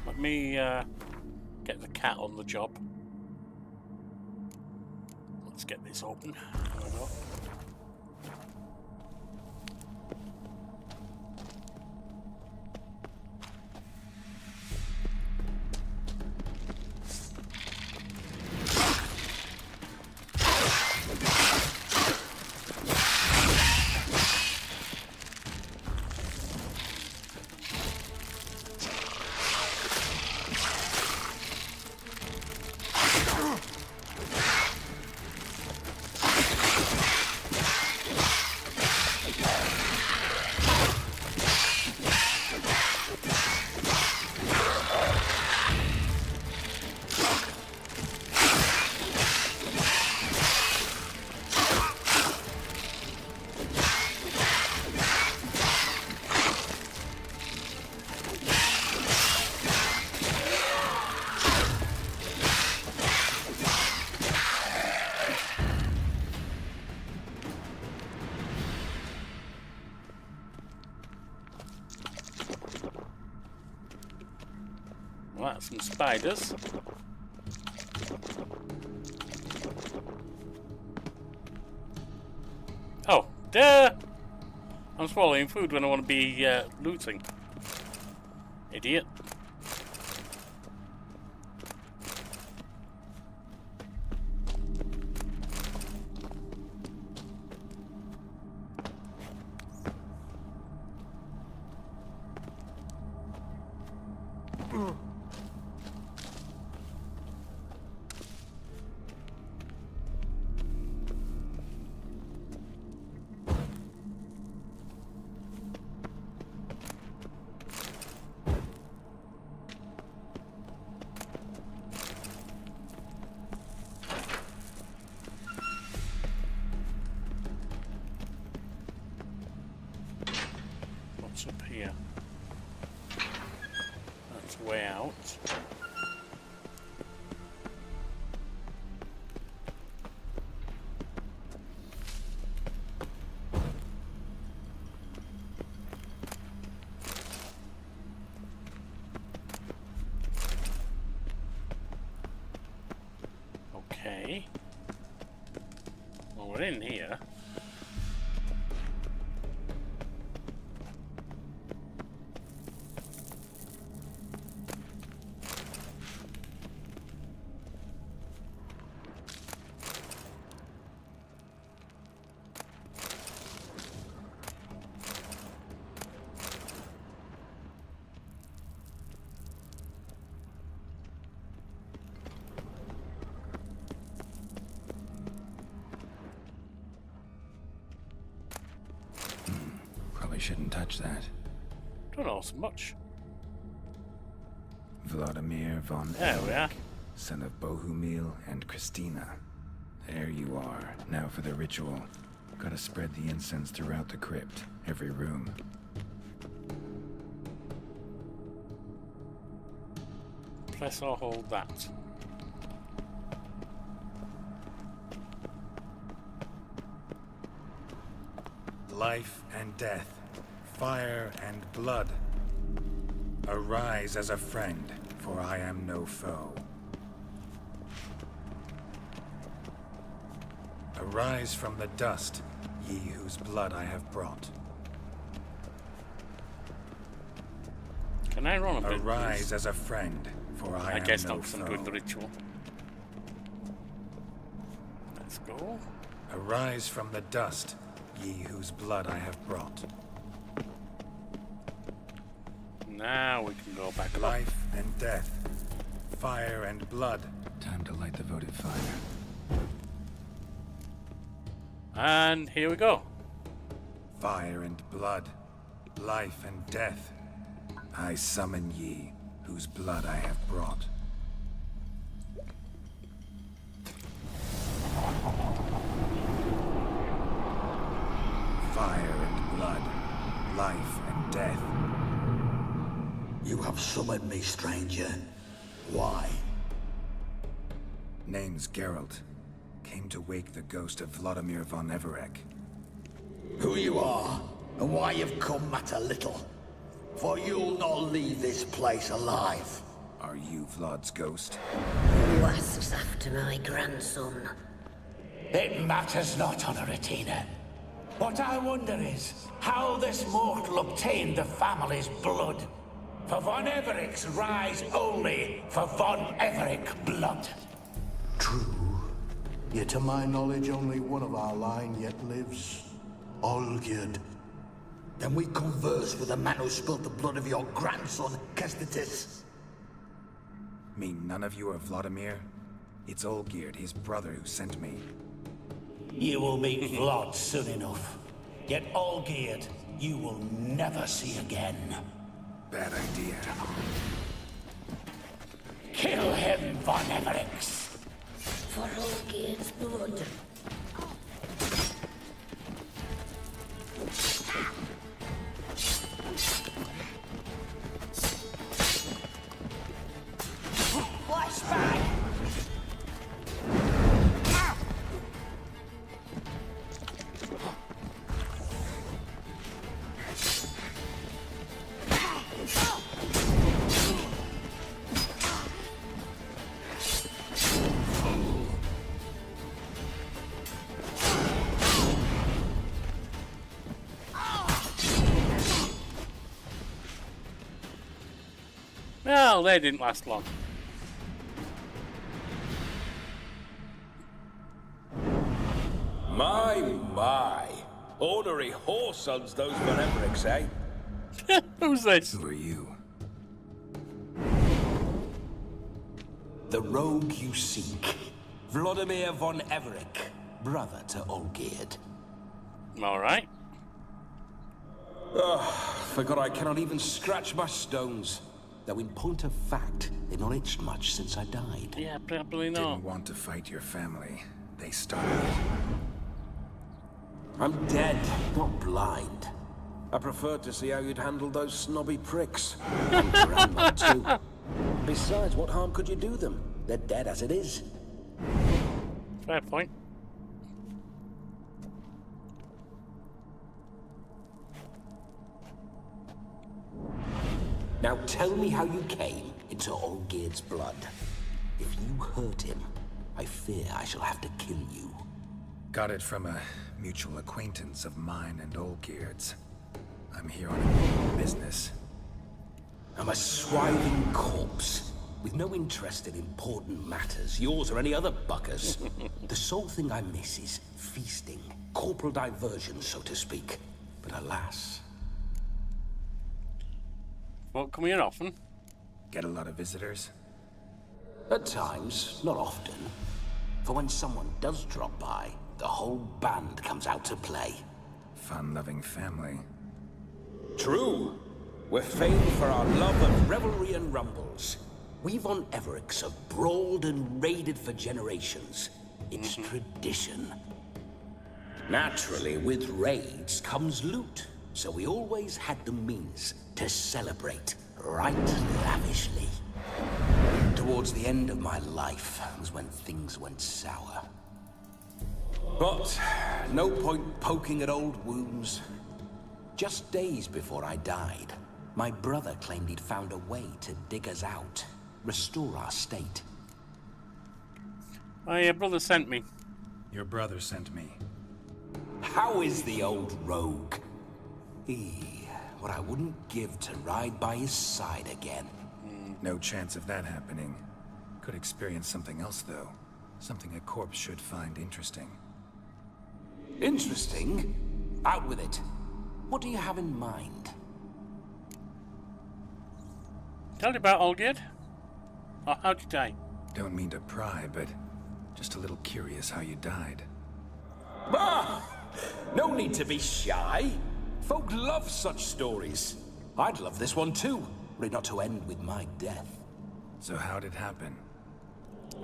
Speaker 1: Let me get the cat on the job. Let's get this open. Hold on. Well, that's some spiders. Oh, duh! I'm swallowing food when I want to be looting. Idiot. What's up here? That's way out. Okay. Well, we're in here.
Speaker 5: Probably shouldn't touch that.
Speaker 1: Don't know so much.
Speaker 5: Vladimir von
Speaker 1: There we are.
Speaker 5: Eyck, son of Bohumil and Christina. There you are. Now for the ritual. Gotta spread the incense throughout the crypt, every room.
Speaker 1: Press or hold that.
Speaker 5: Life and death, fire and blood. Arise as a friend, for I am no foe. Arise from the dust, ye whose blood I have brought.
Speaker 1: Can I run a bit?
Speaker 5: Arise
Speaker 1: please?
Speaker 5: as a friend, for I
Speaker 1: guess
Speaker 5: am
Speaker 1: not,
Speaker 5: no
Speaker 1: because
Speaker 5: foe.
Speaker 1: I'm doing the ritual. Let's go.
Speaker 5: Arise from the dust, ye whose blood I have brought.
Speaker 1: Now we can go back up.
Speaker 5: Life and death. Fire and blood. Time to light the votive fire.
Speaker 1: And here we go.
Speaker 5: Fire and blood. Life and death. I summon ye, whose blood I have brought. Fire and blood. Life and death.
Speaker 8: You have summoned me, stranger. Why?
Speaker 5: Name's Geralt. Came to wake the ghost of Vladimir von Everec.
Speaker 8: Who you are, and why you've come matter little. For you'll not leave this place alive.
Speaker 5: Are you Vlad's ghost?
Speaker 21: Who asks after my grandson?
Speaker 22: It matters not, Honoratina. What I wonder is how this mortal obtained the family's blood. For von Everec's rise only for von Everec blood.
Speaker 20: True. Yet to my knowledge, only one of our line yet lives. Olgierd.
Speaker 8: Then we converse with the man who spilled the blood of your grandson, Kestitis.
Speaker 5: Mean none of you are Vladimir? It's Olgierd, his brother, who sent me.
Speaker 22: You will meet Vlad soon enough. Yet Olgierd, you will never see again.
Speaker 5: Bad idea.
Speaker 22: Kill him, von Everec.
Speaker 21: For Olgierd's blood.
Speaker 22: Flashback!
Speaker 1: Well, they didn't last long.
Speaker 23: My. Ornery whoresons those von Everecs, eh?
Speaker 1: Who's this?
Speaker 5: Who are you?
Speaker 22: The rogue you seek. Vladimir von Everec, brother to Olgierd.
Speaker 1: Alright.
Speaker 22: Forgot I cannot even scratch my stones. Though in point of fact, they've not itched much since I died.
Speaker 1: Yeah, probably not.
Speaker 5: Didn't want to fight your family. They started.
Speaker 23: I'm dead, not blind. I preferred to see how you'd handle those snobby pricks. And Grandma, too. Besides, what harm could you do them? They're dead as it is.
Speaker 1: Fair point.
Speaker 22: Now tell me how you came into Olgierd's blood. If you hurt him, I fear I shall have to kill you.
Speaker 5: Got it from a mutual acquaintance of mine and Olgierd's. I'm here on business.
Speaker 22: I'm a swiving corpse, with no interest in important matters, yours or any other buggers. The sole thing I miss is feasting, corporal diversion, so to speak. But alas...
Speaker 1: Won't come here often.
Speaker 5: Get a lot of visitors?
Speaker 22: At times, not often. For when someone does drop by, the whole band comes out to play.
Speaker 5: Fun-loving family.
Speaker 22: True. We're famed for our love of revelry and rumbles. We von Everecs have brawled and raided for generations. It's tradition. Naturally, with raids comes loot, so we always had the means to celebrate right lavishly. Towards the end of my life was when things went sour. But no point poking at old wounds. Just days before I died, my brother claimed he'd found a way to dig us out, restore our state.
Speaker 1: Oh, your brother sent me.
Speaker 5: Your brother sent me.
Speaker 22: How is the old rogue? What I wouldn't give to ride by his side again.
Speaker 5: No chance of that happening. Could experience something else, though. Something a corpse should find interesting.
Speaker 22: Interesting? Out with it. What do you have in mind?
Speaker 1: Tell me about Olgierd. Or how'd you die?
Speaker 5: Don't mean to pry, but just a little curious how you died.
Speaker 22: Ah! No need to be shy. Folk love such stories. I'd love this one too, were it not to end with my death.
Speaker 5: So how'd it happen?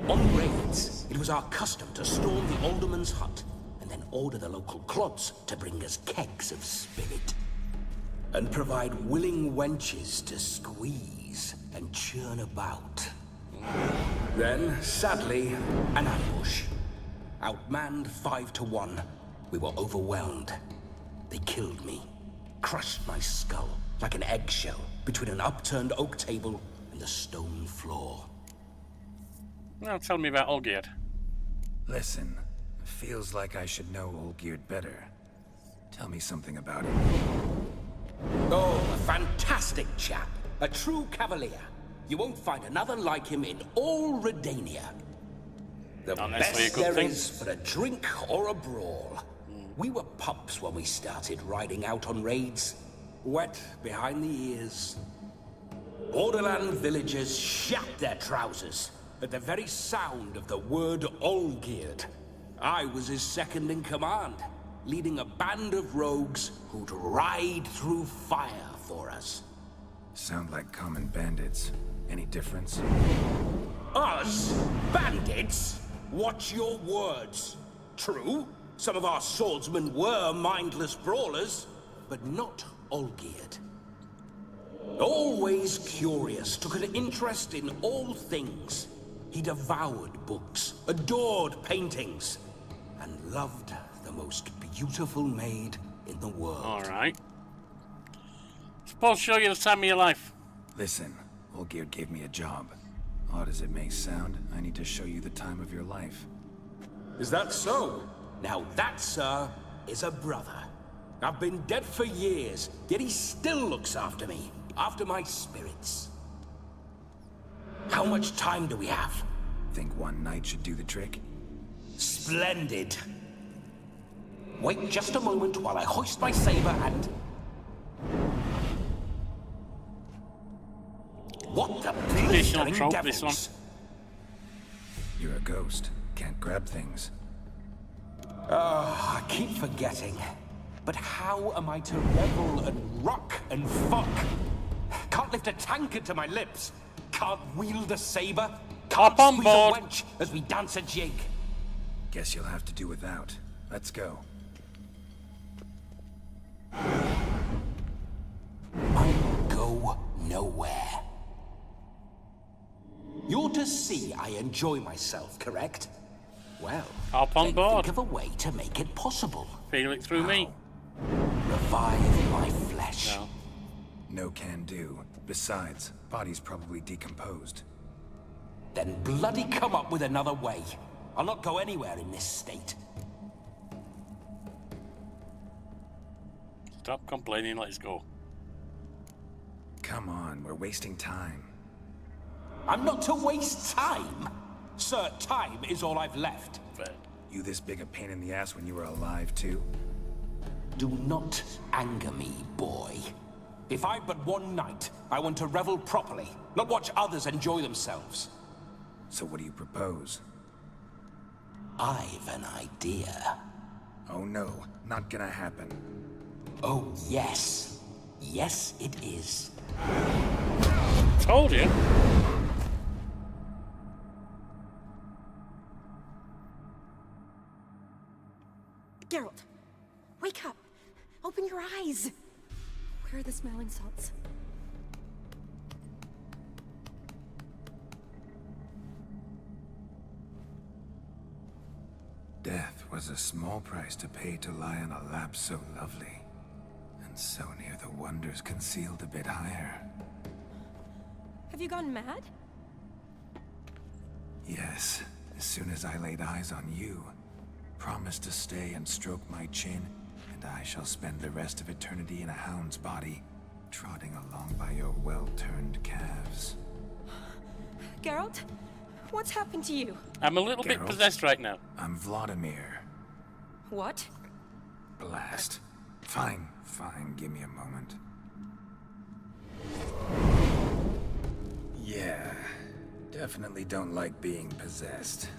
Speaker 22: On raids, it was our custom to storm the alderman's hut and then order the local clods to bring us kegs of spirit. And provide willing wenches to squeeze and churn about. Then, sadly, an ambush. Outmanned 5 to 1, we were overwhelmed. They killed me, crushed my skull like an eggshell between an upturned oak table and the stone floor.
Speaker 1: Now tell me about Olgierd.
Speaker 5: Listen, it feels like I should know Olgierd better. Tell me something about him.
Speaker 22: Oh, a fantastic chap. A true cavalier. You won't find another like him in all Redania. The best there is for a drink or a brawl. We were pups when we started riding out on raids. Wet behind the ears. Borderland villagers shat their trousers at the very sound of the word Olgierd. I was his second in command, leading a band of rogues who'd ride through fire for us.
Speaker 5: Sound like common bandits. Any difference?
Speaker 22: Us? Bandits? Watch your words. True, some of our swordsmen were mindless brawlers, but not Olgierd. Always curious, took an interest in all things. He devoured books, adored paintings, and loved the most beautiful maid in the world.
Speaker 1: Alright. Suppose show you the time of your life.
Speaker 5: Listen, Olgierd gave me a job. Odd as it may sound, I need to show you the time of your life.
Speaker 22: Is that so? Now that, sir, is a brother. I've been dead for years, yet he still looks after me, after my spirits. How much time do we have?
Speaker 5: Think one night should do the trick?
Speaker 22: Splendid. Wait just a moment while I hoist my saber and... What the blistering devils?
Speaker 5: You're a ghost. Can't grab things.
Speaker 22: I keep forgetting. But how am I to revel and rock and fuck? Can't lift a tankard to my lips. Can't wield a saber. Can't squeeze a wench as we dance a jig.
Speaker 5: Guess you'll have to do without. Let's go.
Speaker 22: I'll go nowhere. You're to see I enjoy myself, correct? Well,
Speaker 1: hop on board.
Speaker 22: Think of a way to make it possible.
Speaker 1: Feel it through me.
Speaker 22: Revive my flesh.
Speaker 5: No. No can do. Besides, body's probably decomposed.
Speaker 22: Then bloody come up with another way. I'll not go anywhere in this state.
Speaker 1: Stop complaining, let's go.
Speaker 5: Come on, we're wasting time.
Speaker 22: I'm not to waste time. Sir, time is all I've left.
Speaker 5: You this big a pain in the ass when you were alive, too?
Speaker 22: Do not anger me, boy. If I've but one night, I want to revel properly, not watch others enjoy themselves.
Speaker 5: So what do you propose?
Speaker 22: I've an idea.
Speaker 5: Oh no, not gonna happen.
Speaker 22: Oh yes. Yes, it is.
Speaker 1: Told you.
Speaker 9: Geralt, wake up. Open your eyes. Where are the smelling salts?
Speaker 5: Death was a small price to pay to lie on a lap so lovely, and so near the wonders concealed a bit higher.
Speaker 9: Have you gone mad?
Speaker 5: Yes, as soon as I laid eyes on you, promise to stay and stroke my chin, and I shall spend the rest of eternity in a hound's body, trotting along by your well-turned calves.
Speaker 9: Geralt, what's happened to you?
Speaker 1: I'm a little bit possessed right now.
Speaker 5: I'm Vladimir.
Speaker 9: What?
Speaker 5: Blast. Fine, give me a moment. definitely don't like being possessed.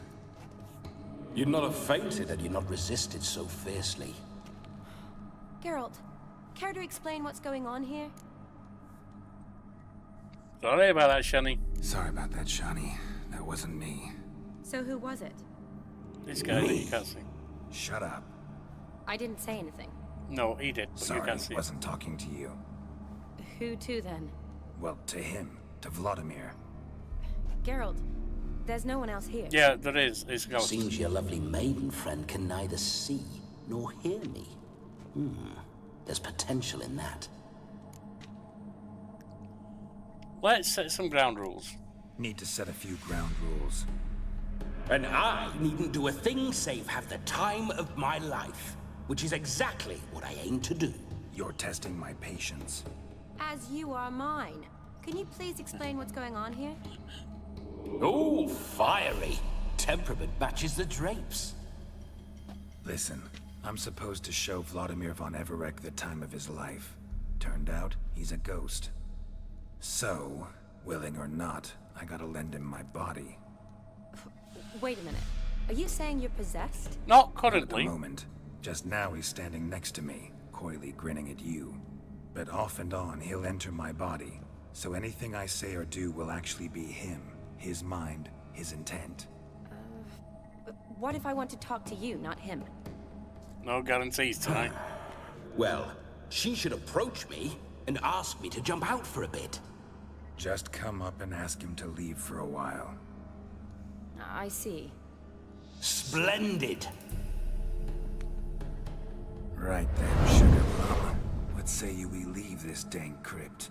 Speaker 22: You'd not have fainted had you not resisted so fiercely.
Speaker 9: Geralt, care to explain what's going on here?
Speaker 1: Sorry about that, Shani.
Speaker 5: Sorry about that, Shani. That wasn't me.
Speaker 9: So who was it?
Speaker 1: This guy that you can't see.
Speaker 5: Shut up.
Speaker 9: I didn't say anything.
Speaker 1: No, he did, but
Speaker 5: Sorry,
Speaker 1: you can't see.
Speaker 5: wasn't talking to you.
Speaker 9: Who to then?
Speaker 5: Well, to him. To Vladimir.
Speaker 9: Geralt, there's no one else here.
Speaker 1: Yeah, there is. It's a ghost.
Speaker 22: Seems your lovely maiden friend can neither see nor hear me. There's potential in that.
Speaker 1: Let's set some ground rules.
Speaker 5: Need to set a few ground rules.
Speaker 22: And I needn't do a thing save have the time of my life, which is exactly what I aim to do.
Speaker 5: You're testing my patience.
Speaker 9: As you are mine. Can you please explain what's going on here?
Speaker 22: Oh, fiery. Temperament matches the drapes.
Speaker 5: Listen, I'm supposed to show Vladimir von Everec the time of his life. Turned out, he's a ghost. So, willing or not, I gotta lend him my body.
Speaker 9: Wait a minute. Are you saying you're possessed?
Speaker 1: Not
Speaker 5: Not at
Speaker 1: currently.
Speaker 5: the moment. Just now he's standing next to me, coyly grinning at you. But off and on, he'll enter my body. So anything I say or do will actually be him. His mind, his intent.
Speaker 9: What if I want to talk to you, not him?
Speaker 1: No guarantees tonight.
Speaker 22: Well, she should approach me and ask me to jump out for a bit.
Speaker 5: Just come up and ask him to leave for a while.
Speaker 9: I see.
Speaker 22: Splendid.
Speaker 5: Right then, Sugar Plum. What say you we leave this dank crypt?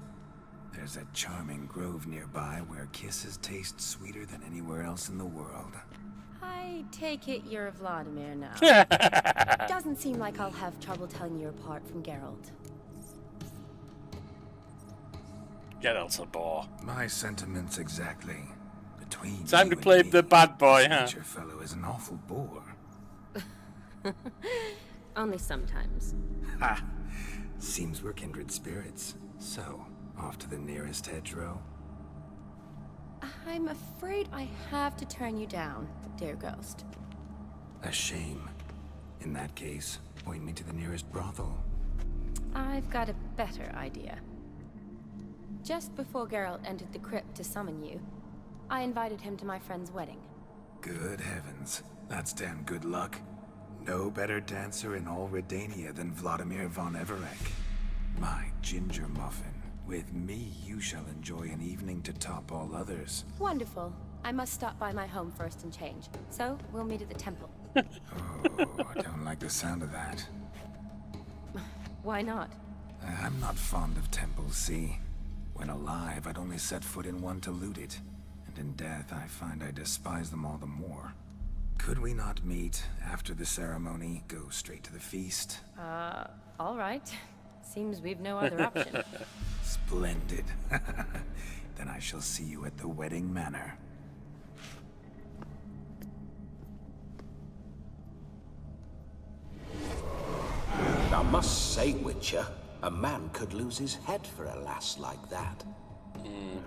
Speaker 5: There's a charming grove nearby where kisses taste sweeter than anywhere else in the world.
Speaker 9: I take it you're Vladimir now. Doesn't seem like I'll have trouble telling you apart from Geralt.
Speaker 1: Geralt's a bore.
Speaker 5: My sentiments exactly. Between
Speaker 1: Time to
Speaker 5: you
Speaker 1: play
Speaker 5: and me,
Speaker 1: the bad boy,
Speaker 5: this
Speaker 1: huh?
Speaker 5: nature fellow is an awful bore.
Speaker 9: Only sometimes.
Speaker 5: Ha! Seems we're kindred spirits. So, off to the nearest hedgerow?
Speaker 9: I'm afraid I have to turn you down, dear ghost.
Speaker 5: A shame. In that case, point me to the nearest brothel.
Speaker 9: I've got a better idea. Just before Geralt entered the crypt to summon you, I invited him to my friend's wedding.
Speaker 5: Good heavens. That's damn good luck. No better dancer in all Redania than Vladimir von Everec. My ginger muffin. With me, you shall enjoy an evening to top all others.
Speaker 9: Wonderful. I must stop by my home first and change. So, we'll meet at the temple.
Speaker 5: Oh, I don't like the sound of that.
Speaker 9: Why not?
Speaker 5: I'm not fond of temples, see? When alive, I'd only set foot in one to loot it. And in death, I find I despise them all the more. Could we not meet after the ceremony, go straight to the feast?
Speaker 9: All right. Seems we've no other option.
Speaker 5: Splendid. Then I shall see you at the wedding manor.
Speaker 22: I must say, Witcher, a man could lose his head for a lass like that.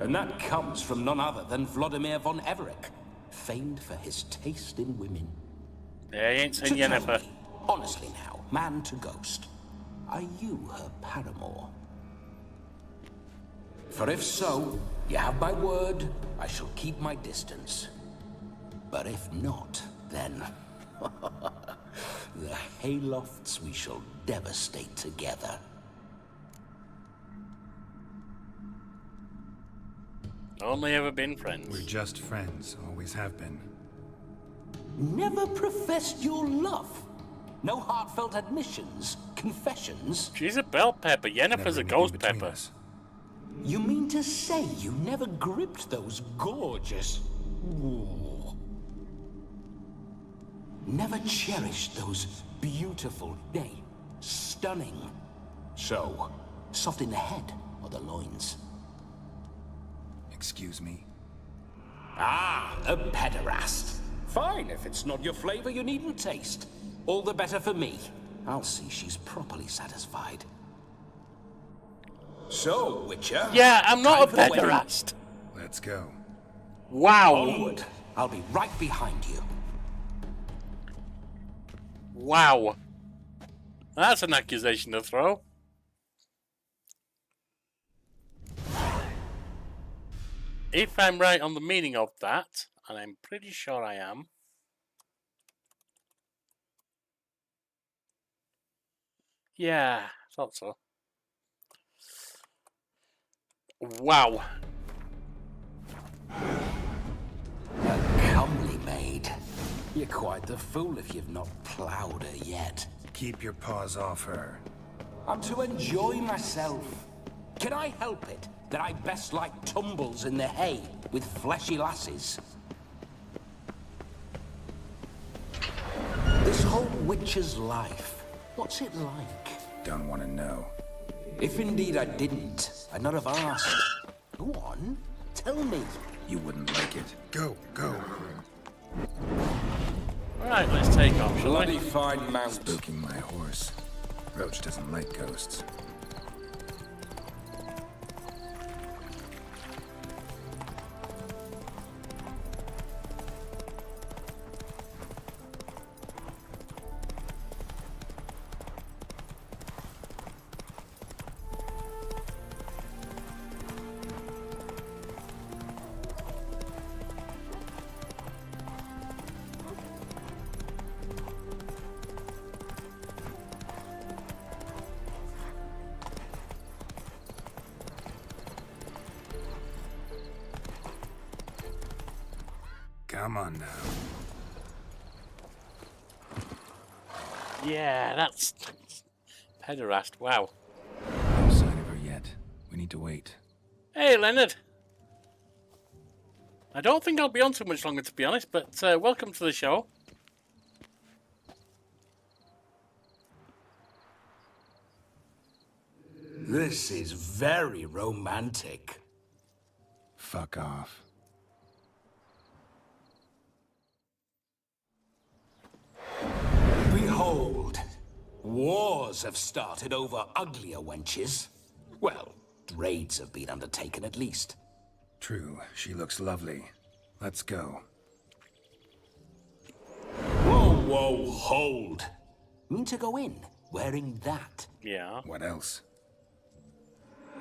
Speaker 22: And that comes from none other than Vladimir von Everec, famed for his taste in women.
Speaker 1: Yeah, he ain't
Speaker 22: So
Speaker 1: seen
Speaker 22: tell
Speaker 1: Yennefer.
Speaker 22: me, honestly now, man to ghost, are you her paramour? For if so, you have my word, I shall keep my distance. But if not, then the haylofts we shall devastate together.
Speaker 1: Only ever been friends.
Speaker 5: We're just friends, always have been.
Speaker 22: Never professed your love. No heartfelt admissions, confessions.
Speaker 1: She's a bell pepper. Yennefer's a ghost pepper.
Speaker 5: Us.
Speaker 22: You mean to say you never gripped those gorgeous... Ooh. Never cherished those beautiful, nay, stunning... So, soft in the head or the loins?
Speaker 5: Excuse me?
Speaker 22: Ah, a pederast. Fine, if it's not your flavor, you needn't taste. All the better for me. I'll see she's properly satisfied. So, Witcher...
Speaker 1: Yeah, I'm not a
Speaker 22: time for the wedding.
Speaker 1: pederast.
Speaker 5: Let's go.
Speaker 1: Wow.
Speaker 22: Onward. I'll be right behind you.
Speaker 1: Wow. That's an accusation to throw. If I'm right on the meaning of that, and I'm pretty sure I am. Yeah, thought so. Wow.
Speaker 22: A comely maid. You're quite the fool if you've not ploughed her yet.
Speaker 5: Keep your paws off her.
Speaker 22: I'm to enjoy myself. Can I help it that I best like tumbles in the hay with fleshy lasses? This whole witcher's life, what's it like?
Speaker 5: Don't want to know.
Speaker 22: If indeed I didn't, I'd not have asked. Go on, tell me.
Speaker 5: You wouldn't like it. Go, go.
Speaker 1: Right, let's take off, shall we?
Speaker 22: Bloody fine mount.
Speaker 5: Spooking my horse. Roach doesn't like ghosts. Come on now.
Speaker 1: Yeah, that's pederast. Wow.
Speaker 5: No sign of her yet. We need to wait.
Speaker 1: Hey, Leonard. I don't think I'll be on too much longer, to be honest, but welcome to the show.
Speaker 22: This is very romantic.
Speaker 5: Fuck off.
Speaker 22: Behold, wars have started over uglier wenches. Well, raids have been undertaken at least.
Speaker 5: True, she looks lovely. Let's go.
Speaker 22: Whoa, whoa, hold. Mean to go in wearing that?
Speaker 1: Yeah.
Speaker 5: What else?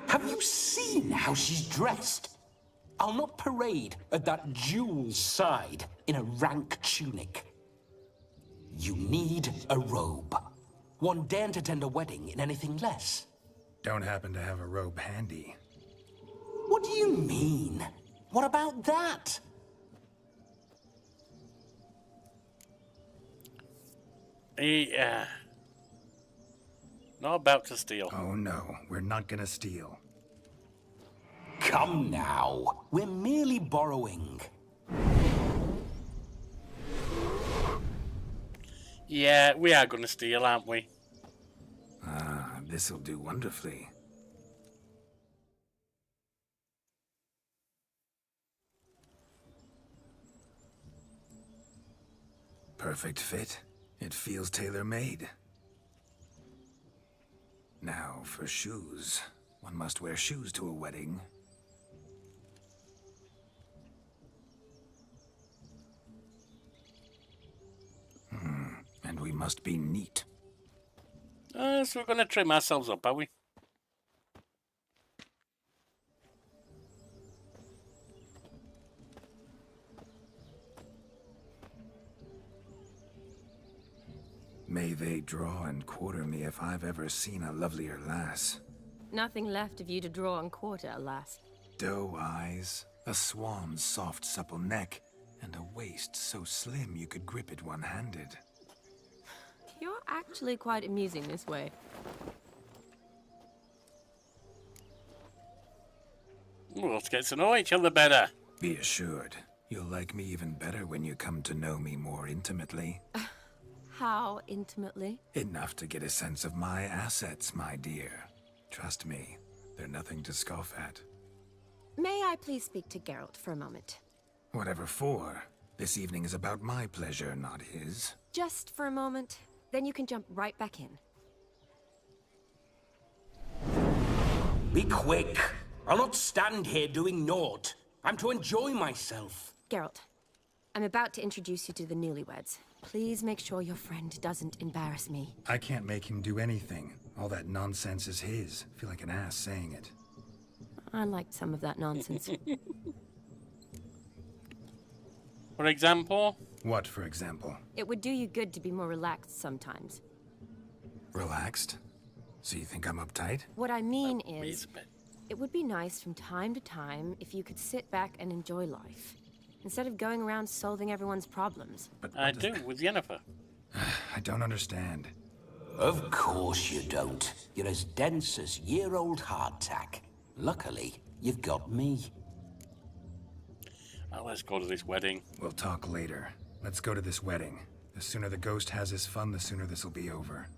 Speaker 22: Have you seen how she's dressed? I'll not parade at that jewel's side in a rank tunic. You need a robe. One daren't attend a wedding in anything less.
Speaker 5: Don't happen to have a robe handy.
Speaker 22: What do you mean? What about that?
Speaker 1: Yeah. Not about to steal.
Speaker 5: Oh no, we're not gonna steal.
Speaker 22: Come now. We're merely borrowing.
Speaker 1: Yeah, we are going to steal, aren't we?
Speaker 5: Ah, this'll do wonderfully. Perfect fit. It feels tailor-made. Now, for shoes. One must wear shoes to a wedding. And we must be neat.
Speaker 1: So we're going to trim ourselves up, are we?
Speaker 5: May they draw and quarter me if I've ever seen a lovelier lass.
Speaker 9: Nothing left of you to draw and quarter, alas.
Speaker 5: Doe eyes, a swan's soft supple neck, and a waist so slim you could grip it one-handed.
Speaker 9: You're actually quite amusing this way.
Speaker 1: Ooh, let's get to know each other better.
Speaker 5: Be assured, you'll like me even better when you come to know me more intimately.
Speaker 9: How intimately?
Speaker 5: Enough to get a sense of my assets, my dear. Trust me, they're nothing to scoff at.
Speaker 9: May I please speak to Geralt for a moment?
Speaker 5: Whatever for. This evening is about my pleasure, not his.
Speaker 9: Just for a moment. Then you can jump right back in.
Speaker 22: Be quick. I'll not stand here doing naught. I'm to enjoy myself.
Speaker 9: Geralt, I'm about to introduce you to the newlyweds. Please make sure your friend doesn't embarrass me.
Speaker 5: I can't make him do anything. All that nonsense is his. I feel like an ass saying it.
Speaker 9: I liked some of that nonsense.
Speaker 1: For example?
Speaker 5: What, for example?
Speaker 9: It would do you good to be more relaxed sometimes.
Speaker 5: Relaxed? So you think I'm uptight?
Speaker 9: What I mean is, it would be nice from time to time if you could sit back and enjoy life, instead of going around solving everyone's problems.
Speaker 5: But
Speaker 1: I do, with Yennefer.
Speaker 5: I don't understand.
Speaker 22: Of course you don't. You're as dense as year-old hardtack. Luckily, you've got me.
Speaker 1: Let's go to this wedding.
Speaker 5: We'll talk later. Let's go to this wedding. The sooner the ghost has his fun, the sooner this'll be over.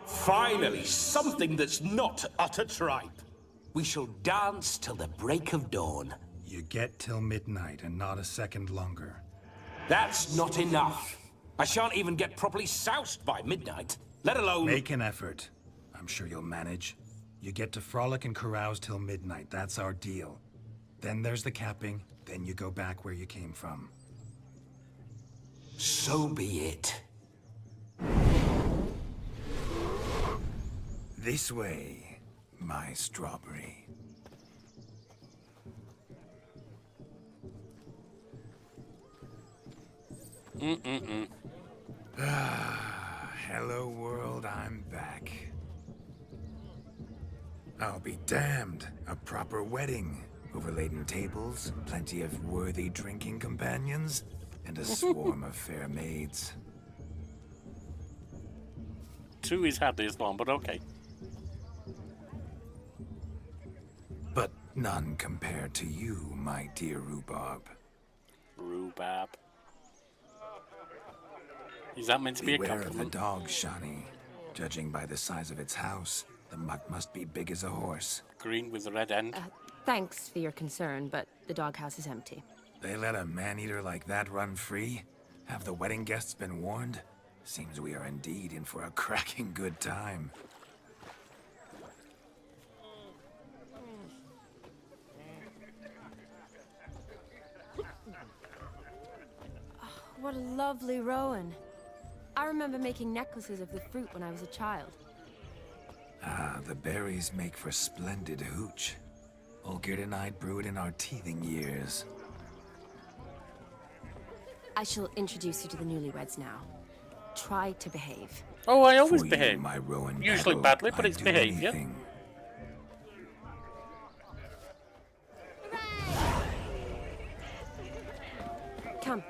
Speaker 22: Finally, something that's not utter tripe. We shall dance till the break of dawn.
Speaker 5: You get till midnight and not a second longer.
Speaker 22: That's not enough. I shan't even get properly soused by midnight, let alone...
Speaker 5: Make an effort. I'm sure you'll manage. You get to frolic and carouse till midnight. That's our deal. Then there's the capping. Then you go back where you came from.
Speaker 22: So be it.
Speaker 5: This way, my strawberry. Hello world, I'm back. I'll be damned. A proper wedding. Overladen tables, plenty of worthy drinking companions, and a swarm of fair maids.
Speaker 1: 2 is hardly as long, but okay.
Speaker 5: But none compared to you, my dear Rhubarb.
Speaker 1: Rhubarb. Is that meant to be a
Speaker 5: Beware of the
Speaker 1: compliment?
Speaker 5: dog, Shani. Judging by the size of its house, the mutt must be big as a horse.
Speaker 1: Green with the red end.
Speaker 9: Thanks for your concern, but the doghouse is empty.
Speaker 5: They let a man-eater like that run free? Have the wedding guests been warned? Seems we are indeed in for a cracking good time.
Speaker 9: What a lovely rowan. I remember making necklaces of the fruit when I was a child.
Speaker 5: Ah, the berries make for splendid hooch. Olgerd and I brewed in our teething years.
Speaker 9: I shall introduce you to the newlyweds now. Try to behave.
Speaker 1: Oh, I always
Speaker 5: For
Speaker 1: behave.
Speaker 5: You, my Rowan
Speaker 1: Usually
Speaker 5: Pebble,
Speaker 1: badly, but
Speaker 5: I'd
Speaker 1: it's
Speaker 5: do
Speaker 1: behavior.
Speaker 5: anything.
Speaker 9: Come.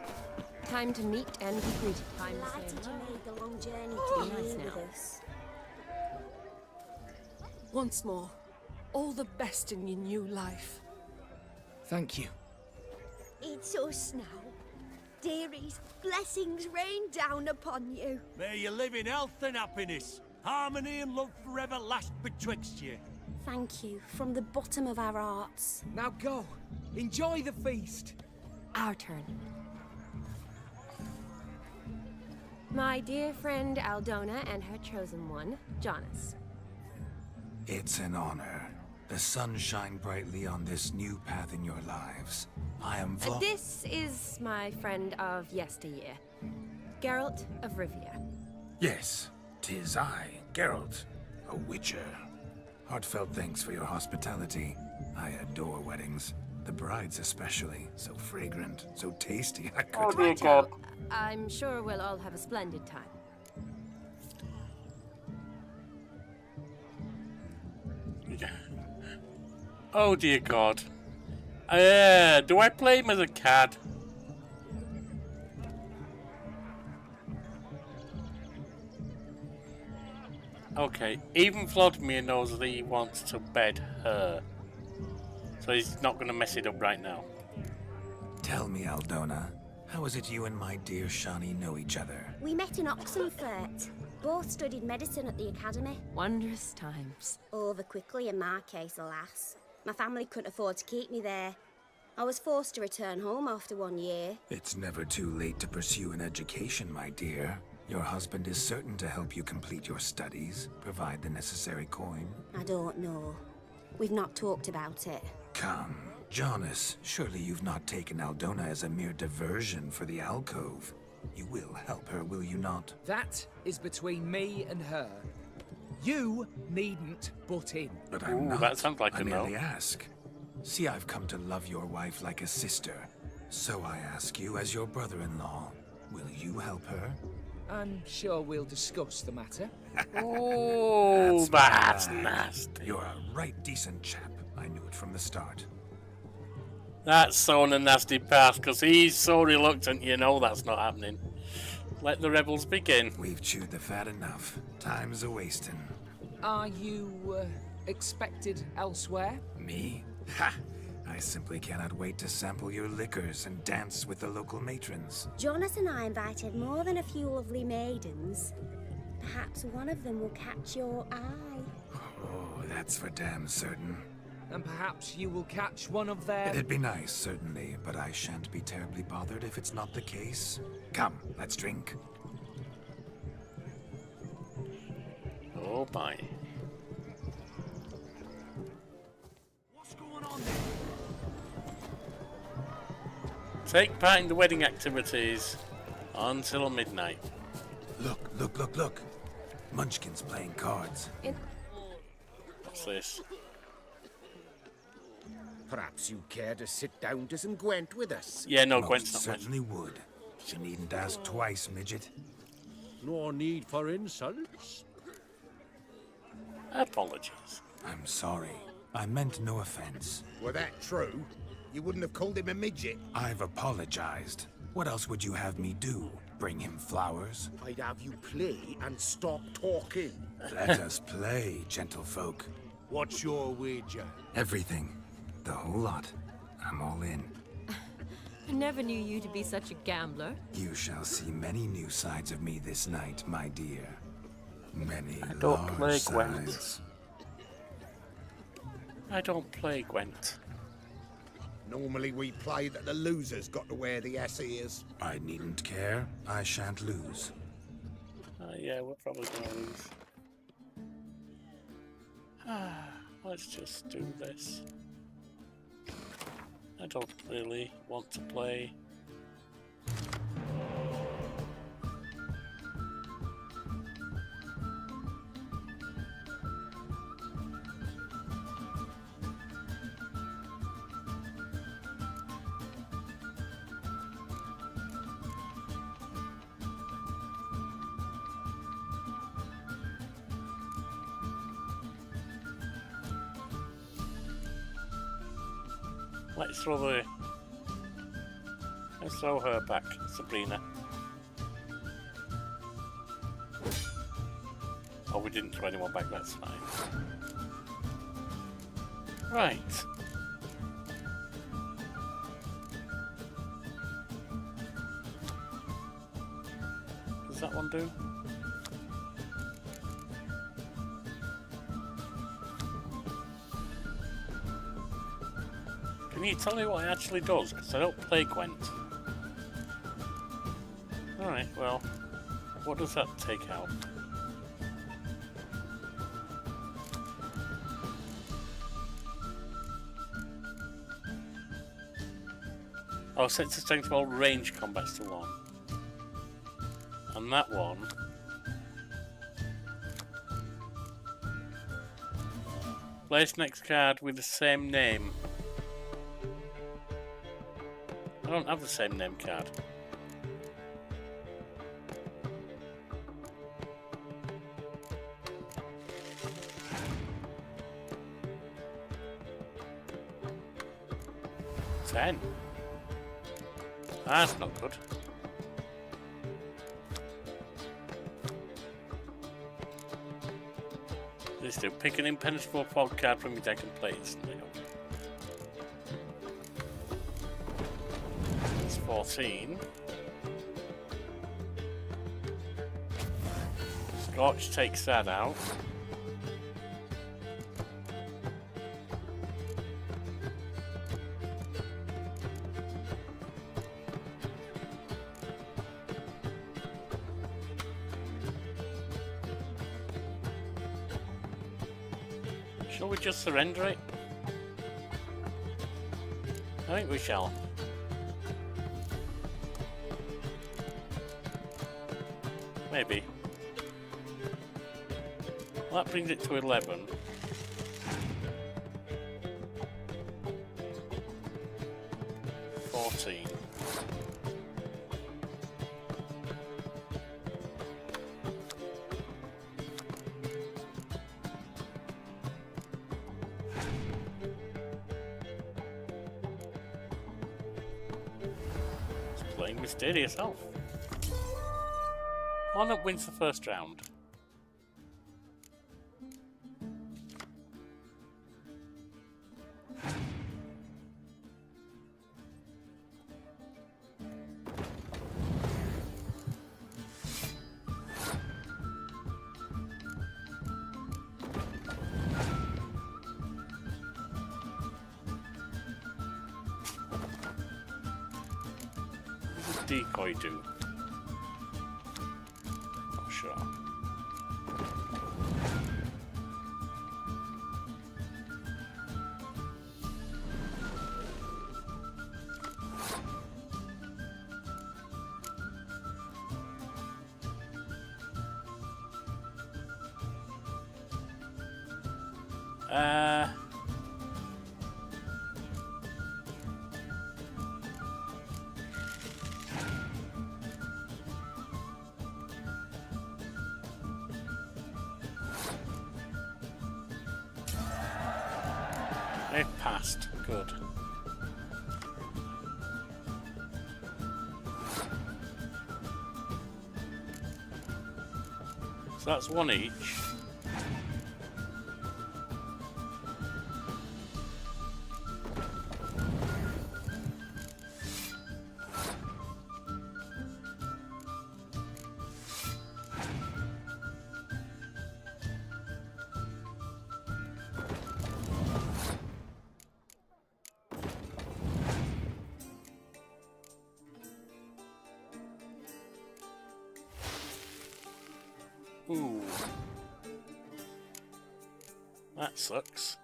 Speaker 9: Time to meet and be greeted. Time to
Speaker 21: Glad
Speaker 9: say
Speaker 21: that you
Speaker 9: hello.
Speaker 21: made the long journey
Speaker 9: Be
Speaker 21: to be
Speaker 9: nice
Speaker 21: here
Speaker 9: now.
Speaker 21: with us.
Speaker 18: Once more, all the best in your new life.
Speaker 17: Thank you.
Speaker 19: It's us now. Dearies, blessings rain down upon you.
Speaker 3: May you live in health and happiness. Harmony and love forever last betwixt you.
Speaker 21: Thank you from the bottom of our hearts.
Speaker 17: Now go. Enjoy the feast.
Speaker 9: Our turn. My dear friend Aldona and her chosen one, Jonas.
Speaker 5: It's an honor. The sun shine brightly on this new path in your lives. I am
Speaker 9: This is my friend of yesteryear, Geralt of Rivia.
Speaker 5: Yes, 'tis I, Geralt, a witcher. Heartfelt thanks for your hospitality. I adore weddings. The brides especially. So fragrant, so tasty, I could...
Speaker 1: Oh dear God.
Speaker 9: I'm sure we'll all have a splendid time.
Speaker 1: Oh dear God. Do I play him as a cad? Okay, even Vladimir knows that he wants to bed her. So he's not going to mess it up right now.
Speaker 5: Tell me, Aldona, how is it you and my dear Shani know each other?
Speaker 21: We met in Oxenfurt. Both studied medicine at the academy.
Speaker 9: Wondrous times.
Speaker 21: Over quickly in my case, alas. My family couldn't afford to keep me there. I was forced to return home after 1 year.
Speaker 5: It's never too late to pursue an education, my dear. Your husband is certain to help you complete your studies, provide the necessary coin.
Speaker 21: I don't know. We've not talked about it.
Speaker 5: Come, Jonas, surely you've not taken Aldona as a mere diversion for the alcove. You will help her, will you not?
Speaker 17: That is between me and her. You needn't butt in.
Speaker 5: But I'm not.
Speaker 1: That sounds like
Speaker 5: I
Speaker 1: a no.
Speaker 5: merely ask. See, I've come to love your wife like a sister. So I ask you, as your brother-in-law, will you help her?
Speaker 17: I'm sure we'll discuss the matter.
Speaker 1: Oh, that's
Speaker 5: fine.
Speaker 1: nasty.
Speaker 5: You're a right decent chap. I knew it from the start.
Speaker 1: That's sowing a nasty path, because he's so reluctant, you know that's not happening. Let the rebels begin.
Speaker 5: We've chewed the fat enough. Time's a-wasting.
Speaker 17: Are you expected elsewhere?
Speaker 5: Me? Ha! I simply cannot wait to sample your liquors and dance with the local matrons.
Speaker 21: Jonas and I invited more than a few lovely maidens. Perhaps one of them will catch your eye.
Speaker 5: Oh, that's for damn certain.
Speaker 17: And perhaps you will catch one of their...
Speaker 5: It'd be nice, certainly, but I shan't be terribly bothered if it's not the case. Come, let's drink.
Speaker 1: Oh my.
Speaker 3: What's going on there?
Speaker 1: Take part in the wedding activities until midnight.
Speaker 5: Look. Munchkin's playing cards.
Speaker 1: What's this?
Speaker 16: Perhaps you care to sit down to some Gwent with us?
Speaker 1: Yeah, no,
Speaker 5: Most
Speaker 1: Gwent's not
Speaker 5: certainly would. She needn't ask twice, midget.
Speaker 13: No need for insults.
Speaker 1: Apologies.
Speaker 5: I'm sorry. I meant no offense.
Speaker 16: Were that true, you wouldn't have called him a midget.
Speaker 5: I've apologized. What else would you have me do? Bring him flowers?
Speaker 16: I'd have you play and stop talking.
Speaker 5: Let us play, gentlefolk.
Speaker 3: What's your wager?
Speaker 5: Everything. The whole lot. I'm all in.
Speaker 9: I never knew you to be such a gambler.
Speaker 5: You shall see many new sides of me this night, my dear. Many
Speaker 1: I don't
Speaker 5: large
Speaker 1: play
Speaker 5: sides.
Speaker 1: I don't play Gwent.
Speaker 16: Normally we play that the loser's got to wear the ears.
Speaker 5: I needn't care. I shan't lose.
Speaker 1: Yeah, we're probably gonna lose. Let's just do this. I don't really want to play. Let's throw her back, Sabrina. Oh, we didn't throw anyone back, that's fine. Right. Does that one do? Can you tell me what it actually does? Because I don't play Gwent. Alright, well, what does that take out? Oh, sets the strength of all range combats to 1. And that one... place next card with the same name. I don't have the same name card. $10. That's not good. Let's do pick an impenetrable fog card from your deck and play it instantly. It's 14. Scorch takes that out. Shall we just surrender it? I think we shall. Maybe. Well, that brings it to 11. Playing Mysterious Elf. One that wins the first round. Decoy do? Not sure. They've passed. Good. So that's one each. Ooh. That sucks.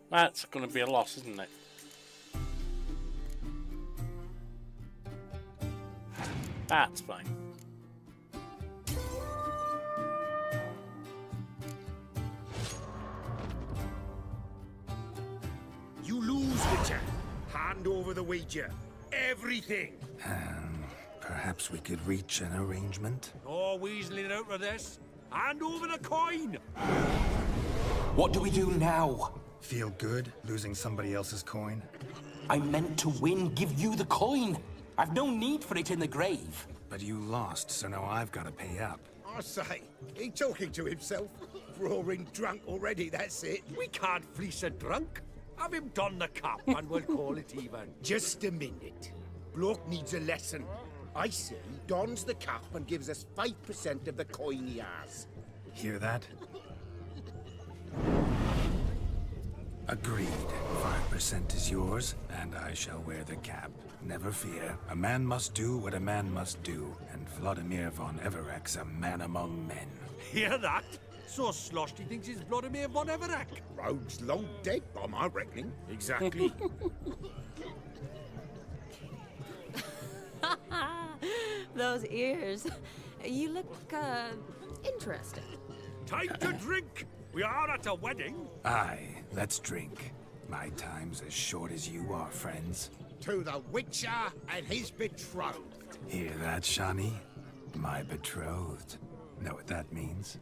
Speaker 1: That's going to be a loss, isn't it? That's fine.
Speaker 7: You lose, Witcher. Hand over the wager. Everything.
Speaker 5: Perhaps we could reach an arrangement?
Speaker 13: No weaseling out of this. Hand over the coin.
Speaker 22: What do we do now?
Speaker 5: Feel good losing somebody else's coin?
Speaker 22: I meant to win, give you the coin. I've no need for it in the grave.
Speaker 5: But you lost, so now I've got to pay up.
Speaker 7: I say, he talking to himself. Roaring drunk already, that's it.
Speaker 13: We can't fleece a drunk. Have him don the cap and we'll call it even.
Speaker 7: Just a minute. Bloke needs a lesson. I say, dons the cap and gives us 5% of the coin he has.
Speaker 5: Hear that? Agreed. 5% is yours, and I shall wear the cap. Never fear. A man must do what a man must do, and Vladimir von Everek's a man among men.
Speaker 13: Hear that? So sloshed he thinks he's Vladimir von Everek.
Speaker 7: Rogue's long dead, by my reckoning. Exactly.
Speaker 9: Those ears. You look, interesting.
Speaker 13: Time to drink! We are at a wedding.
Speaker 5: Aye, let's drink. My time's as short as you are, friends.
Speaker 7: To the Witcher and his betrothed.
Speaker 5: Hear that, Shani? My betrothed. Know what that means?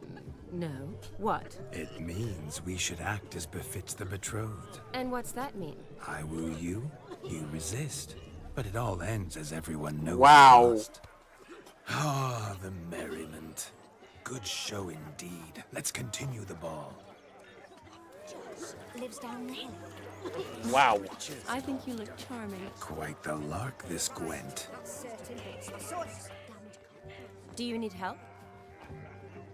Speaker 9: No. What?
Speaker 5: It means we should act as befits the betrothed.
Speaker 9: And what's that mean?
Speaker 5: I woo you, you resist. But it all ends as everyone knows.
Speaker 1: Wow.
Speaker 5: Ah, the merriment. Good show indeed. Let's continue the ball.
Speaker 21: Lives down the hill.
Speaker 1: Wow.
Speaker 9: I think you look charming.
Speaker 5: Quite the lark, this Gwent.
Speaker 9: Do you need help?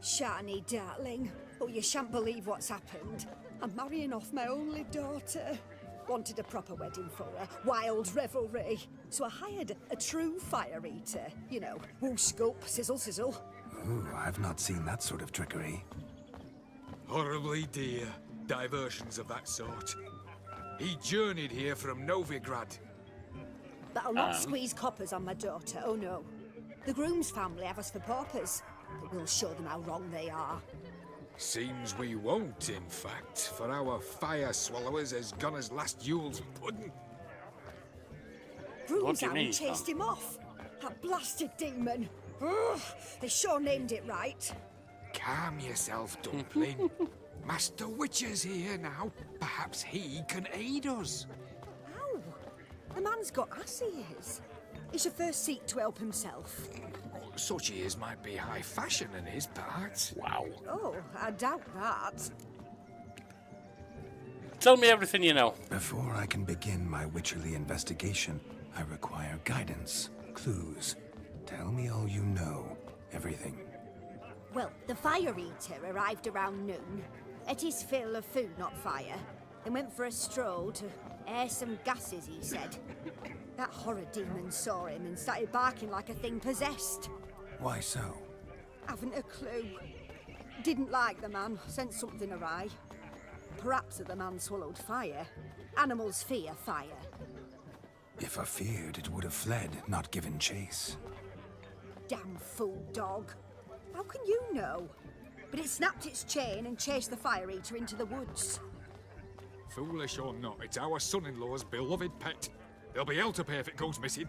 Speaker 2: Shani, darling. Oh, you shan't believe what's happened. I'm marrying off my only daughter. Wanted a proper wedding for her. Wild revelry. So I hired a true fire eater. You know, whoosh, scoop, sizzle, sizzle.
Speaker 5: Ooh, I've not seen that sort of trickery.
Speaker 6: Horribly dear diversions of that sort. He journeyed here from Novigrad.
Speaker 2: But I'll not squeeze coppers on my daughter, oh no. The groom's family have us for paupers, but we'll show them how wrong they are.
Speaker 6: Seems we won't, in fact, for our fire swallowers has gone as last Yule's pudding.
Speaker 2: Groom's hound chased him off. That blasted demon. Ugh, they sure named it right.
Speaker 6: Calm yourself, Dumpling. Master Witcher's here now. Perhaps he can aid us.
Speaker 2: Ow! The man's got ass ears. He should first seek to help himself.
Speaker 6: Such ears might be high fashion in his part.
Speaker 1: Wow.
Speaker 2: Oh, I doubt that.
Speaker 1: Tell me everything you know.
Speaker 5: Before I can begin my witcherly investigation, I require guidance, clues. Tell me all you know. Everything.
Speaker 2: Well, the fire eater arrived around noon. Ate his fill of food, not fire. Then went for a stroll to air some gases, he said. That horror demon saw him and started barking like a thing possessed.
Speaker 5: Why so?
Speaker 2: Haven't a clue. Didn't like the man, sent something awry. Perhaps the man swallowed fire. Animals fear fire.
Speaker 5: If I feared, it would have fled, not given chase.
Speaker 2: Damn fool dog. How can you know? But it snapped its chain and chased the fire eater into the woods.
Speaker 6: Foolish or not, it's our son-in-law's beloved pet. There'll be hell to pay if it goes missing.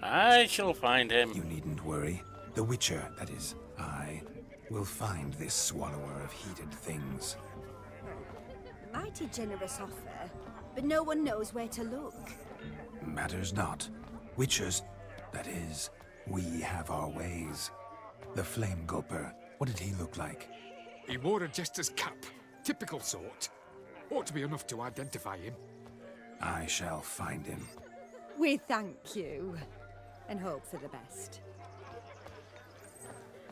Speaker 1: I shall find him.
Speaker 5: You needn't worry. The Witcher, that is, I, will find this swallower of heated things.
Speaker 2: Mighty generous offer, but no one knows where to look.
Speaker 5: Matters not. Witchers, that is, we have our ways. The Flame Gulper, what did he look like?
Speaker 6: He wore a jester's cap. Typical sort. Ought to be enough to identify him.
Speaker 5: I shall find him.
Speaker 2: We thank you, and hope for the best.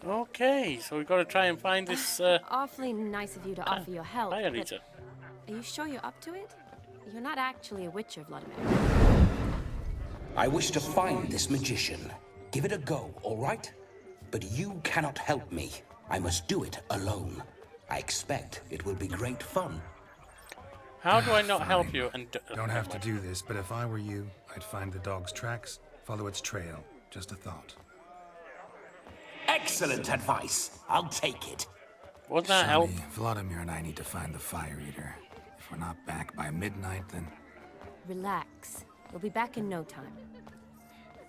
Speaker 1: Okay, so we've got to try and find this.
Speaker 9: Awfully nice of you to offer your help.
Speaker 1: Fire
Speaker 9: but
Speaker 1: eater.
Speaker 9: Are you sure you're up to it? You're not actually a witcher, Vladimir.
Speaker 22: I wish to find this magician. Give it a go, all right? But you cannot help me. I must do it alone. I expect it will be great fun.
Speaker 1: How do I not help you? And
Speaker 5: don't have to do this, but if I were you, I'd find the dog's tracks, follow its trail. Just a thought.
Speaker 22: Excellent advice. I'll take it.
Speaker 1: Would that help?
Speaker 5: Vladimir and I need to find the fire eater. If we're not back by midnight, then...
Speaker 9: Relax. We'll be back in no time.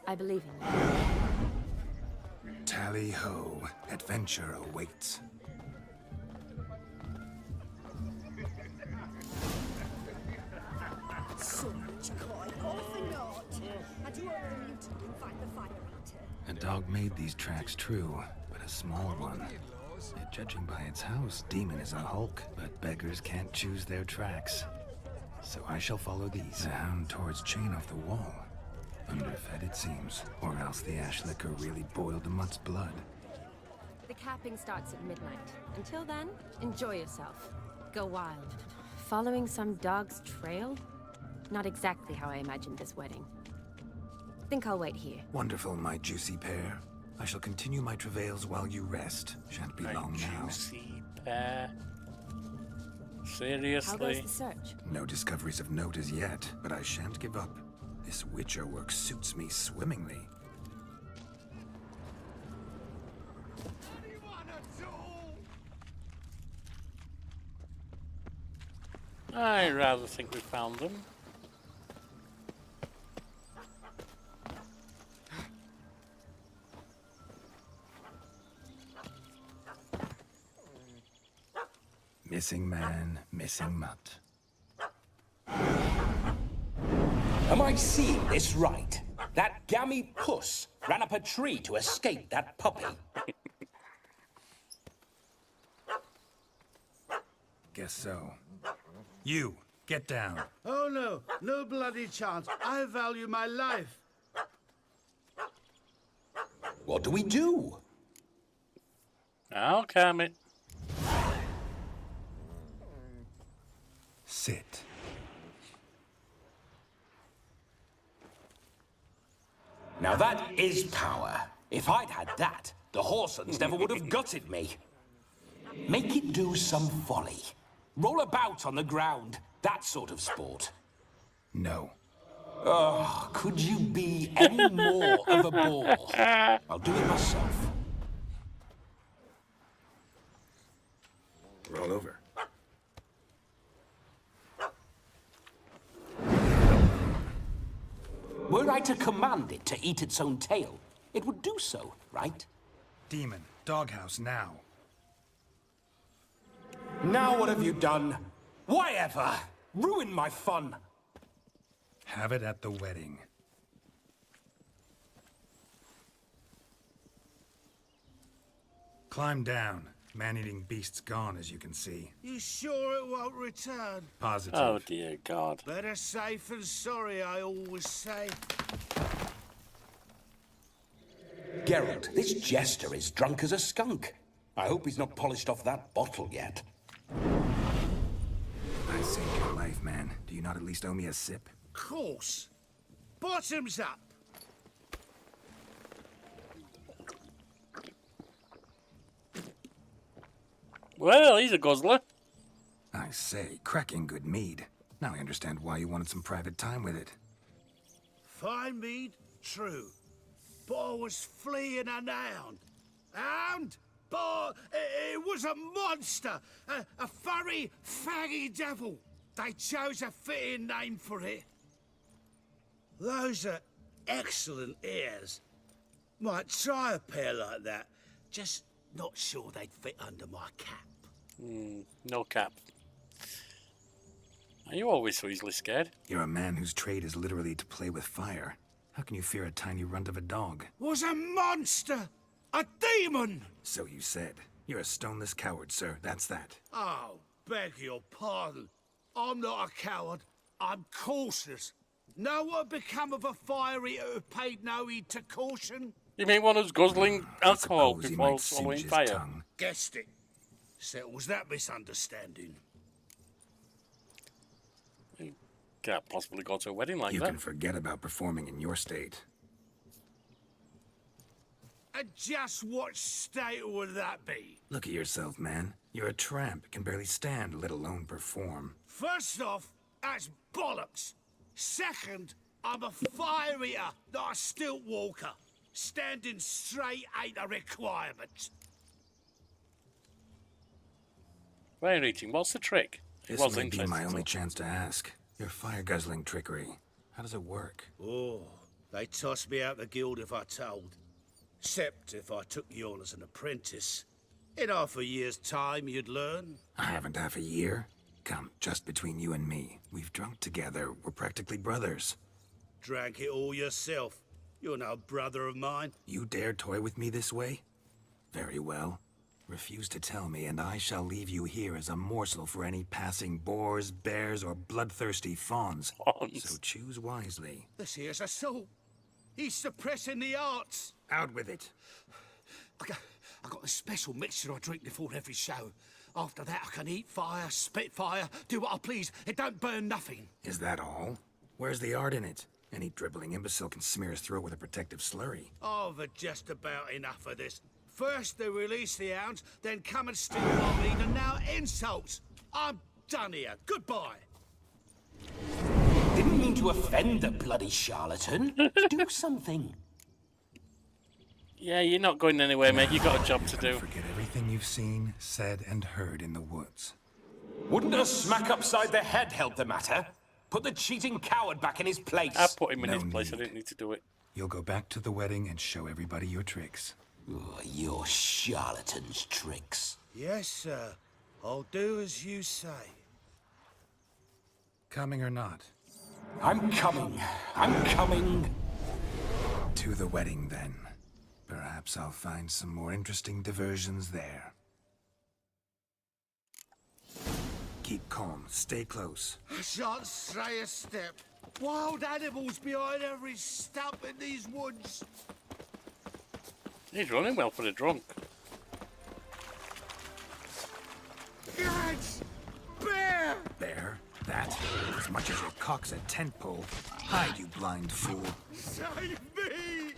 Speaker 9: I believe in you.
Speaker 5: Tally-ho. Adventure awaits.
Speaker 2: So much coin, all for naught. I do order a mutant and find the fire eater.
Speaker 5: A dog made these tracks true, but a small one. Yet judging by its house, Demon is a hulk, but beggars can't choose their tracks. So I shall follow these. The hound towards chain off the wall. Underfed it seems, or else the ash liquor really boiled the mutt's blood.
Speaker 9: The capping starts at midnight. Until then, enjoy yourself. Go wild. Following some dog's trail? Not exactly how I imagined this wedding. Think I'll wait here.
Speaker 5: Wonderful, my juicy pair. I shall continue my travails while you rest. Shan't be long now.
Speaker 1: Juicy pair. Seriously?
Speaker 9: How goes the search?
Speaker 5: No discoveries of note as yet, but I shan't give up. This Witcher work suits me swimmingly.
Speaker 1: I rather think we found them.
Speaker 5: Missing man, missing mutt.
Speaker 22: Am I seeing this right? That gammy puss ran up a tree to escape that puppy.
Speaker 5: Guess so. You, get down.
Speaker 3: Oh no, no bloody chance. I value my life.
Speaker 22: What do we do?
Speaker 1: I'll calm it.
Speaker 5: Sit.
Speaker 22: Now that is power. If I'd had that, the Horsons never would have gutted me. Make it do some folly. Roll about on the ground. That sort of sport.
Speaker 5: No.
Speaker 22: Oh, could you be any more of a bore? I'll do it myself.
Speaker 5: Roll over.
Speaker 22: Were I to command it to eat its own tail, it would do so, right?
Speaker 5: Demon, doghouse now.
Speaker 22: Now what have you done? Why ever? Ruin my fun.
Speaker 5: Have it at the wedding. Climb down. Man-eating beast's gone, as you can see.
Speaker 3: You sure it won't return?
Speaker 5: Positive.
Speaker 1: Oh dear God.
Speaker 3: Better safe than sorry, I always say.
Speaker 22: Geralt, this jester is drunk as a skunk. I hope he's not polished off that bottle yet.
Speaker 5: I saved your life, man. Do you not at least owe me a sip?
Speaker 3: Course. Bottoms up.
Speaker 1: Well, he's a guzzler.
Speaker 5: I say, cracking good mead. Now I understand why you wanted some private time with it.
Speaker 3: Fine mead, true. But I was fleeing a hound. Hound? But it was a monster. A furry, faggy devil. They chose a fitting name for it. Those are excellent ears. Might try a pair like that. Just not sure they'd fit under my cap.
Speaker 1: No cap. Are you always so easily scared?
Speaker 5: You're a man whose trade is literally to play with fire. How can you fear a tiny runt of a dog?
Speaker 3: Was a monster! A demon!
Speaker 5: So you said. You're a stoneless coward, sir. That's that.
Speaker 3: Oh, beg your pardon. I'm not a coward. I'm cautious. Know what become of a fire eater who paid no heed to caution?
Speaker 1: You mean one who's guzzling alcohol
Speaker 5: suppose he
Speaker 1: before
Speaker 5: might
Speaker 1: swallowing
Speaker 5: singe his
Speaker 1: fire?
Speaker 5: tongue.
Speaker 3: Guessed it. Settles that misunderstanding.
Speaker 1: You can't possibly go to a wedding like
Speaker 5: You
Speaker 1: that.
Speaker 5: can forget about performing in your state.
Speaker 3: And just what state would that be?
Speaker 5: Look at yourself, man. You're a tramp, can barely stand, let alone perform.
Speaker 3: First off, that's bollocks. Second, I'm a fire eater, not a stilt walker. Standing straight ain't a requirement.
Speaker 1: Fire eating, what's the trick?
Speaker 5: This
Speaker 1: was
Speaker 5: may be
Speaker 1: interesting,
Speaker 5: my only
Speaker 1: so-
Speaker 5: chance to ask. Your fire-guzzling trickery. How does it work?
Speaker 3: Oh, they'd toss me out the guild if I told. Except if I took you on as an apprentice. In half a year's time, you'd learn.
Speaker 5: I haven't half a year. Come, just between you and me. We've drunk together. We're practically brothers.
Speaker 3: Drank it all yourself. You're no brother of mine.
Speaker 5: You dare toy with me this way? Very well. Refuse to tell me, and I shall leave you here as a morsel for any passing boars, bears, or bloodthirsty fawns. So choose wisely.
Speaker 3: This here's assault. He's suppressing the arts.
Speaker 5: Out with it.
Speaker 3: I got a special mixture I drink before every show. After that, I can eat fire, spit fire, do what I please. It don't burn nothing.
Speaker 5: Is that all? Where's the art in it? Any dribbling imbecile can smear his throat with a protective slurry.
Speaker 3: I've had just about enough of this. First they release the hounds, then come and steal my meat, and now insults. I'm done here. Goodbye.
Speaker 22: Didn't mean to offend the bloody charlatan. Do something.
Speaker 1: Yeah, you're not going anywhere, mate. You've got a job to do.
Speaker 5: Forget everything you've seen, said, and heard in the woods.
Speaker 22: Wouldn't a smack upside the head help the matter? Put the cheating coward back in his place.
Speaker 1: I put him in
Speaker 5: No
Speaker 1: his place. I
Speaker 5: need.
Speaker 1: didn't need to do it.
Speaker 5: You'll go back to the wedding and show everybody your tricks.
Speaker 22: Oh, your charlatan's tricks.
Speaker 3: Yes, sir. I'll do as you say.
Speaker 5: Coming or not?
Speaker 22: I'm coming. I'm coming.
Speaker 5: To the wedding, then. Perhaps I'll find some more interesting diversions there. Keep calm. Stay close.
Speaker 3: I shan't stray a step. Wild animals behind every stump in these woods.
Speaker 1: He's running well for a drunk.
Speaker 3: Guys! Bear!
Speaker 5: Bear? That? As much as your cock's a tent pole. Hide, you blind fool.
Speaker 3: Save me!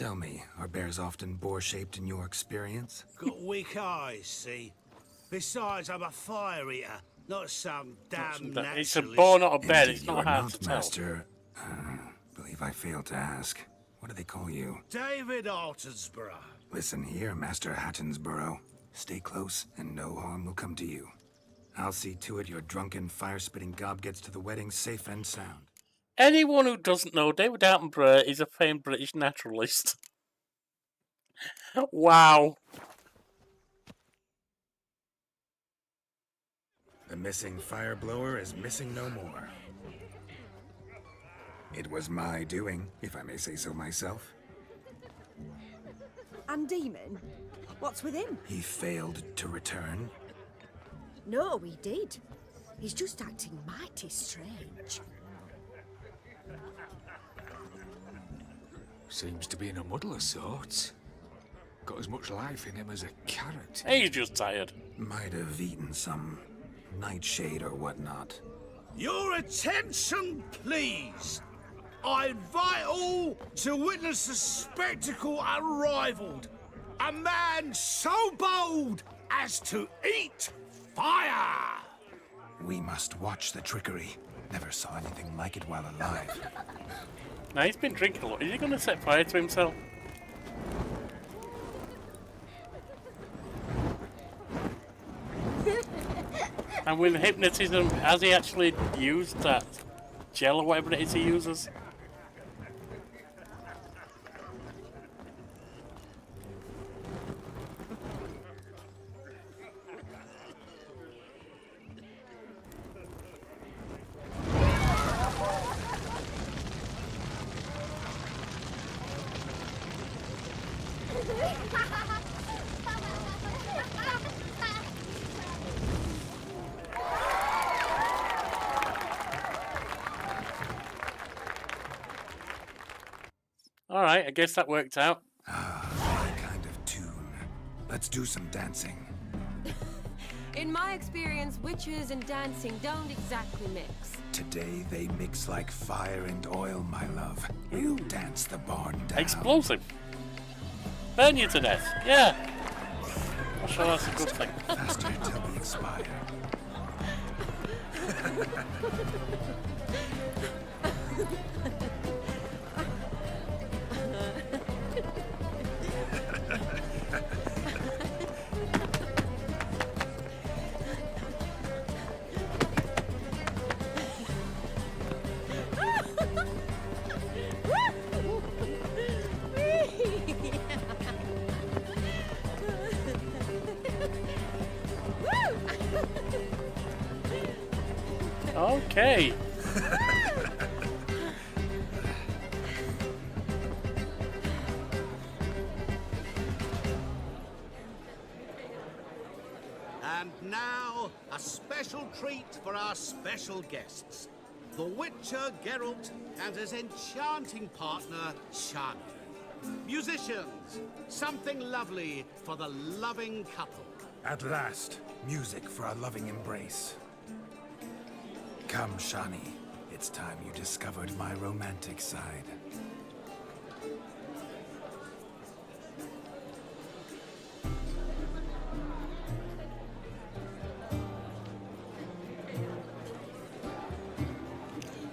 Speaker 5: Tell me, are bears often boar-shaped in your experience?
Speaker 3: Got weak eyes, see? Besides, I'm a fire eater, not some damn naturalist.
Speaker 1: It's a boar, not a bear.
Speaker 5: Indeed
Speaker 1: It's
Speaker 5: you
Speaker 1: not
Speaker 5: are
Speaker 1: hard
Speaker 5: not,
Speaker 1: to tell.
Speaker 5: Master. Believe I failed to ask. What do they call you?
Speaker 3: David Altonsborough.
Speaker 5: Listen here, Master Hattonsborough. Stay close, and no harm will come to you. I'll see to it your drunken, fire-spitting gob gets to the wedding safe and sound.
Speaker 1: Anyone who doesn't know, David Attenborough is a famed British naturalist. Wow.
Speaker 5: The missing fire blower is missing no more. It was my doing, if I may say so myself.
Speaker 2: And Demon? What's with him?
Speaker 5: He failed to return.
Speaker 2: No, he did. He's just acting mighty strange.
Speaker 6: Seems to be in a muddle of sorts. Got as much life in him as a carrot.
Speaker 1: He's just tired.
Speaker 5: Might have eaten some nightshade or whatnot.
Speaker 3: Your attention, please. I invite all to witness a spectacle unrivaled. A man so bold as to eat fire.
Speaker 5: We must watch the trickery. Never saw anything like it while alive.
Speaker 1: Now, he's been drinking a lot. Is he going to set fire to himself? And with hypnotism, has he actually used that gel or whatever it is he uses? Alright, I guess that worked out.
Speaker 5: My kind of tune. Let's do some dancing.
Speaker 9: In my experience, witches and dancing don't exactly mix.
Speaker 5: Today they mix like fire and oil, my love. We'll dance the barn down.
Speaker 1: Explosive. Burn you to death. Yeah. I'm sure that's a good thing.
Speaker 5: Faster till we expire.
Speaker 1: Okay.
Speaker 14: And now, a special treat for our special guests. The Witcher Geralt and his enchanting partner, Shani. Musicians, something lovely for the loving couple.
Speaker 5: At last, music for a loving embrace. Come, Shani. It's time you discovered my romantic side.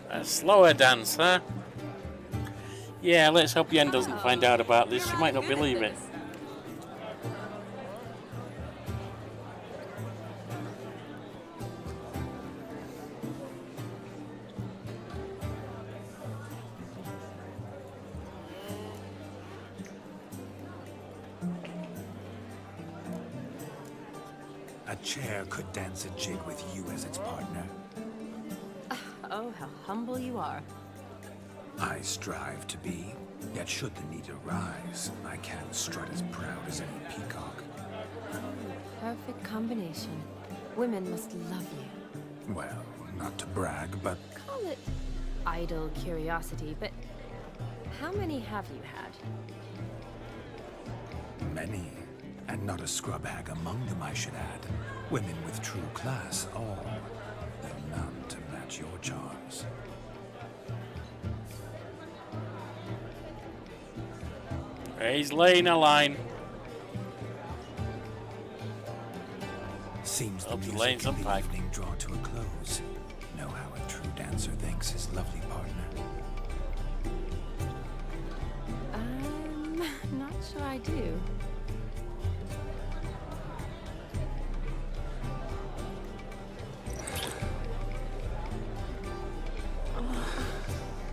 Speaker 1: A slower dance, huh? Yeah, let's hope Yen doesn't find out about this. She might not believe it.
Speaker 5: A chair could dance a jig with you as its partner.
Speaker 9: Oh, how humble you are.
Speaker 5: I strive to be, yet should the need arise, I can strut as proud as any peacock.
Speaker 9: Perfect combination. Women must love you.
Speaker 5: Well, not to brag, but
Speaker 9: Call it idle curiosity, but how many have you had?
Speaker 5: many. And not a scrub hag among them, I should add. Women with true class, all. Though none to match your charms.
Speaker 1: He's laying a line.
Speaker 5: Seems the
Speaker 1: Hope he's
Speaker 5: music
Speaker 1: laying
Speaker 5: and
Speaker 1: some
Speaker 5: the
Speaker 1: pipe.
Speaker 5: evening draw to a close. Know how a true dancer thanks his lovely partner.
Speaker 9: I'm not sure I do.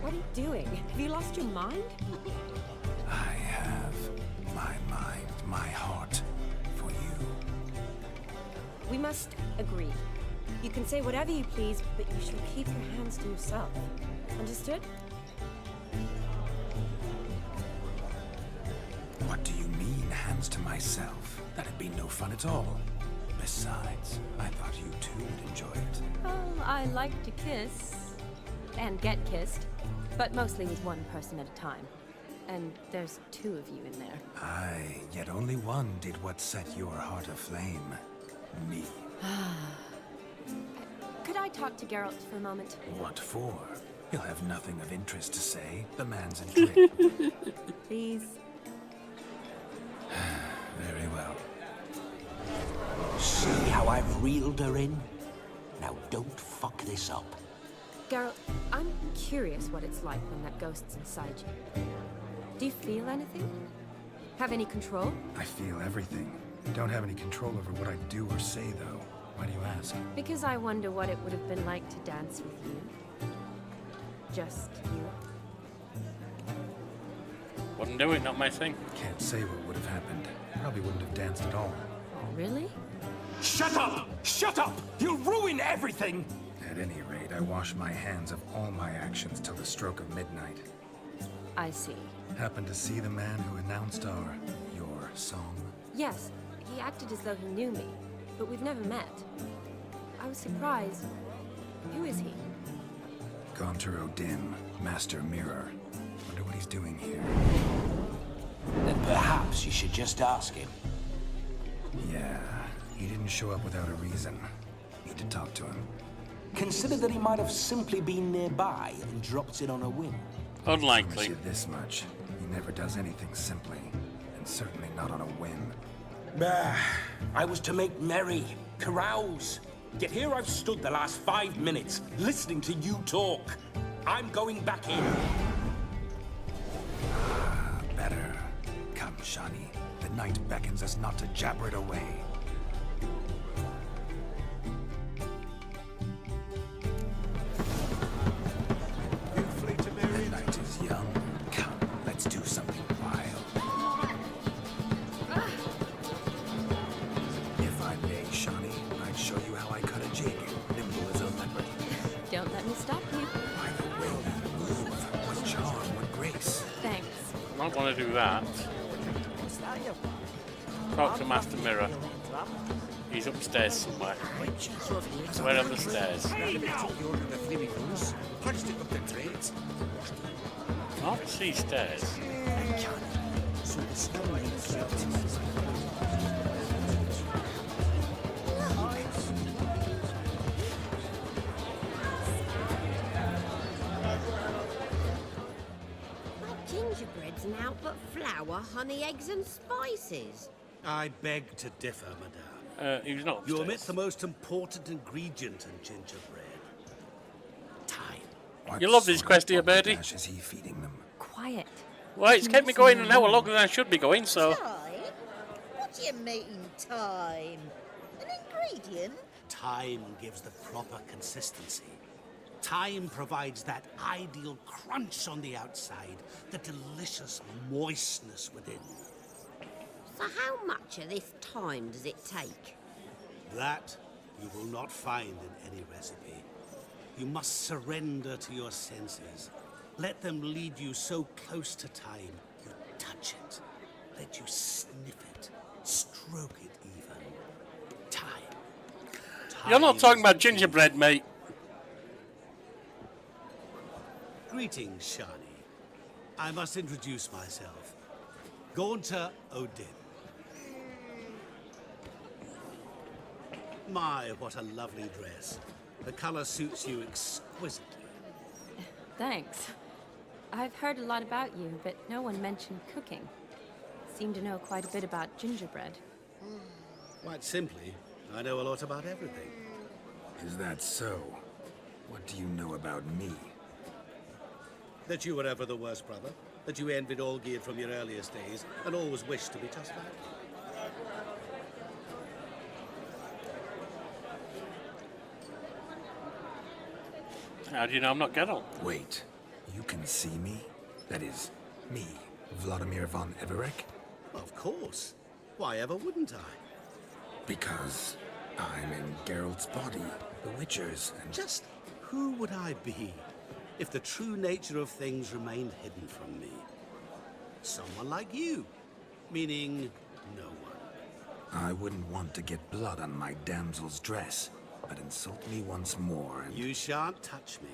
Speaker 9: What are you doing? Have you lost your mind?
Speaker 5: I have my mind, my heart for you.
Speaker 9: We must agree. You can say whatever you please, but you shall keep your hands to yourself. Understood?
Speaker 5: What do you mean, hands to myself? That'd be no fun at all. Besides, I thought you too would enjoy it.
Speaker 9: Oh, I like to kiss. And get kissed. But mostly with one person at a time. And there's two of you in there.
Speaker 5: Aye, yet only one did what set your heart aflame. Me.
Speaker 9: Could I talk to Geralt for a moment?
Speaker 5: What for? He'll have nothing of interest to say. The man's intrigued.
Speaker 9: Please.
Speaker 5: Very well.
Speaker 22: See how I've reeled her in? Now don't fuck this up.
Speaker 9: Geralt, I'm curious what it's like when that ghost's inside you. Do you feel anything? Have any control?
Speaker 5: I feel everything. Don't have any control over what I do or say, though. Why do you ask?
Speaker 9: Because I wonder what it would have been like to dance with you. Just you.
Speaker 1: Wouldn't do it, not my thing.
Speaker 5: Can't say what would have happened. Probably wouldn't have danced at all.
Speaker 9: Really?
Speaker 22: Shut up! Shut up! You'll ruin everything!
Speaker 5: At any rate, I wash my hands of all my actions till the stroke of midnight.
Speaker 9: I see.
Speaker 5: Happened to see the man who announced your song?
Speaker 9: Yes, he acted as though he knew me, but we've never met. I was surprised. Who is he?
Speaker 5: Gaunter O'Dim, Master Mirror. Wonder what he's doing here.
Speaker 22: Then perhaps you should just ask him.
Speaker 5: Yeah, he didn't show up without a reason. Need to talk to him.
Speaker 22: Consider that he might have simply been nearby and dropped in on a whim.
Speaker 1: Unlikely.
Speaker 5: I promise you this much. He never does anything simply, and certainly not on a whim.
Speaker 22: Bah, I was to make merry, carouse. Yet here I've stood the last 5 minutes, listening to you talk. I'm going back in.
Speaker 5: Better. Come, Shani. The night beckons us not to jabber it away. The night is young. Come, let's do something wild. If I may, Shani, I'd show you how I cut a jig, nimble as a leopard.
Speaker 9: Don't let me stop you.
Speaker 5: By the way you move, what charm, what grace.
Speaker 9: Thanks.
Speaker 1: I might want to do that. Talk to Master Mirror. He's upstairs somewhere. Where on the stairs? Can't see stairs.
Speaker 4: Gingerbread's now but flour, honey, eggs and spices.
Speaker 14: I beg to differ, madame.
Speaker 1: He was not
Speaker 14: You
Speaker 1: upstairs.
Speaker 14: omit the most important ingredient in gingerbread. Time.
Speaker 5: What
Speaker 1: You love this
Speaker 5: sort of
Speaker 1: quest here, Birdie.
Speaker 5: dash is he feeding them?
Speaker 9: Quiet.
Speaker 1: Well, it's kept me going an hour longer than I should be going, so...
Speaker 4: Time? What do you mean, time? An ingredient?
Speaker 14: Time gives the proper consistency. Time provides that ideal crunch on the outside, the delicious moistness within.
Speaker 4: So how much of this time does it take?
Speaker 14: That you will not find in any recipe. You must surrender to your senses. Let them lead you so close to time, you touch it. Let you sniff it, stroke it even. Time.
Speaker 1: You're not talking about gingerbread, mate.
Speaker 14: Greetings, Shani. I must introduce myself. Gaunter O'Dim. My, what a lovely dress. The color suits you exquisitely.
Speaker 9: Thanks. I've heard a lot about you, but no one mentioned cooking. seem to know quite a bit about gingerbread.
Speaker 14: Quite simply, I know a lot about everything.
Speaker 5: Is that so? What do you know about me?
Speaker 14: That you were ever the worst brother. That you envied Olgierd from your earliest days and always wished to be just like him.
Speaker 1: How do you know I'm not Geralt?
Speaker 5: Wait, you can see me? That is, me, Vladimir von Everec?
Speaker 14: Of course. Why ever wouldn't I?
Speaker 5: Because I'm in Geralt's body, the Witcher's, and...
Speaker 14: Just who would I be if the true nature of things remained hidden from me? Someone like you. Meaning, no one.
Speaker 5: I wouldn't want to get blood on my damsel's dress, but insult me once more and...
Speaker 14: You shan't touch me.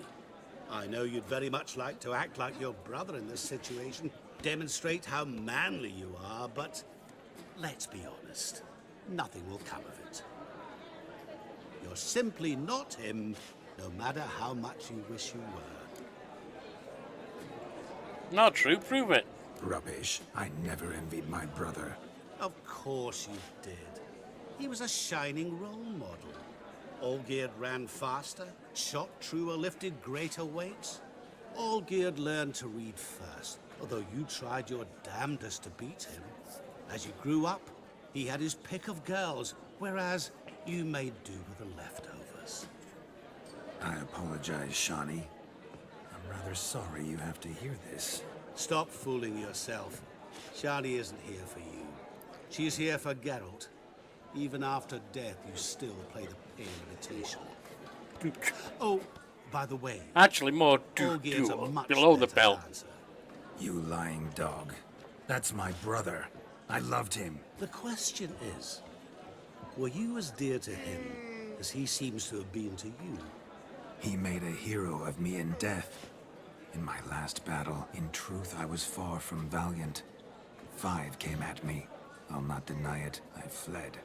Speaker 14: I know you'd very much like to act like your brother in this situation, demonstrate how manly you are, but let's be honest, nothing will come of it. You're simply not him, no matter how much you wish you were.
Speaker 1: Not true, prove it.
Speaker 5: Rubbish. I never envied my brother.
Speaker 14: Of course you did. He was a shining role model. Olgierd ran faster, shot truer, lifted greater weights. Olgierd learned to read first, although you tried your damnedest to beat him. As you grew up, he had his pick of girls, whereas you made do with the leftovers.
Speaker 5: I apologize, Shani. I'm rather sorry you have to hear this.
Speaker 14: Stop fooling yourself. Shani isn't here for you. She's here for Geralt. Even after death, you still play the pale imitation. Oh, by the way...
Speaker 1: Actually, more below the belt.
Speaker 14: Answer.
Speaker 5: You lying dog. That's my brother. I loved him.
Speaker 14: The question is, were you as dear to him as he seems to have been to you?
Speaker 5: He made a hero of me in death. In my last battle, in truth, I was far from valiant. 5 came at me. I'll not deny it. I fled.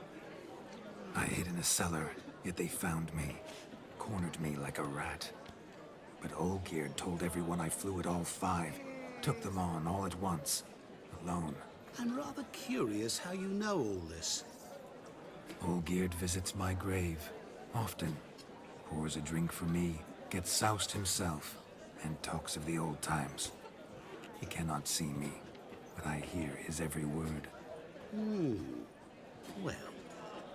Speaker 5: I hid in a cellar, yet they found me. Cornered me like a rat. But Olgierd told everyone I flew at all 5. Took them on all at once. Alone.
Speaker 14: I'm rather curious how you know all this.
Speaker 5: Olgierd visits my grave. Often. Pours a drink for me. Gets soused himself. And talks of the old times. He cannot see me, but I hear his every word.
Speaker 14: Well,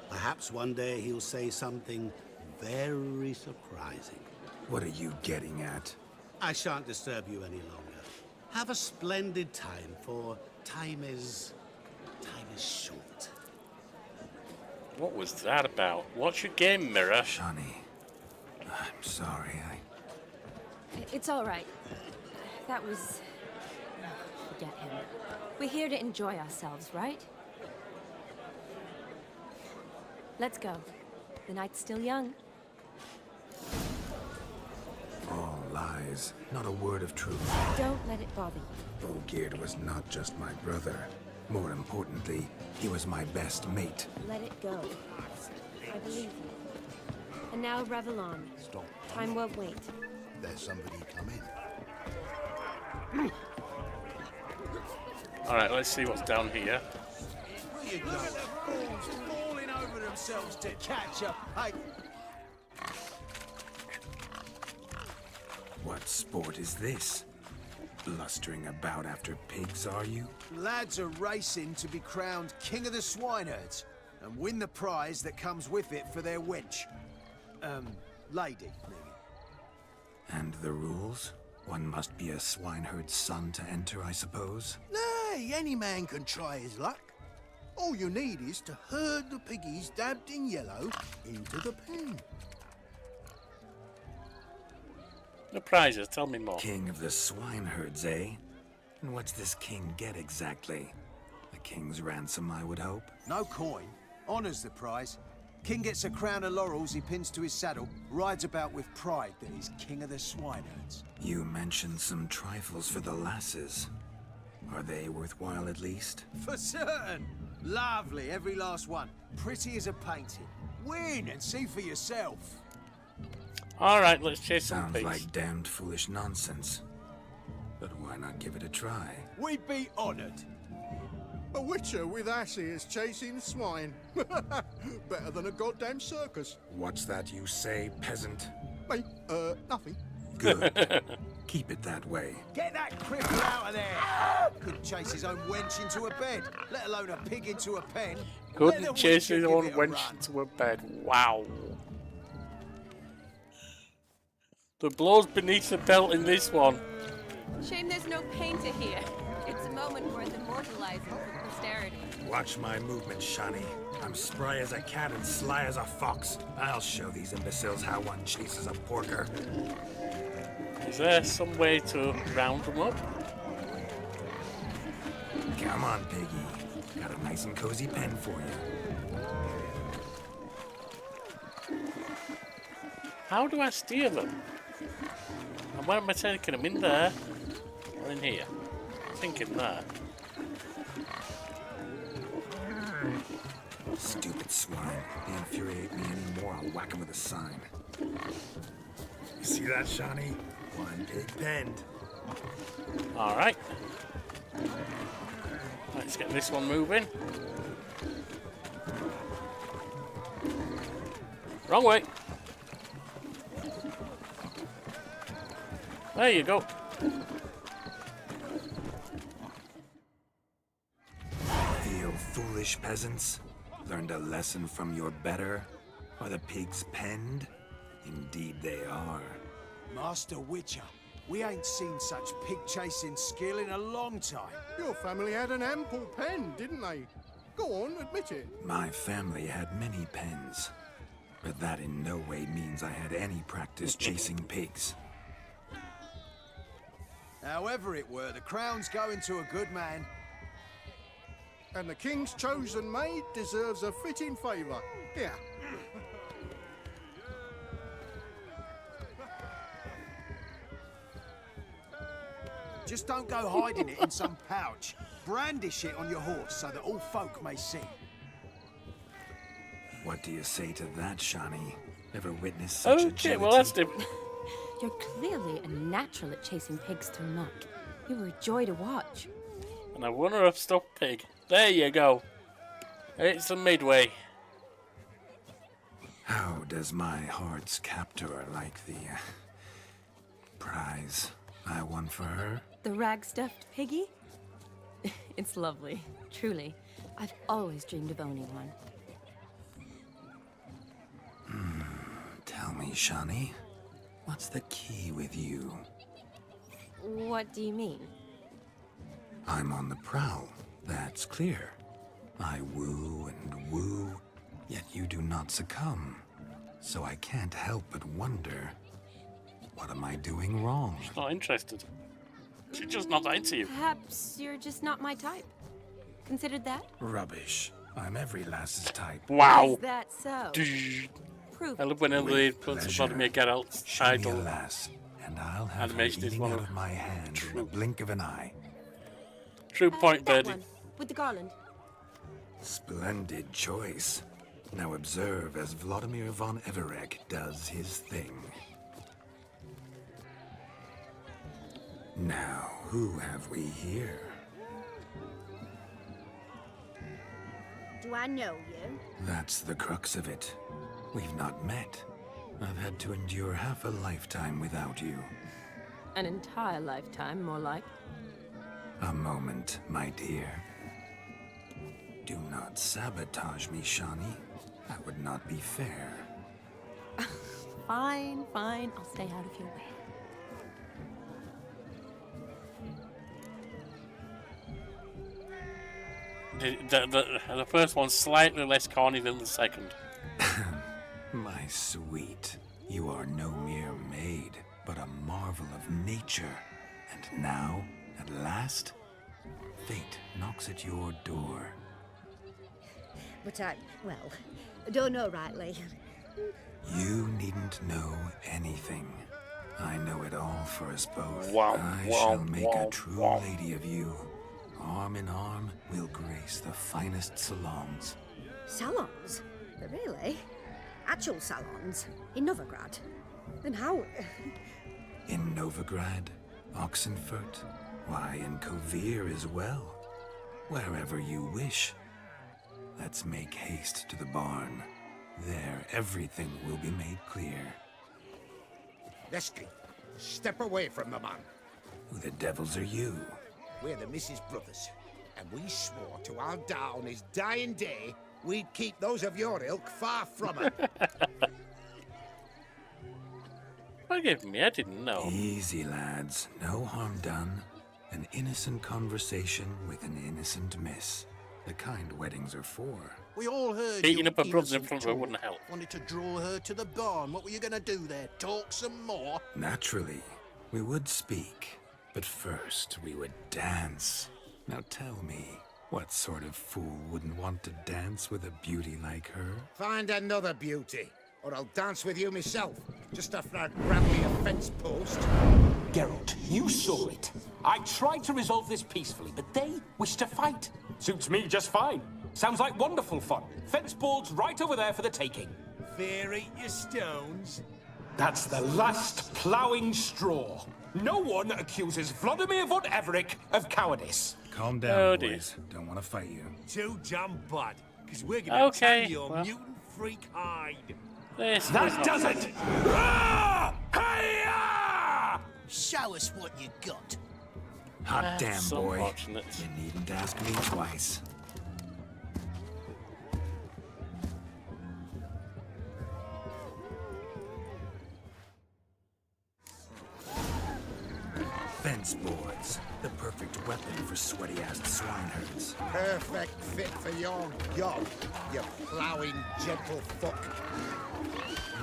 Speaker 14: perhaps one day he'll say something very surprising.
Speaker 5: What are you getting at?
Speaker 14: I shan't disturb you any longer. Have a splendid time, for time is short.
Speaker 1: What was that about? What's your game, Mirror?
Speaker 5: Shani, I'm sorry,
Speaker 9: It's all right. That was... forget him. We're here to enjoy ourselves, right? Let's go. The night's still young.
Speaker 5: All lies. Not a word of truth.
Speaker 9: Don't let it bother you.
Speaker 5: Olgierd was not just my brother. More importantly, he was my best mate.
Speaker 9: Let it go. I believe you. And now revel on.
Speaker 20: Stop.
Speaker 9: Time won't wait.
Speaker 20: There's somebody coming.
Speaker 1: Alright, let's see what's down here.
Speaker 20: Where you going? Fools falling over themselves to catch up. Hey.
Speaker 5: What sport is this? Blustering about after pigs, are you?
Speaker 20: Lads are racing to be crowned King of the Swineherds and win the prize that comes with it for their wench. Lady, maybe.
Speaker 5: And the rules? One must be a swineherd's son to enter, I suppose?
Speaker 20: Nay, any man can try his luck. All you need is to herd the piggies dabbed in yellow into the pen.
Speaker 1: The prizes, tell me more.
Speaker 5: King of the swineherds, eh? And what's this king get exactly? A king's ransom, I would hope?
Speaker 20: No coin. Honours the prize. King gets a crown of laurels he pins to his saddle, rides about with pride that he's king of the swineherds.
Speaker 5: You mentioned some trifles for the lasses. Are they worthwhile at least?
Speaker 20: For certain! Lovely, every last one. Pretty as a painting. Win and see for yourself.
Speaker 1: Alright, let's chase some
Speaker 5: Sounds
Speaker 1: pigs.
Speaker 5: like damned foolish nonsense. But why not give it a try?
Speaker 20: We'd be honoured.
Speaker 11: A witcher with asses chasing swine. Better than a goddamn circus.
Speaker 5: What's that you say, peasant?
Speaker 11: Me? Nothing.
Speaker 5: Good. Keep it that way.
Speaker 20: Get that cripple out of there! Couldn't chase his own wench into a bed, let alone a pig into a pen.
Speaker 1: Couldn't chase his own wench into a bed. Wow. The blows beneath the belt in this one.
Speaker 9: Shame there's no painter here. It's a moment worth immortalizing for posterity.
Speaker 5: Watch my movement, Shani. I'm spry as a cat and sly as a fox. I'll show these imbeciles how one chases a porker.
Speaker 1: Is there some way to round them up?
Speaker 5: Come on, Piggy. Got a nice and cozy pen for you.
Speaker 1: How do I steer them? And where am I taking them? In there? Or in here? I think in there.
Speaker 5: Stupid swine. They infuriate me anymore. I'll whack him with a sign. You see that, Shani? One big penned.
Speaker 1: Alright. Let's get this one moving. Wrong way. There you go.
Speaker 5: Feel foolish, peasants? Learned a lesson from your better? Are the pigs penned? Indeed they are.
Speaker 20: Master Witcher, we ain't seen such pig-chasing skill in a long time.
Speaker 11: Your family had an ample pen, didn't they? Go on, admit it.
Speaker 5: My family had many pens, but that in no way means I had any practice chasing pigs.
Speaker 20: However it were, the crown's going to a good man.
Speaker 11: And the king's chosen maid deserves a fitting favour. Here.
Speaker 20: Just don't go hiding it in some pouch. Brandish it on your horse so that all folk may see.
Speaker 5: What do you say to that, Shani? Ever witnessed such
Speaker 1: Okay,
Speaker 5: agility?
Speaker 1: well that's different.
Speaker 9: You're clearly a natural at chasing pigs through muck. You were a joy to watch.
Speaker 1: And I wonder if stuffed pig. There you go. It's a midway.
Speaker 5: How does my heart's captor like the prize I won for her?
Speaker 9: The rag-stuffed piggy? It's lovely, truly. I've always dreamed of owning one.
Speaker 5: Tell me, Shani, what's the key with you?
Speaker 9: What do you mean?
Speaker 5: I'm on the prowl, that's clear. I woo and woo, yet you do not succumb. So I can't help but wonder, what am I doing wrong?
Speaker 1: She's not interested. She's just not into you.
Speaker 9: Perhaps you're just not my type. Considered that?
Speaker 5: Rubbish. I'm every lass's type.
Speaker 1: Wow.
Speaker 9: Is that so? Prove
Speaker 1: I love when the influence of Vladimir Geralt's
Speaker 5: Show me a
Speaker 1: idol
Speaker 5: lass, and I'll have
Speaker 1: animation
Speaker 5: her
Speaker 1: is
Speaker 5: eating
Speaker 1: one
Speaker 5: out
Speaker 1: of
Speaker 5: of my hand in the blink of an eye.
Speaker 1: True point,
Speaker 9: That
Speaker 1: Birdie.
Speaker 9: one, with the garland.
Speaker 5: Splendid choice. Now observe as Vladimir von Everegg does his thing. Now, who have we here?
Speaker 2: Do I know you?
Speaker 5: That's the crux of it. We've not met. I've had to endure half a lifetime without you.
Speaker 9: An entire lifetime, more like.
Speaker 5: A moment, my dear. Do not sabotage me, Shani. That would not be fair.
Speaker 9: Fine, fine. I'll stay out of your way.
Speaker 1: The first one's slightly less corny than the second.
Speaker 5: My sweet, you are no mere maid, but a marvel of nature. And now, at last, fate knocks at your door.
Speaker 2: But I don't know rightly.
Speaker 5: You needn't know anything. I know it all for us both.
Speaker 1: Wow,
Speaker 5: I
Speaker 1: wow,
Speaker 5: shall make
Speaker 1: wow,
Speaker 5: a true
Speaker 1: wow.
Speaker 5: lady of you. Arm in arm, we'll grace the finest salons.
Speaker 2: Salons? Really? Actual salons? In Novigrad? Then how?
Speaker 5: In Novigrad, Oxenfurt, why, in Kovir as well. Wherever you wish. Let's make haste to the barn. There, everything will be made clear.
Speaker 16: Leslie, step away from the man.
Speaker 5: Who the devils are you?
Speaker 16: We're the Mrs. Brothers, and we swore to our down his dying day we'd keep those of your ilk far from her.
Speaker 1: Forgive me, I didn't know.
Speaker 5: Easy, lads. No harm done. An innocent conversation with an innocent miss. The kind weddings are for.
Speaker 11: We all heard
Speaker 1: Beating
Speaker 11: you
Speaker 1: up a brother in
Speaker 11: innocent
Speaker 1: front of her
Speaker 11: talk.
Speaker 1: wouldn't help.
Speaker 11: Wanted to draw her to the barn. What were you going to do there? Talk some more?
Speaker 5: Naturally, we would speak. But first, we would dance. Now tell me, what sort of fool wouldn't want to dance with a beauty like her?
Speaker 16: Find another beauty, or I'll dance with you myself, just after I grab me a fence post.
Speaker 22: Geralt, you saw it. I tried to resolve this peacefully, but they wish to fight. Suits me just fine. Sounds like wonderful fun. Fence boards right over there for the taking.
Speaker 3: Fear eat your stones.
Speaker 22: That's the last ploughing straw. No one accuses Vladimir von Everett of cowardice.
Speaker 5: Calm down, boys. Don't want to fight you.
Speaker 3: Too damn bad, because we're gonna tan your mutant freak hide.
Speaker 22: That does it!
Speaker 20: Show us what you got.
Speaker 5: Hot damn,
Speaker 1: so
Speaker 5: boy.
Speaker 1: fortunate.
Speaker 5: You needn't ask me twice. Fence boards. The perfect weapon for sweaty-ass swineherds.
Speaker 16: Perfect fit for your god, you ploughing gentle fuck.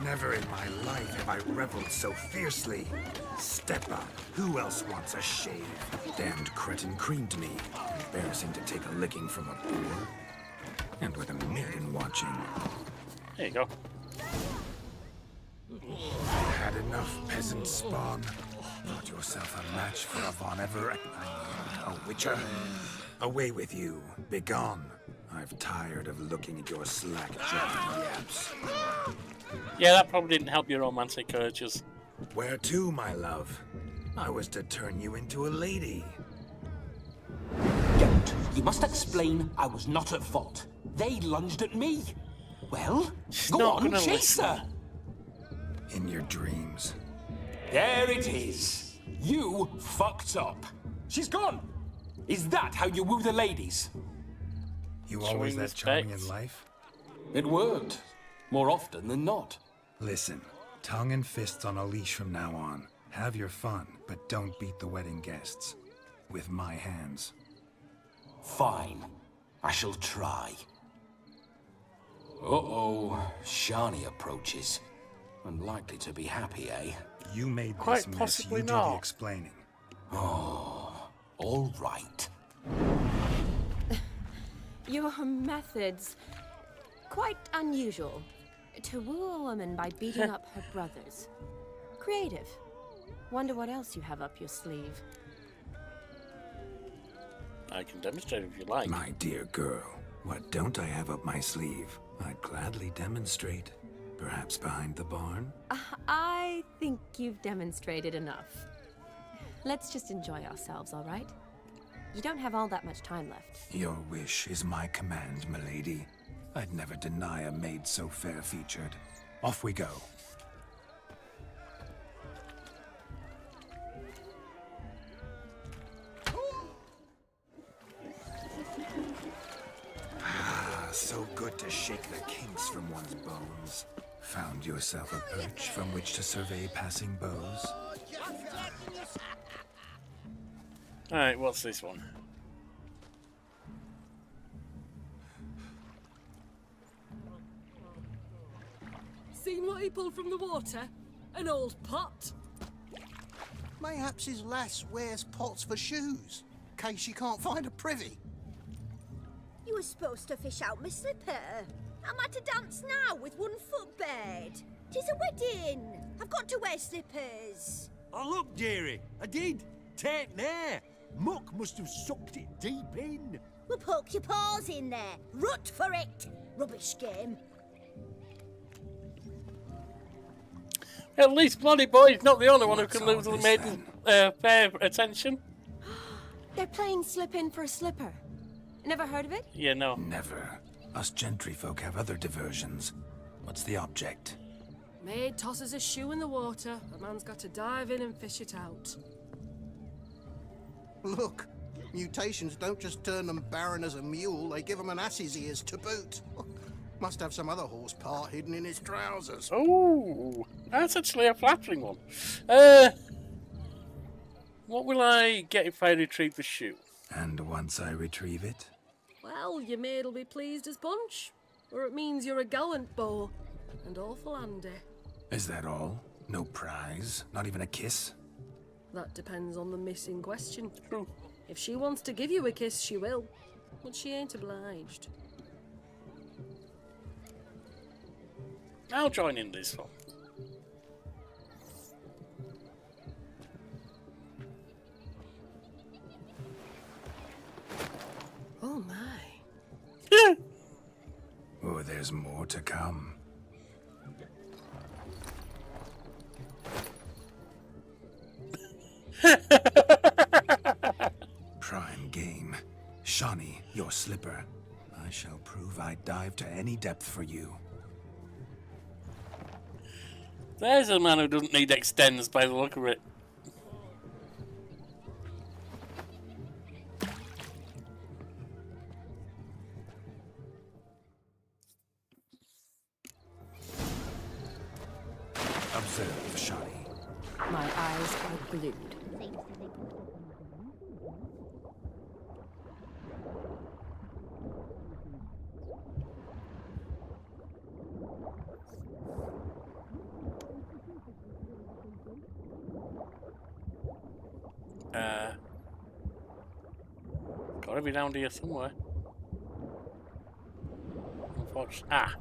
Speaker 5: Never in my life have I reveled so fiercely. Step up. Who else wants a shave? Damned cretin creamed me. Embarrassing to take a licking from a boor. And with a maiden watching.
Speaker 1: There you go.
Speaker 5: Had enough peasant spawn. Got yourself a match for a Von Everett. A witcher. Away with you. Begone. I've tired of looking at your slack-jawed yaps.
Speaker 1: Yeah, that probably didn't help your romantic urges.
Speaker 5: Where to, my love? I was to turn you into a lady.
Speaker 22: Geralt, you must explain I was not at fault. They lunged at me. Well, go on, chase her.
Speaker 5: In your dreams.
Speaker 22: There it is. You fucked up. She's gone. Is that how you woo the ladies?
Speaker 5: You always that charming in life?
Speaker 22: It worked. More often than not.
Speaker 5: Listen, tongue and fists on a leash from now on. Have your fun, but don't beat the wedding guests. With my hands.
Speaker 22: Fine. I shall try. Uh-oh. Shani approaches. Unlikely to be happy, eh?
Speaker 5: You made
Speaker 1: Quite
Speaker 5: this mess.
Speaker 1: possibly
Speaker 5: You do
Speaker 1: not.
Speaker 5: the explaining.
Speaker 22: Oh, all right.
Speaker 9: Your methods, quite unusual. To woo a woman by beating up her brothers. Creative. Wonder what else you have up your sleeve.
Speaker 1: I can demonstrate if you like.
Speaker 5: My dear girl, what don't I have up my sleeve? I'd gladly demonstrate. Perhaps behind the barn?
Speaker 9: I think you've demonstrated enough. Let's just enjoy ourselves, all right? You don't have all that much time left.
Speaker 5: Your wish is my command, milady. I'd never deny a maid so fair-featured. Off we go. Ah, so good to shake the kinks from one's bones. Found yourself a perch from which to survey passing beaux?
Speaker 1: Alright, what's this one?
Speaker 18: Seen what he pulled from the water? An old pot.
Speaker 11: Mayhaps his lass wears pots for shoes, in case she can't find a privy.
Speaker 2: You were supposed to fish out my slipper. I'm at to dance now with one foot bared. 'Tis a wedding. I've got to wear slippers.
Speaker 3: Oh, look, dearie, I did. Take there. Muck must have sucked it deep in.
Speaker 2: Well, poke your paws in there. Rut for it. Rubbish game.
Speaker 1: At least Bloody Boy's not the only one who can lose the maiden's fair attention.
Speaker 9: They're playing slip in for slipper. Never heard of it?
Speaker 1: Yeah, no.
Speaker 5: Never. Us gentry folk have other diversions. What's the object?
Speaker 18: Maid tosses a shoe in the water. A man's got to dive in and fish it out.
Speaker 11: Look, mutations don't just turn them barren as a mule, they give them an ass's ears to boot. Must have some other horse part hidden in his trousers.
Speaker 1: Oh, that's actually a flattering one. What will I get if I retrieve the shoe?
Speaker 5: And once I retrieve it?
Speaker 18: Well, your maid'll be pleased as punch. Or it means you're a gallant beau. And awful handy.
Speaker 5: Is that all? No prize? Not even a kiss?
Speaker 18: That depends on the miss in question. True. If she wants to give you a kiss, she will. But she ain't obliged.
Speaker 1: I'll join in this one.
Speaker 18: Oh my.
Speaker 5: Oh, there's more to come. Prime game. Shawnee, your slipper. I shall prove I'd dive to any depth for you.
Speaker 1: There's a man who doesn't need extends by the look of it.
Speaker 5: Observe, Shawnee.
Speaker 9: My eyes are glued.
Speaker 1: Gotta be down here somewhere. Unfortunately. Ah!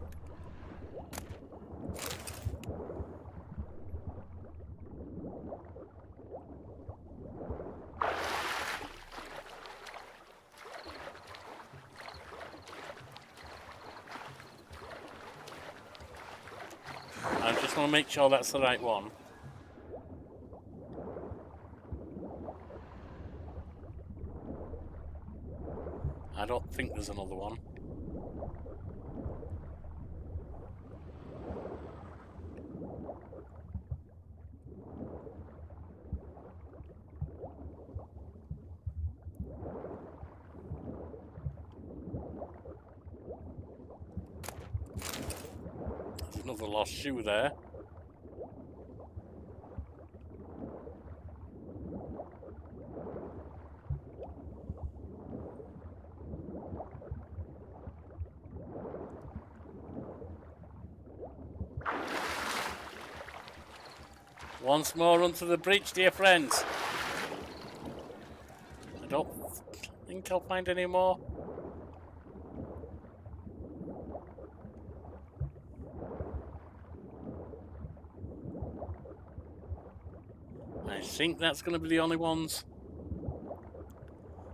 Speaker 1: I just want to make sure that's the right one. I don't think there's another one. There's another lost shoe there. Once more onto the breach, dear friends. I don't think I'll find any more. I think that's going to be the only ones.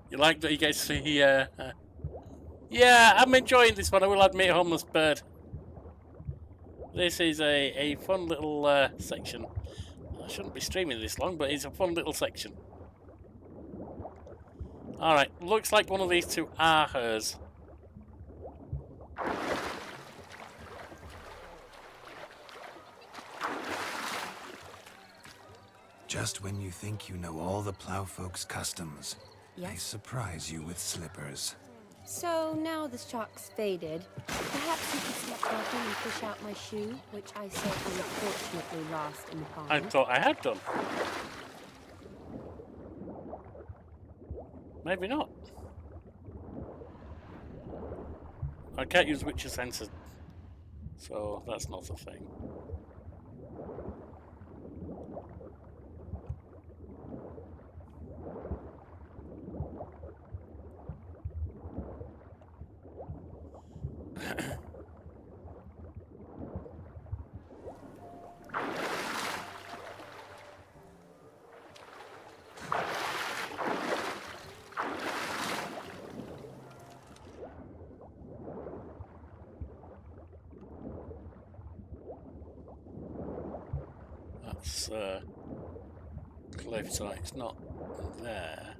Speaker 1: You like that you guys see here? Yeah, I'm enjoying this one, I will admit, Homeless Bird. This is a fun little section. I shouldn't be streaming this long, but it's a fun little section. Alright, looks like one of these two are hers.
Speaker 5: Just when you think you know all the plowfolk's customs,
Speaker 9: Yes?
Speaker 5: they surprise you with slippers.
Speaker 9: So now the shock's faded. Perhaps you could step back in and fish out my shoe, which I so unfortunately lost in the pond.
Speaker 1: I thought I had done. Maybe not. I can't use Witcher sensor, so that's not a thing. That's cliff, so it's not there.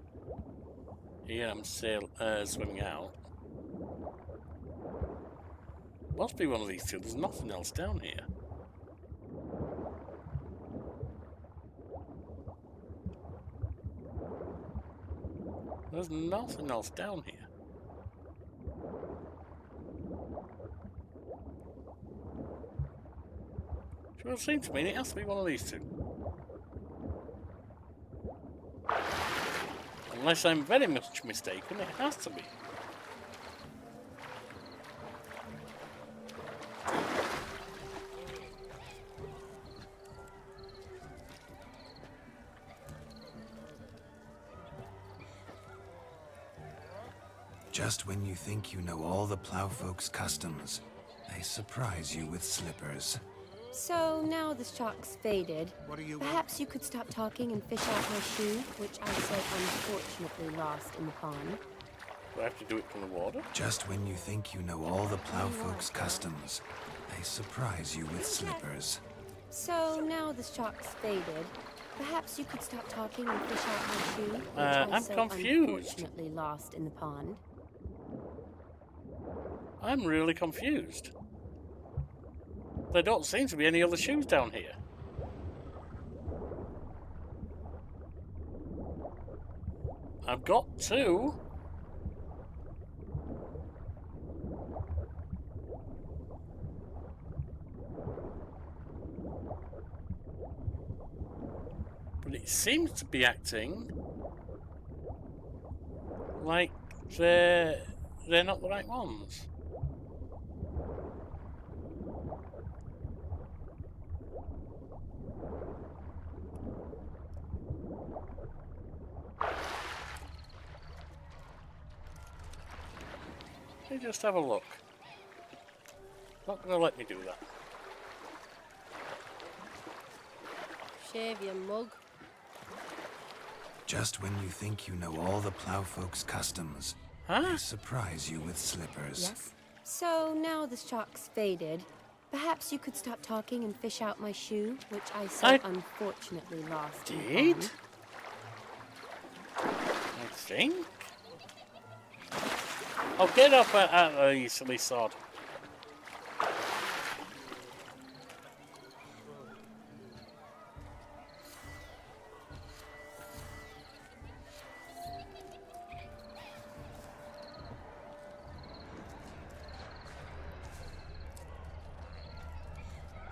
Speaker 1: Here I'm swimming out. Must be one of these two. There's nothing else down here. There's nothing else down here. Sure, it seems to me it has to be one of these two. Unless I'm very much mistaken, it has to be.
Speaker 5: Just when you think you know all the plowfolk's customs, they surprise you with slippers.
Speaker 9: So now the shock's faded.
Speaker 11: What do you
Speaker 9: Perhaps you could stop talking and fish out my shoe, which I so unfortunately lost in the pond.
Speaker 1: Do I have to do it from the water?
Speaker 5: Just when you think you know all the plowfolk's customs, they surprise you with slippers.
Speaker 9: So now the shock's faded. Perhaps you could stop talking and fish out my shoe, which I
Speaker 1: I'm
Speaker 9: so
Speaker 1: confused.
Speaker 9: unfortunately lost in the pond.
Speaker 1: I'm really confused. There don't seem to be any other shoes down here. I've got two. But it seems to be acting like they're not the right ones. Let me just have a look. Not gonna let me do that.
Speaker 18: Shave your mug.
Speaker 5: Just when you think you know all the plowfolk's customs, they surprise you with slippers.
Speaker 9: Yes? So now the shock's faded. Perhaps you could stop talking and fish out my shoe, which I so unfortunately lost in the
Speaker 1: Did?
Speaker 9: pond.
Speaker 1: I think. Oh, get up you silly sod.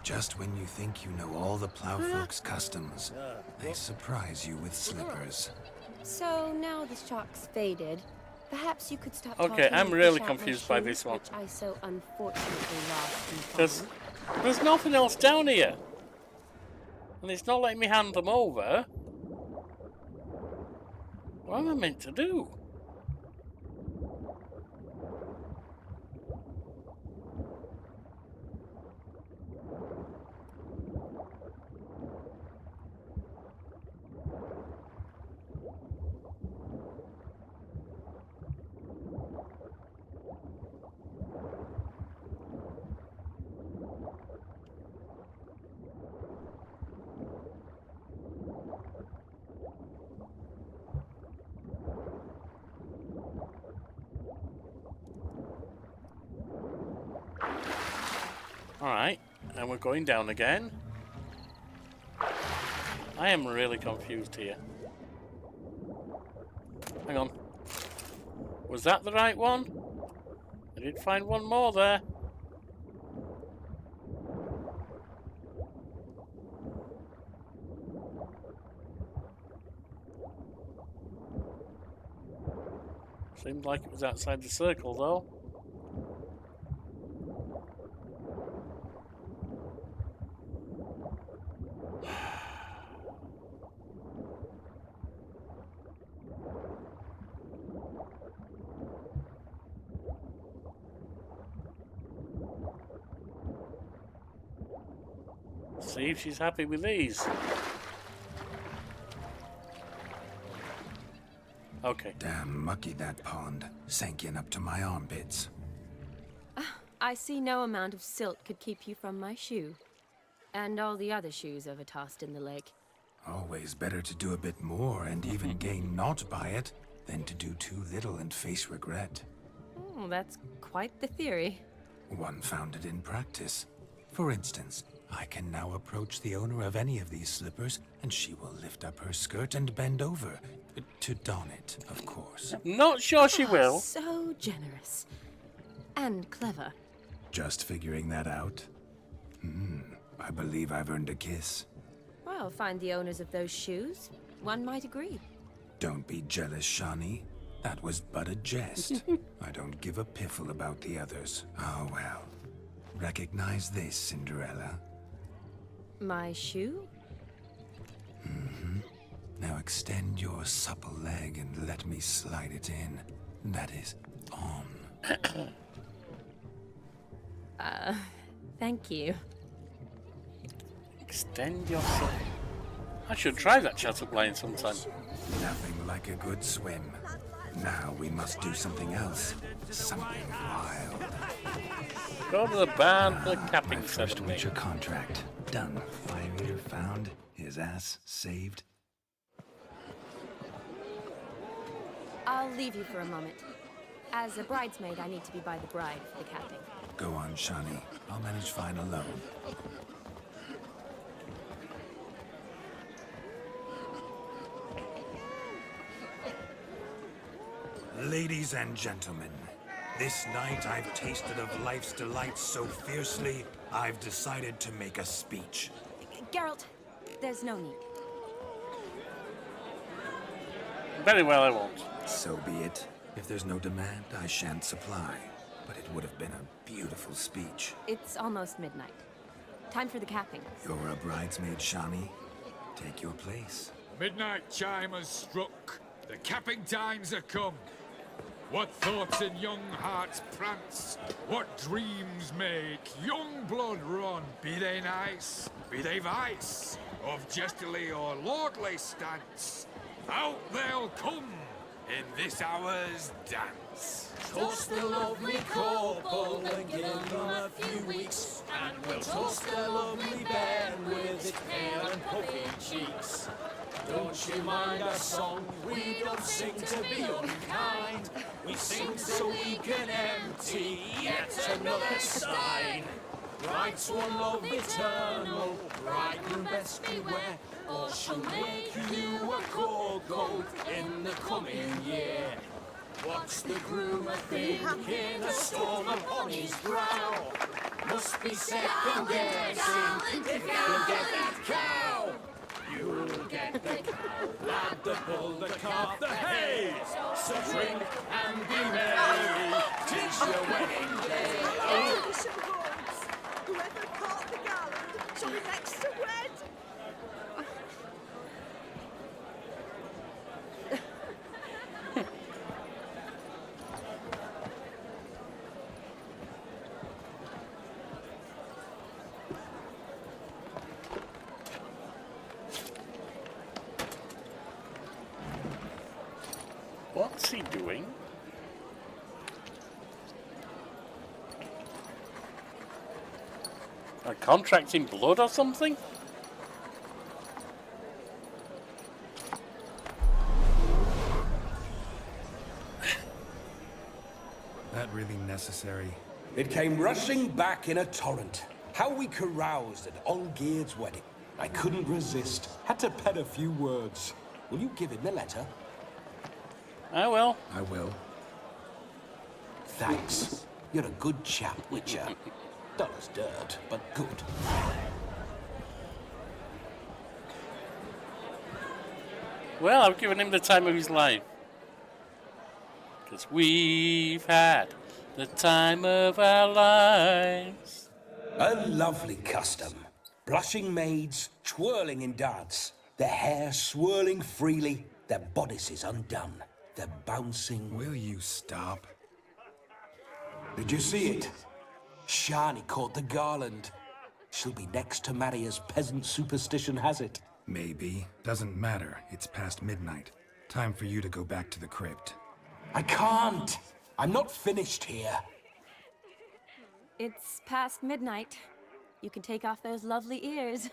Speaker 5: Just when you think you know all the plowfolk's customs, they surprise you with slippers.
Speaker 9: So now the shock's faded. Perhaps you could stop
Speaker 1: Okay,
Speaker 9: talking
Speaker 1: I'm
Speaker 9: and
Speaker 1: really
Speaker 9: fish out my
Speaker 1: confused by
Speaker 9: shoe,
Speaker 1: this one.
Speaker 9: which I so unfortunately lost in the
Speaker 1: Because
Speaker 9: pond.
Speaker 1: there's nothing else down here. And it's not letting me hand them over. What am I meant to do? Alright, and we're going down again. I am really confused here. Hang on. Was that the right one? I did find one more there. Seemed like it was outside the circle though. See if she's happy with these. Okay.
Speaker 5: Damn mucky that pond. Sank in up to my armpits.
Speaker 9: I see no amount of silt could keep you from my shoe. And all the other shoes overtossed in the lake.
Speaker 5: Always better to do a bit more and even gain naught by it than to do too little and face regret.
Speaker 9: Oh, that's quite the theory.
Speaker 5: One founded in practice. For instance, I can now approach the owner of any of these slippers, and she will lift up her skirt and bend over. To don it, of course.
Speaker 1: Not sure she will.
Speaker 9: So generous. And clever.
Speaker 5: Just figuring that out? I believe I've earned a kiss.
Speaker 9: Well, find the owners of those shoes. One might agree.
Speaker 5: Don't be jealous, Shani. That was but a jest. I don't give a piffle about the others. Oh well. Recognize this, Cinderella.
Speaker 9: My shoe?
Speaker 5: Now extend your supple leg and let me slide it in. That is, on.
Speaker 9: Thank you.
Speaker 1: Extend your foot. I should try that shutter line sometime.
Speaker 5: Nothing like a good swim. Now we must do something else. Something wild.
Speaker 1: Go to the barn for the capping
Speaker 5: My first
Speaker 1: ceremony.
Speaker 5: Witcher contract. Done. Fire eater found. His ass saved.
Speaker 9: I'll leave you for a moment. As a bridesmaid, I need to be by the bride for the capping.
Speaker 5: Go on, Shani. I'll manage fine alone. Ladies and gentlemen, this night I've tasted of life's delights so fiercely, I've decided to make a speech.
Speaker 9: Geralt, there's no need.
Speaker 1: Very well, I won't.
Speaker 5: So be it. If there's no demand, I shan't supply. But it would have been a beautiful speech.
Speaker 9: It's almost midnight. Time for the capping.
Speaker 5: You're a bridesmaid, Shani. Take your place.
Speaker 6: Midnight chime has struck. The capping times are come. What thoughts in young hearts prance? What dreams make young blood run? Be they nice, be they vice, of jestily or lordly stance, out they'll come in this hour's dance.
Speaker 10: Toast the lovely couple and give them a few weeks, and we'll toast the lovely bed with its pale and puffy cheeks. Don't you mind our song? We don't sing to be unkind. We sing so we can empty yet another stein. Bride's one love eternal, bridegroom best beware, or she'll make you a cocoa in the coming year. What's the groom a thinking? A storm upon his brow. Must be second guessing if you can get that cow. You'll get the cow, lad, the bull, the calf, the hay. So drink and be merry, 'tis your wedding day.
Speaker 2: Tradition holds. Whoever caught the garland shall be next to wed.
Speaker 1: What's he doing? A contract in blood or something?
Speaker 5: That really necessary?
Speaker 22: It came rushing back in a torrent. How we caroused at Olgierd's wedding. I couldn't resist. Had to pen a few words. Will you give him the letter?
Speaker 1: I will.
Speaker 5: I will.
Speaker 22: Thanks. You're a good chap, Witcher. Dull as dirt, but good.
Speaker 1: Well, I've given him the time of his life. Because we've had the time of our lives.
Speaker 22: A lovely custom. Blushing maids, twirling in dance. Their hair swirling freely, their bodices undone. They're bouncing.
Speaker 5: Will you stop?
Speaker 22: Did you see it? Shani caught the garland. She'll be next to marry as peasant superstition has it.
Speaker 5: Maybe. Doesn't matter. It's past midnight. Time for you to go back to the crypt.
Speaker 22: I can't. I'm not finished here.
Speaker 9: It's past midnight. You can take off those lovely ears.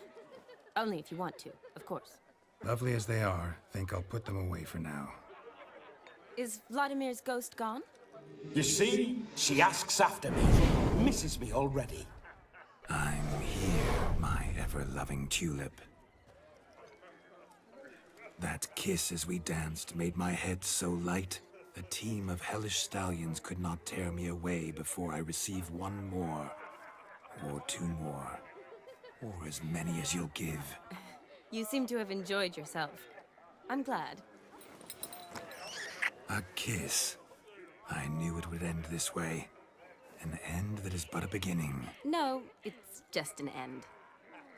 Speaker 9: Only if you want to, of course.
Speaker 5: Lovely as they are, think I'll put them away for now.
Speaker 9: Is Vladimir's ghost gone?
Speaker 22: You see, she asks after me, misses me already.
Speaker 5: I'm here, my ever-loving tulip. That kiss as we danced made my head so light, a team of hellish stallions could not tear me away before I receive one more, or two more, or as many as you'll give.
Speaker 9: You seem to have enjoyed yourself. I'm glad.
Speaker 5: A kiss. I knew it would end this way. An end that is but a beginning.
Speaker 9: No, it's just an end.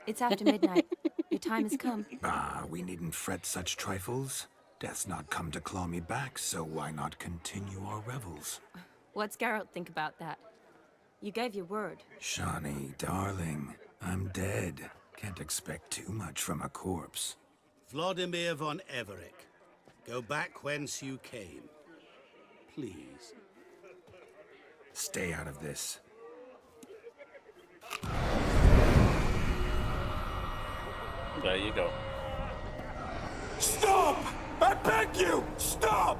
Speaker 9: It's after midnight. Your time has come.
Speaker 5: Ah, we needn't fret such trifles. Death's not come to claw me back, so why not continue our revels?
Speaker 9: What's Geralt think about that? You gave your word.
Speaker 5: Shawnee, darling, I'm dead. Can't expect too much from a corpse.
Speaker 14: Vladimir von Everick, go back whence you came. Please.
Speaker 5: Stay out of this.
Speaker 1: There you go.
Speaker 22: Stop! I beg you! Stop!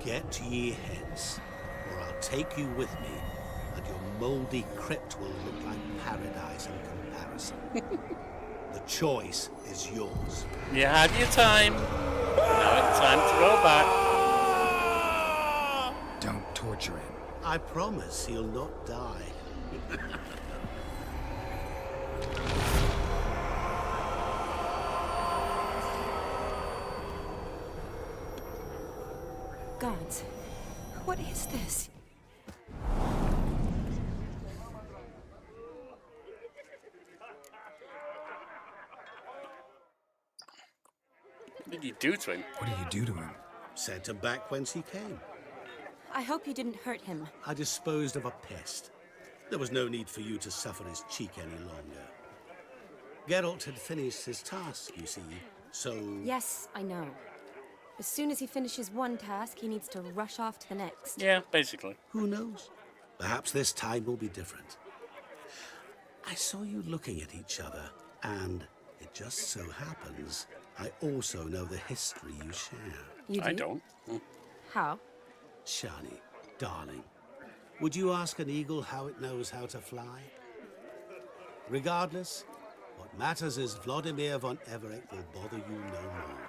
Speaker 14: Get ye hence, or I'll take you with me, and your mouldy crypt will look like paradise in comparison. The choice is yours.
Speaker 1: You had your time. Now it's time to go back.
Speaker 5: Don't torture him.
Speaker 14: I promise he'll not die.
Speaker 9: Gods, what is this?
Speaker 1: What did you do to him?
Speaker 5: What did you do to him?
Speaker 14: Sent him back whence he came.
Speaker 9: I hope you didn't hurt him.
Speaker 14: I disposed of a pest. There was no need for you to suffer his cheek any longer. Geralt had finished his task, you see, so...
Speaker 9: Yes, I know. As soon as he finishes one task, he needs to rush off to the next.
Speaker 1: Yeah, basically.
Speaker 14: Who knows? Perhaps this time will be different. I saw you looking at each other, and it just so happens I also know the history you share.
Speaker 9: You do?
Speaker 1: I don't.
Speaker 9: How?
Speaker 14: Shani, darling, would you ask an eagle how it knows how to fly? Regardless, what matters is Vladimir von Everick will bother you no more.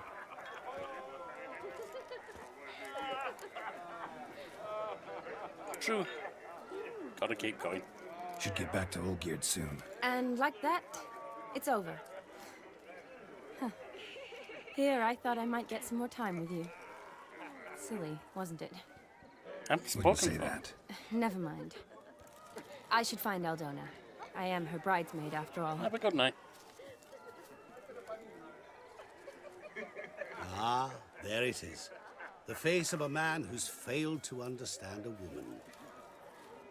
Speaker 1: True. Gotta keep going.
Speaker 5: Should get back to Olgierd soon.
Speaker 9: And like that, it's over. Huh. Here, I thought I might get some more time with you. Silly, wasn't it?
Speaker 1: I'm
Speaker 5: Wouldn't say that.
Speaker 9: Never mind. I should find Aldona. I am her bridesmaid, after all.
Speaker 1: Have a good night.
Speaker 14: Ah, there it is. The face of a man who's failed to understand a woman.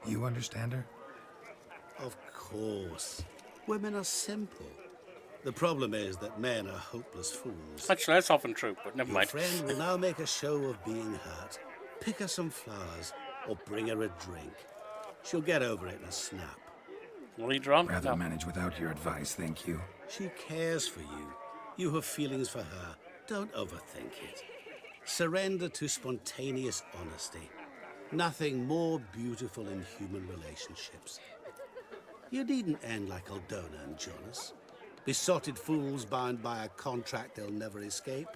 Speaker 5: You understand her?
Speaker 14: Of course. Women are simple. The problem is that men are hopeless fools.
Speaker 1: Actually, that's often true, but never
Speaker 14: Your
Speaker 1: mind.
Speaker 14: friend will now make a show of being hurt. Pick her some flowers, or bring her a drink. She'll get over it in a snap.
Speaker 1: Lead her on?
Speaker 5: Rather
Speaker 1: No.
Speaker 5: manage without your advice, thank you.
Speaker 14: She cares for you. You have feelings for her. Don't overthink it. Surrender to spontaneous honesty. Nothing more beautiful in human relationships. You needn't end like Aldona and Jonas. Besotted fools bound by a contract they'll never escape.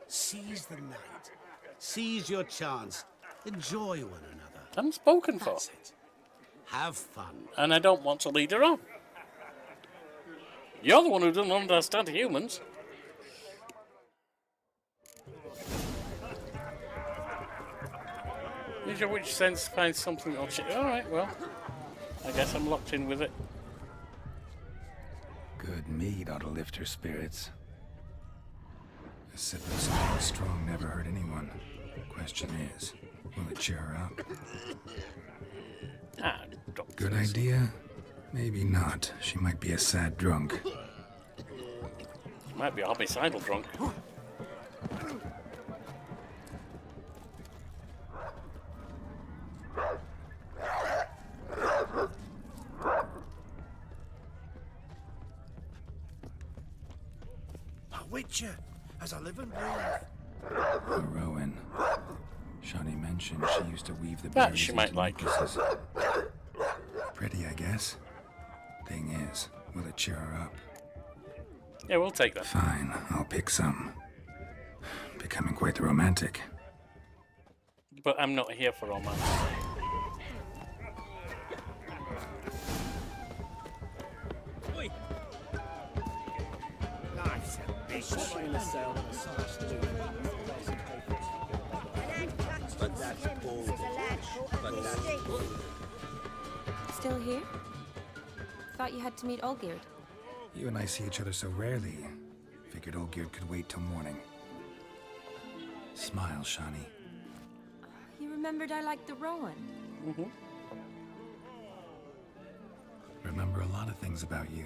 Speaker 14: Seize the night. Seize your chance. Enjoy one another.
Speaker 1: I'm spoken for.
Speaker 14: That's it. Have fun.
Speaker 1: And I don't want to lead her on. You're the one who doesn't understand humans. Use your witch sense to find something or shit. Alright, well. I guess I'm locked in with it.
Speaker 5: Good mead ought to lift her spirits. A sip of something strong never hurt anyone. Question is, will it cheer her up?
Speaker 1: Ah,
Speaker 5: Good idea? Maybe not. She might be a sad drunk.
Speaker 1: Might be a homicidal drunk.
Speaker 3: A witcher, as I live and breathe.
Speaker 5: A Rowan. Shani mentioned she used to weave the
Speaker 1: That
Speaker 5: berries
Speaker 1: she might
Speaker 5: into
Speaker 1: like.
Speaker 5: necklaces. Pretty, I guess. Thing is, will it cheer her up?
Speaker 1: Yeah, we'll take that.
Speaker 5: Fine, I'll pick some. Becoming quite the romantic.
Speaker 1: But I'm not here for romance.
Speaker 10: Oi!
Speaker 3: Life's a bitch.
Speaker 10: Showing a sale on a size two.
Speaker 3: But that's bull. But that's bull.
Speaker 9: Still here? Thought you had to meet Olgierd.
Speaker 5: You and I see each other so rarely. Figured Olgierd could wait till morning. Smile, Shani.
Speaker 9: You remembered I liked the Rowan.
Speaker 1: Mm-hmm.
Speaker 5: Remember a lot of things about you.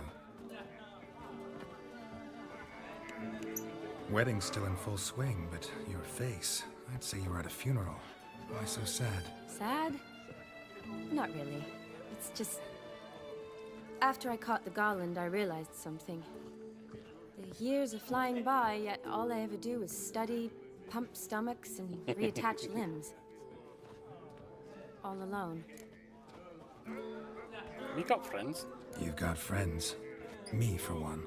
Speaker 5: Wedding's still in full swing, but your face, I'd say you were at a funeral. Why so sad?
Speaker 9: Sad? Not really. It's just... After I caught the garland, I realized something. The years are flying by, yet all I ever do is study, pump stomachs, and reattach limbs. All alone.
Speaker 1: You got friends?
Speaker 5: You've got friends. Me, for one.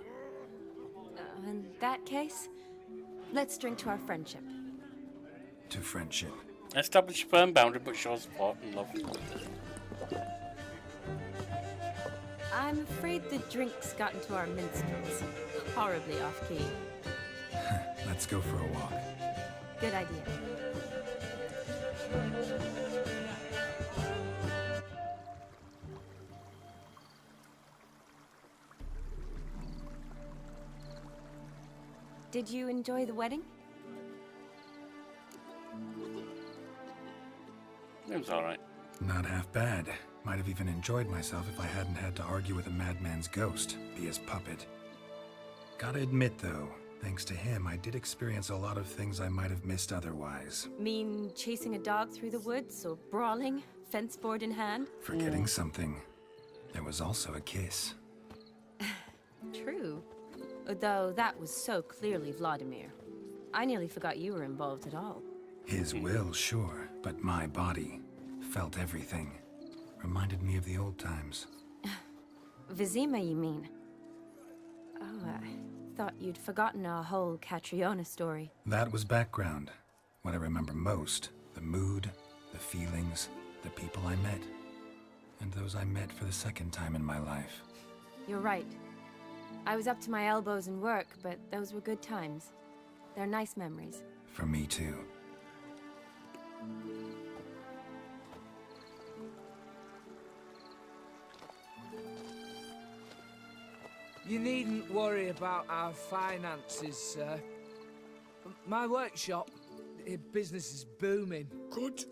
Speaker 9: In that case, let's drink to our friendship.
Speaker 5: To friendship.
Speaker 1: Establish a firm boundary, but show support and love.
Speaker 9: I'm afraid the drinks got into our minstrels. Horribly off-key.
Speaker 5: Let's go for a walk.
Speaker 9: Good idea. Did you enjoy the wedding?
Speaker 1: It was alright.
Speaker 5: Not half bad. Might have even enjoyed myself if I hadn't had to argue with a madman's ghost, be his puppet. Gotta admit, though, thanks to him, I did experience a lot of things I might have missed otherwise.
Speaker 9: Mean chasing a dog through the woods, or brawling, fence board in hand?
Speaker 5: Forgetting something. There was also a kiss.
Speaker 9: True. Though that was so clearly Vladimir. I nearly forgot you were involved at all.
Speaker 5: His will, sure, but my body felt everything. Reminded me of the old times.
Speaker 9: Vizima, you mean? Oh, I thought you'd forgotten our whole Catriona story.
Speaker 5: That was background. What I remember most, the mood, the feelings, the people I met. And those I met for the second time in my life.
Speaker 9: You're right. I was up to my elbows in work, but those were good times. They're nice memories.
Speaker 5: For me, too.
Speaker 17: You needn't worry about our finances, sir. My workshop, business is booming.
Speaker 6: Good.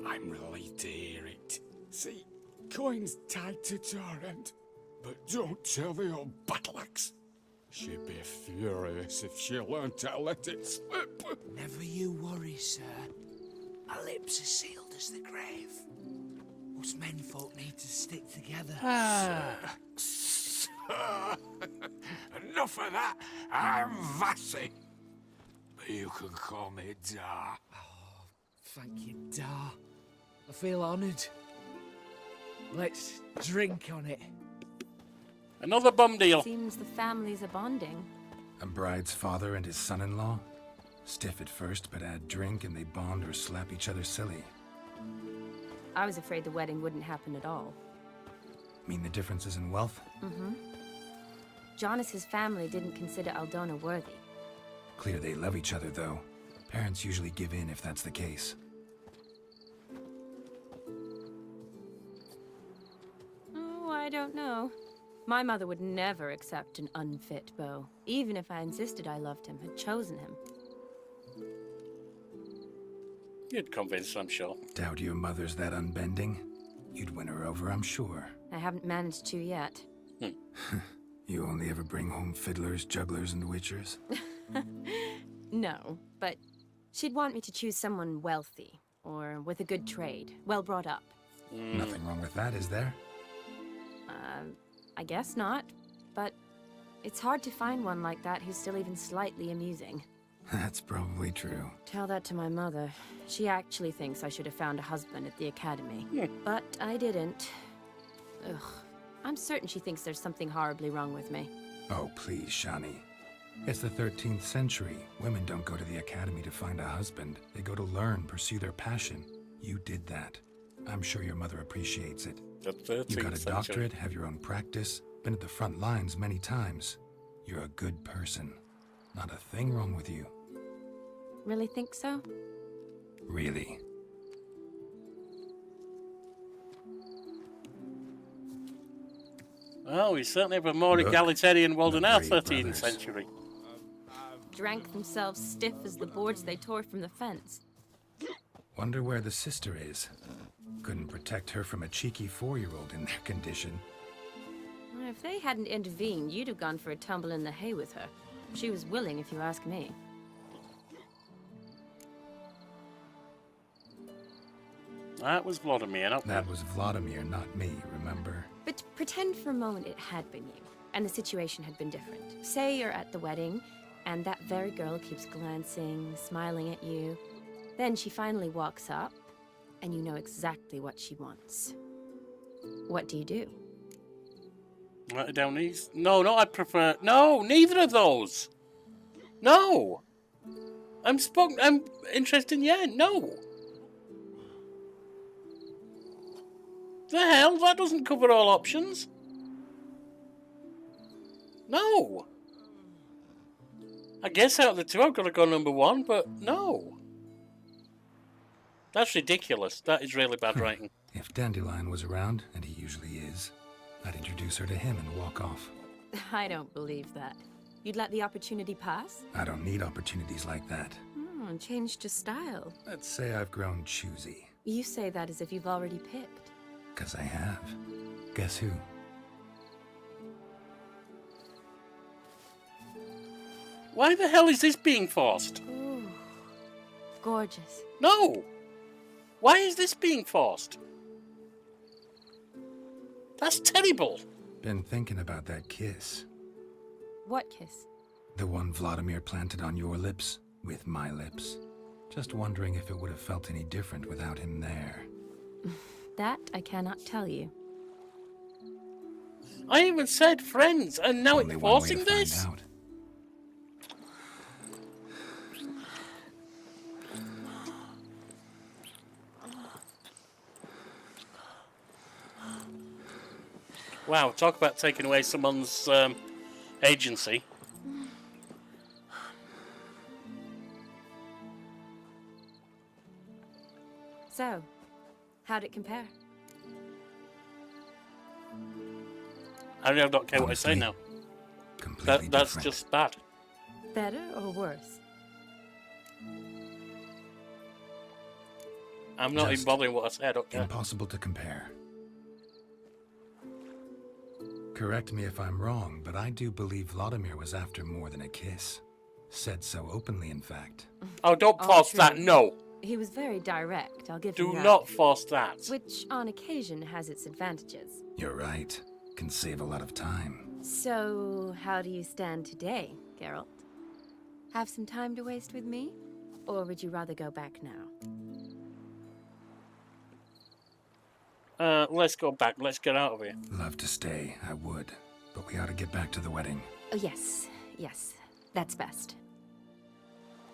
Speaker 6: I'm relieved to hear it. See, coin's tied to Torrent, but don't tell the old battleaxe. She'd be furious if she learned to let it slip.
Speaker 17: Never you worry, sir. Our lips are sealed as the grave. Us menfolk need to stick together.
Speaker 6: Enough of that. I'm Vassy. But you can call me Dar.
Speaker 17: Oh, thank you, Dar. I feel honoured. Let's drink on it.
Speaker 1: Another bum deal.
Speaker 9: Seems the families are bonding.
Speaker 5: A bride's father and his son-in-law? Stiff at first, but add drink and they bond or slap each other silly.
Speaker 9: I was afraid the wedding wouldn't happen at all.
Speaker 5: Mean the differences in wealth?
Speaker 9: Mm-hmm. Jonas's family didn't consider Aldona worthy.
Speaker 5: Clear they love each other, though. Parents usually give in if that's the case.
Speaker 9: Oh, I don't know. My mother would never accept an unfit beau, even if I insisted I loved him, had chosen him.
Speaker 1: You'd convince her, I'm sure.
Speaker 5: Doubt your mother's that unbending? You'd win her over, I'm sure.
Speaker 9: I haven't managed to yet.
Speaker 5: You only ever bring home fiddlers, jugglers, and witchers?
Speaker 9: No, but she'd want me to choose someone wealthy, or with a good trade, well brought up.
Speaker 5: Nothing wrong with that, is there?
Speaker 9: I guess not, but it's hard to find one like that who's still even slightly amusing.
Speaker 5: That's probably true.
Speaker 9: Tell that to my mother. She actually thinks I should have found a husband at the academy. But I didn't. Ugh. I'm certain she thinks there's something horribly wrong with me.
Speaker 5: Oh, please, Shani. It's the 13th century. Women don't go to the academy to find a husband. They go to learn, pursue their passion. You did that. I'm sure your mother appreciates it.
Speaker 1: The 13th
Speaker 5: You got a
Speaker 1: century.
Speaker 5: doctorate, have your own practice, been at the front lines many times. You're a good person. Not a thing wrong with you.
Speaker 9: Really think so?
Speaker 5: Really.
Speaker 1: Oh, we certainly have a more
Speaker 5: Look,
Speaker 1: egalitarian world in our
Speaker 5: brave
Speaker 1: 13th
Speaker 5: brothers.
Speaker 1: century.
Speaker 9: Drank themselves stiff as the boards they tore from the fence.
Speaker 5: Wonder where the sister is. Couldn't protect her from a cheeky 4-year-old in their condition.
Speaker 9: If they hadn't intervened, you'd have gone for a tumble in the hay with her. She was willing, if you ask me.
Speaker 1: That was Vladimir, not
Speaker 5: That was Vladimir, not me, remember?
Speaker 9: But pretend for a moment it had been you, and the situation had been different. Say you're at the wedding, and that very girl keeps glancing, smiling at you. Then she finally walks up, and you know exactly what she wants. What do you do?
Speaker 1: Write it down these. No, I'd prefer. No, neither of those. No. I'm interested in no. The hell? That doesn't cover all options. No. I guess out of the two I've got to go number one, but no. That's ridiculous. That is really bad writing.
Speaker 5: If Dandelion was around, and he usually is, I'd introduce her to him and walk off.
Speaker 9: I don't believe that. You'd let the opportunity pass?
Speaker 5: I don't need opportunities like that.
Speaker 9: Changed your style.
Speaker 5: Let's say I've grown choosy.
Speaker 9: You say that as if you've already picked.
Speaker 5: 'Cause I have. Guess who?
Speaker 1: Why the hell is this being forced?
Speaker 9: Ooh, gorgeous.
Speaker 1: No! Why is this being forced? That's terrible.
Speaker 5: Been thinking about that kiss.
Speaker 9: What kiss?
Speaker 5: The one Vladimir planted on your lips, with my lips. Just wondering if it would have felt any different without him there.
Speaker 9: That I cannot tell you.
Speaker 1: I even said friends, and now
Speaker 5: Only
Speaker 1: it's
Speaker 5: one way
Speaker 1: forcing
Speaker 5: to find
Speaker 1: this?
Speaker 5: out.
Speaker 1: Wow, talk about taking away someone's agency.
Speaker 9: So, how'd it compare?
Speaker 1: I really don't care what I say now. That's
Speaker 5: different.
Speaker 1: just bad.
Speaker 9: Better or worse?
Speaker 1: I'm not even
Speaker 5: Just
Speaker 1: bothering what I say, I don't care.
Speaker 5: Impossible to compare. Correct me if I'm wrong, but I do believe Vladimir was after more than a kiss. Said so openly, in fact.
Speaker 1: Oh, don't
Speaker 9: All
Speaker 1: force
Speaker 9: true.
Speaker 1: that, no.
Speaker 9: He was very direct, I'll give
Speaker 1: Do
Speaker 9: him that.
Speaker 1: not force that.
Speaker 9: Which, on occasion, has its advantages.
Speaker 5: You're right. Can save a lot of time.
Speaker 9: So, how do you stand today, Geralt? Have some time to waste with me? Or would you rather go back now?
Speaker 1: Let's go back. Let's get out of here.
Speaker 5: Love to stay, I would. But we ought to get back to the wedding.
Speaker 9: Oh, yes. That's best.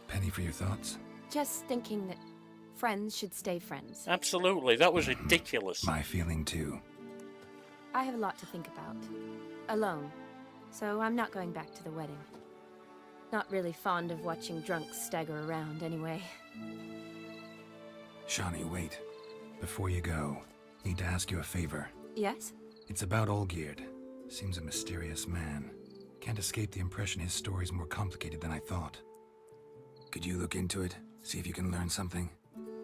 Speaker 5: Penny for your thoughts?
Speaker 9: Just thinking that friends should stay friends.
Speaker 1: Absolutely. That was ridiculous.
Speaker 5: My feeling too.
Speaker 9: I have a lot to think about. Alone. So I'm not going back to the wedding. Not really fond of watching drunks stagger around, anyway.
Speaker 5: Shani, wait. Before you go, need to ask you a favor.
Speaker 9: Yes?
Speaker 5: It's about Olgierd. Seems a mysterious man. Can't escape the impression his story's more complicated than I thought. Could you look into it? See if you can learn something?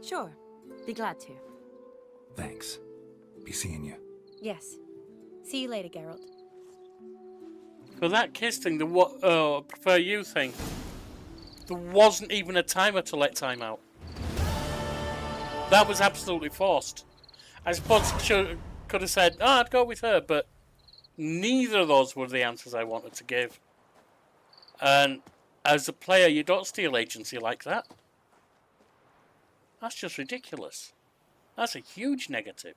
Speaker 9: Sure. Be glad to.
Speaker 5: Thanks. Be seeing you.
Speaker 9: Yes. See you later, Geralt.
Speaker 1: For that kiss thing, the prefer you thing, there wasn't even a timer to let time out. That was absolutely forced. I suppose could have said, I'd go with her, but neither of those were the answers I wanted to give. And as a player, you don't steal agency like that. That's just ridiculous. That's a huge negative.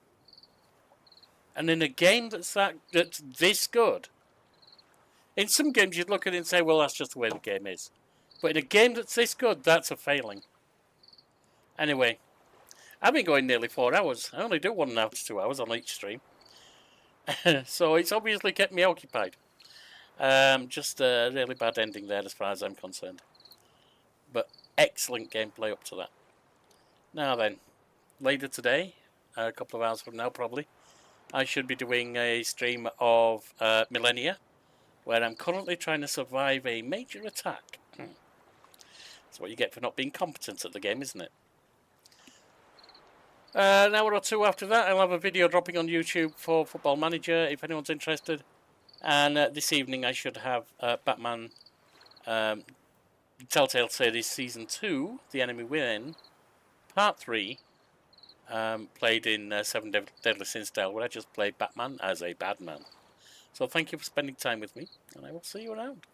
Speaker 1: And in a game that's this good, in some games you'd look at it and say, well, that's just the way the game is. But in a game that's this good, that's a failing. Anyway, I've been going nearly 4 hours. I only do 1.5 to 2 hours on each stream. So it's obviously kept me occupied. Just a really bad ending there as far as I'm concerned. But excellent gameplay up to that. Now then, later today, a couple of hours from now probably, I should be doing a stream of Millennia, where I'm currently trying to survive a major attack. That's what you get for not being competent at the game, isn't it? An hour or two after that, I'll have a video dropping on YouTube for Football Manager, if anyone's interested. And this evening I should have Batman Telltale Series Season 2, The Enemy Within, Part 3, played in 7 Deadly Sin style, where I just played Batman as a bad man. So thank you for spending time with me, and I will see you around.